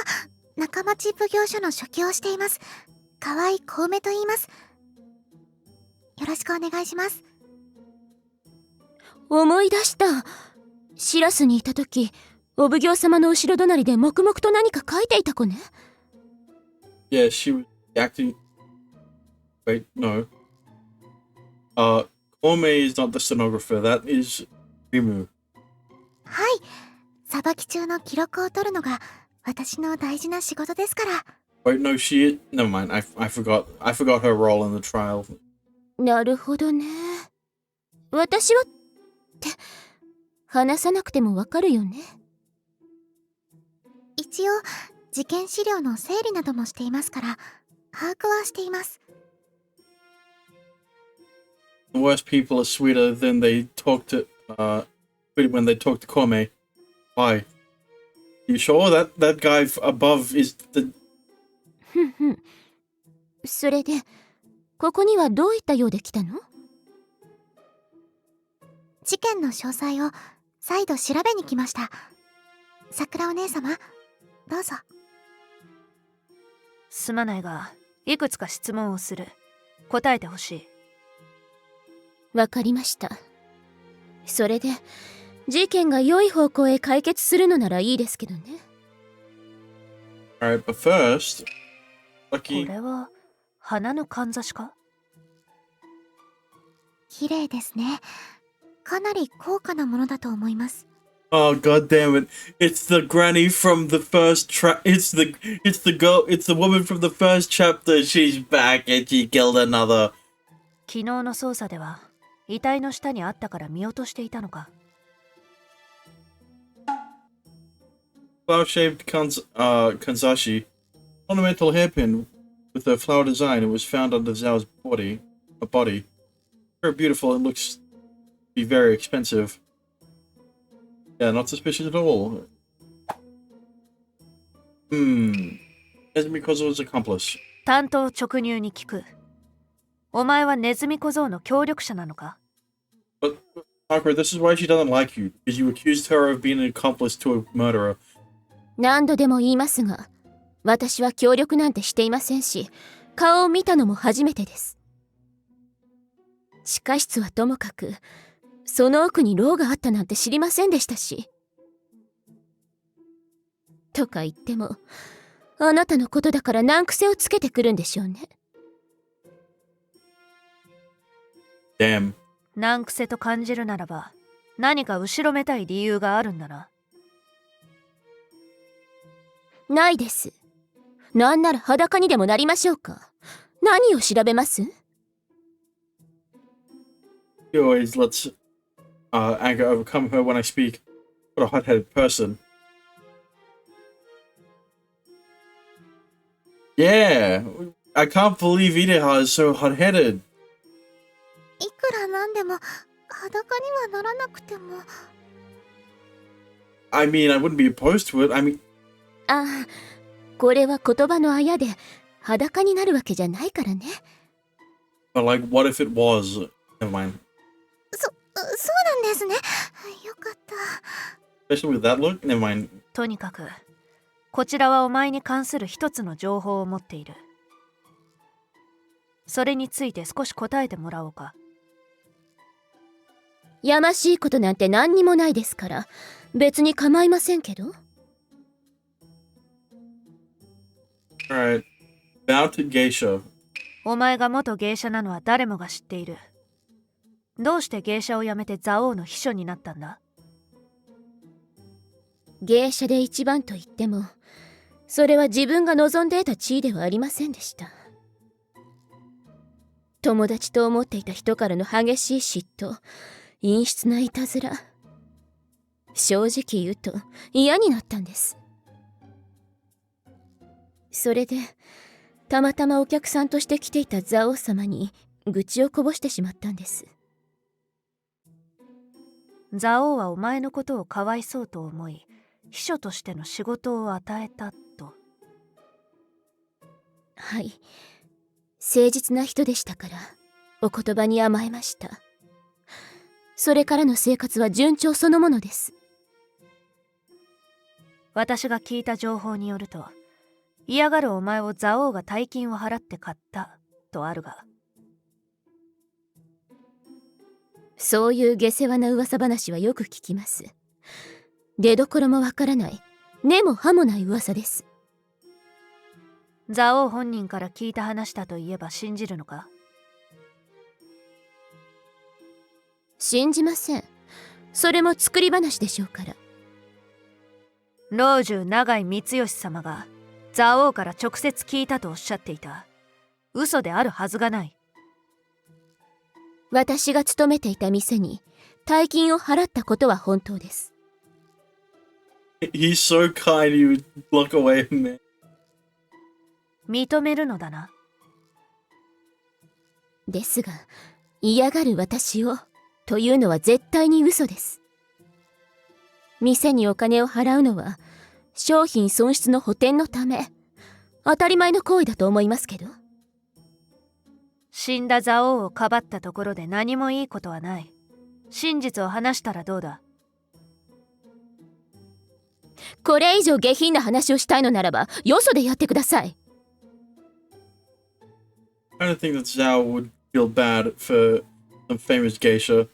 中町奉行所の書記をしています。河合小梅と言います。よろしくお願いします。思い出した。シラスにいた時、お奉行様の後ろ隣で黙々と何か書いていた子ね。Yeah, she was acting... Wait, no. Kome is not the stenographer, that is Rimu. はい。裁き中の記録を取るのが私の大事な仕事ですから。Wait, no, she... Never mind, I forgot her role in the trial. なるほどね。私はって話さなくてもわかるよね。一応事件資料の整理などもしていますから把握はしています。The worst people are sweeter than they talk to... when they talk to Kome. Why? You sure that guy above is the... ふんふん。それでここにはどういった用で来たの？事件の詳細を再度調べに来ました。桜お姉様、どうぞ。すまないがいくつか質問をする。答えてほしい。わかりました。それで事件が良い方向へ解決するのならいいですけどね。Alright, but first, こ Lucky. れは花のかんざしか？綺麗ですね。かなり高価なものだと思います。Oh god damn it! It's the granny from the first It's the woman from the first chapter. She's back and she killed another. 昨日の捜査では遺体の下にあったから見落としていたのか。Flower-shaped kanzashi, ornamental hairpin with a flower design. It was found under Zhao's body. Very beautiful. It looks to be very expensive. Yeah, not suspicious at all. Isn't because of his accomplice. 担当直入に聞く。お前はネズミ小僧の協力者なのか？ But Sakura, this is why she doesn't like you, because you accused her of being an accomplice to a murderer. 何度でも言いますが、私は協力なんてしていませんし、顔を見たのも初めてです。地下室はともかく、その奥に牢があったなんて知りませんでしたし。とか言っても、あなたのことだから難癖をつけてくるんでしょうね。Damn. 難癖と感じるならば、何か後ろめたい理由があるんだな。ないです。なんなら裸にでもなりましょうか。何を調べます？ She always lets anger overcome her when I speak. What a hot-headed person. Yeah, I can't believe Ideha is so hot-headed. いくらなんでも裸にはならなくても。I mean, I wouldn't be opposed to it. I mean, ああ、これは言葉のあやで裸になるわけじゃないからね。but like, what if it was? Never mind. そうなんですね。よかった。Especially with that look. Never mind. とにかく、こちらはお前に関する一つの情報を持っている。それについて少し答えてもらおうか。やましいことなんて何にもないですから、別に構いませんけど。Alright. Mounted geisha. お前が元芸者なのは誰もが知っている。どうして芸者を辞めて蔵王の秘書になったんだ？芸者で一番と言っても、それは自分が望んで得た地位ではありませんでした。友達と思っていた人からの激しい嫉妬、陰湿ないたずら。正直言うと嫌になったんです。それで、たまたまお客さんとして来ていた蔵王様に愚痴をこぼしてしまったんです。蔵王はお前のことをかわいそうと思い、秘書としての仕事を与えたと。はい。誠実な人でしたから、お言葉に甘えました。それからの生活は順調そのものです。私が聞いた情報によると、嫌がるお前を蔵王が大金を払って買ったとあるが。そういう下世話な噂話はよく聞きます。出どころもわからない、根も葉もない噂です。蔵王本人から聞いた話だと言えば信じるのか？信じません。それも作り話でしょうから。老中永井光義様が蔵王から直接聞いたとおっしゃっていた。嘘であるはずがない。私が勤めていた店に大金を払ったことは本当です。He's so kind you would look away from me. 認めるのだな。ですが、嫌がる私をというのは絶対に嘘です。店にお金を払うのは商品損失の補填のため、当たり前の行為だと思いますけど。死んだ蔵王をかばったところで何もいいことはない。真実を話したらどうだ？これ以上下品な話をしたいのならば、よそでやってください。I don't think that Zhao would feel bad for some famous geisha.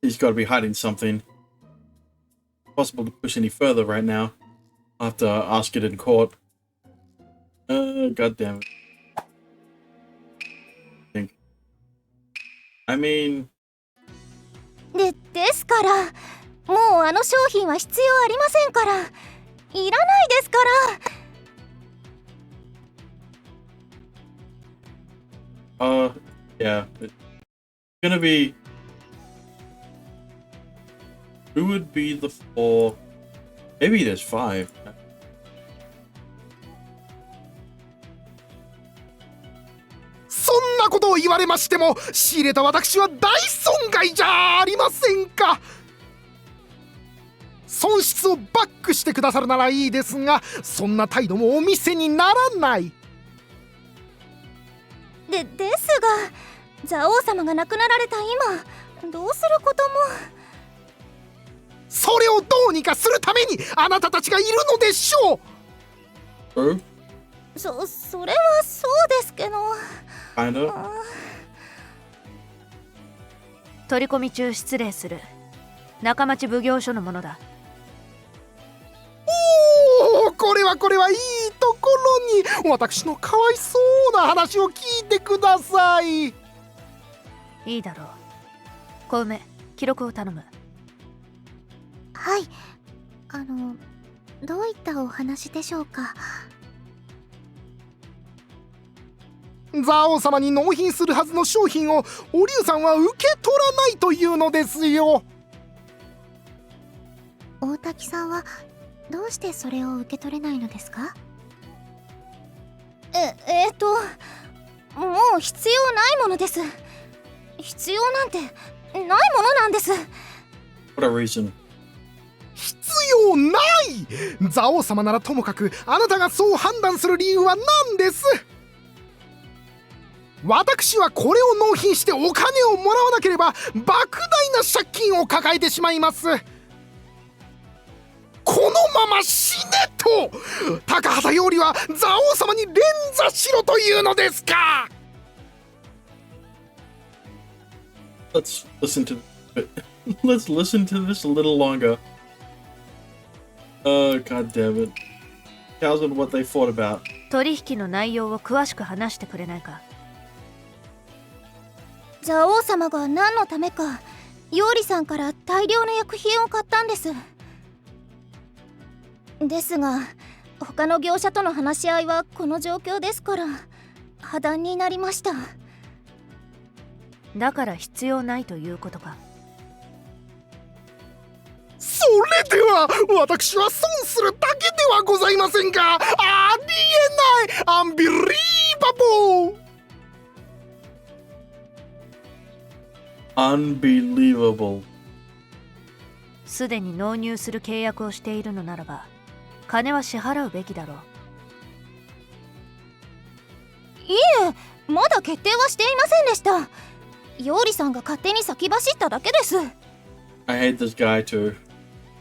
He's got to be hiding something. possible to push any further right now. I'll have to ask it in court. God damn it. I mean...ですから、もうあの商品は必要ありませんから。いらないですから。Yeah. It's gonna be... Who would be the 4? Maybe there's 5. そんなことを言われましても、仕入れた私は大損害じゃありませんか。損失をバックしてくださるならいいですが、そんな態度もお店にならない。ですが、蔵王様が亡くなられた今、どうすることも。それをどうにかするためにあなたたちがいるのでしょう。それはそうですけど。取り込み中失礼する。中町奉行所のものだ。おお、これはいいところに私のかわいそうな話を聞いてください。いいだろう。小梅、記録を頼む。はい。どういったお話でしょうか。蔵王様に納品するはずの商品をお龍さんは受け取らないというのですよ。大滝さんはどうしてそれを受け取れないのですか。もう必要ないものです。必要なんてないものなんです。 What a reason. 必要ない。蔵王様ならともかく、あなたがそう判断する理由は何です。私はこれを納品してお金をもらわなければ莫大な借金を抱えてしまいます。このまま死ねと高畑よりは蔵王様に連座しろというのですか。 Let's listen to Let's listen to this a little longer. Oh, god damn it. Tells them what they thought about. 取引の内容を詳しく話してくれないか。蔵王様が何のためかヨーリさんから大量の薬品を買ったんです。ですが他の業者との話し合いはこの状況ですから破談になりました。だから必要ないということか。それでは私は損するだけではございませんか。ありえない。アンビリーバボー。Unbelievable. すでに納入する契約をしているのならば金は支払うべきだろう。いえ、まだ決定はしていませんでした。ヨーリさんが勝手に先走っただけです。 I hate this guy too.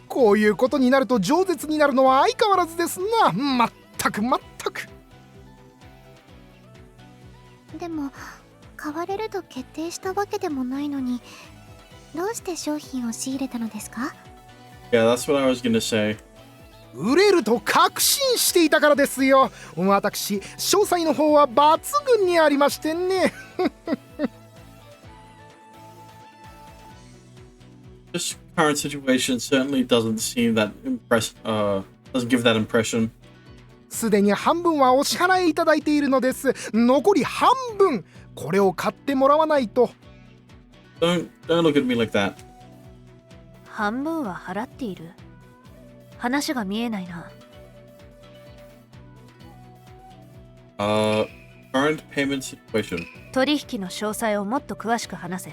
こういうことになると饒舌になるのは相変わらずですな。まったく。でも買われると決定したわけでもないのにどうして商品を仕入れたのですか。 Yeah, that's what I was gonna say. 売れると確信していたからですよ。私詳細の方は抜群にありましてね。This current situation certainly doesn't seem that doesn't give that impression. すでに半分はお支払いいただいているのです。残り半分、これを買ってもらわないと。Don't look at me like that. 半分は払っている。話が見えないな。Current payment situation. 取引の詳細をもっと詳しく話せ。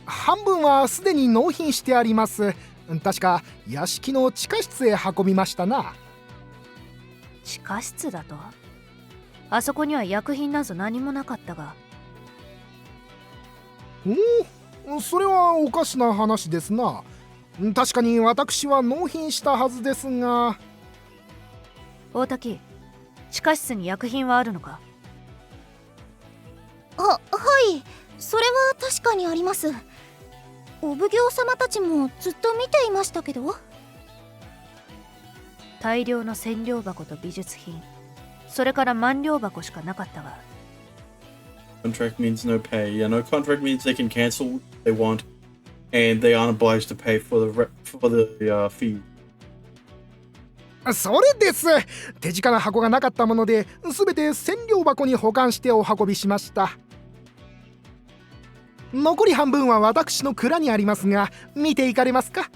半分はすでに納品してあります。確か屋敷の地下室へ運びましたな。地下室だと？あそこには薬品など何もなかったが。それはおかしな話ですな。確かに私は納品したはずですが。大滝、地下室に薬品はあるのか？はい、それは確かにあります。お奉行様たちもずっと見ていましたけど。大量の千両箱と美術品、それから万両箱しかなかったわ。Contract means no pay. Yeah, no contract means they can cancel if they want, and they aren't obliged to pay for the fee. それです。手近な箱がなかったもので、すべて千両箱に保管してお運びしました。残り半分は私の蔵にありますが、見ていかれますか？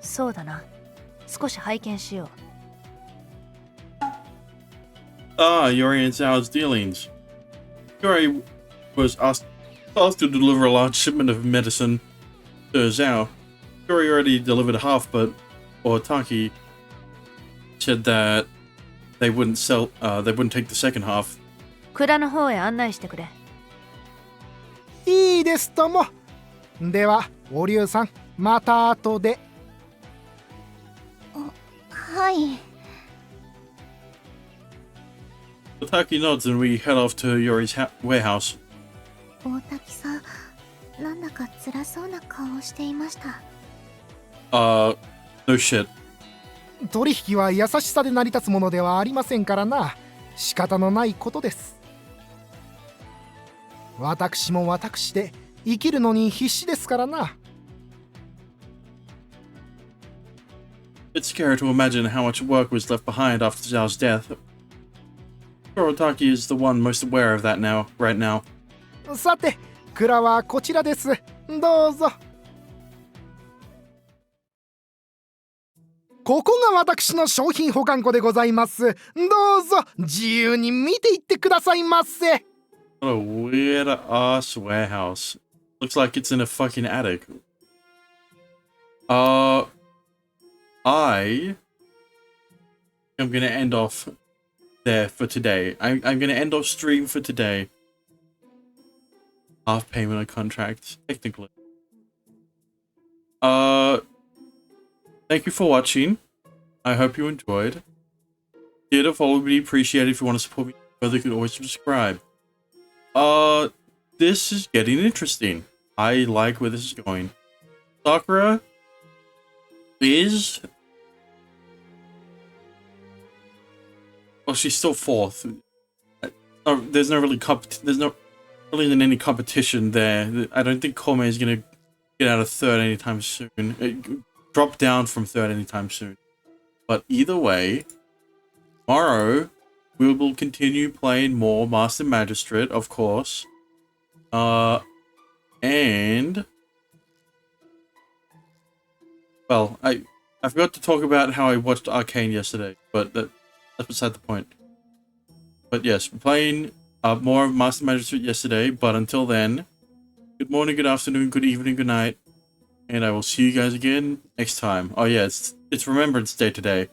そうだな。少し拝見しよう。Ah, Yuri and Zhao's dealings. Yuri was tasked to deliver a large shipment of medicine to Zhao. Yuri already delivered half, but Otaki said that they wouldn't take the second half. 蔵の方へ案内してくれ。いいですとも。では、お龍さん、また後で。はい。Otaki nods and we head off to Yuri's warehouse. 大滝さん、なんだか辛そうな顔をしていました。No shit. 取引は優しさで成り立つものではありませんからな。仕方のないことです。私も私で生きるのに必死ですからな。It's scary to imagine how much work was left behind after Zhao's death. Otaki is the one most aware of that right now. さて、蔵はこちらです。どうぞ。ここが私の商品保管庫でございます。どうぞ自由に見ていってくださいませ。What a weird ass warehouse. Looks like it's in a fucking attic. I am gonna end off there for today. I'm gonna end off stream for today. Half payment on contract, technically. Thank you for watching. I hope you enjoyed. Did a follow would be appreciated. If you want to support me further, you can always subscribe. This is getting interesting. I like where this is going. Sakura is... Well, she's still fourth. There's not really any competition there. I don't think Kome is gonna get out of third anytime soon. Drop down from third anytime soon. But either way, tomorrow we will continue playing more Master Magistrate, of course. And well, I forgot to talk about how I watched Arcane yesterday, but that's beside the point. But yes, we're playing more of Master Magistrate yesterday, but until then, good morning, good afternoon, good evening, good night, and I will see you guys again next time. Oh yeah, it's Remembrance Day today.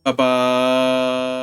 Bye bye.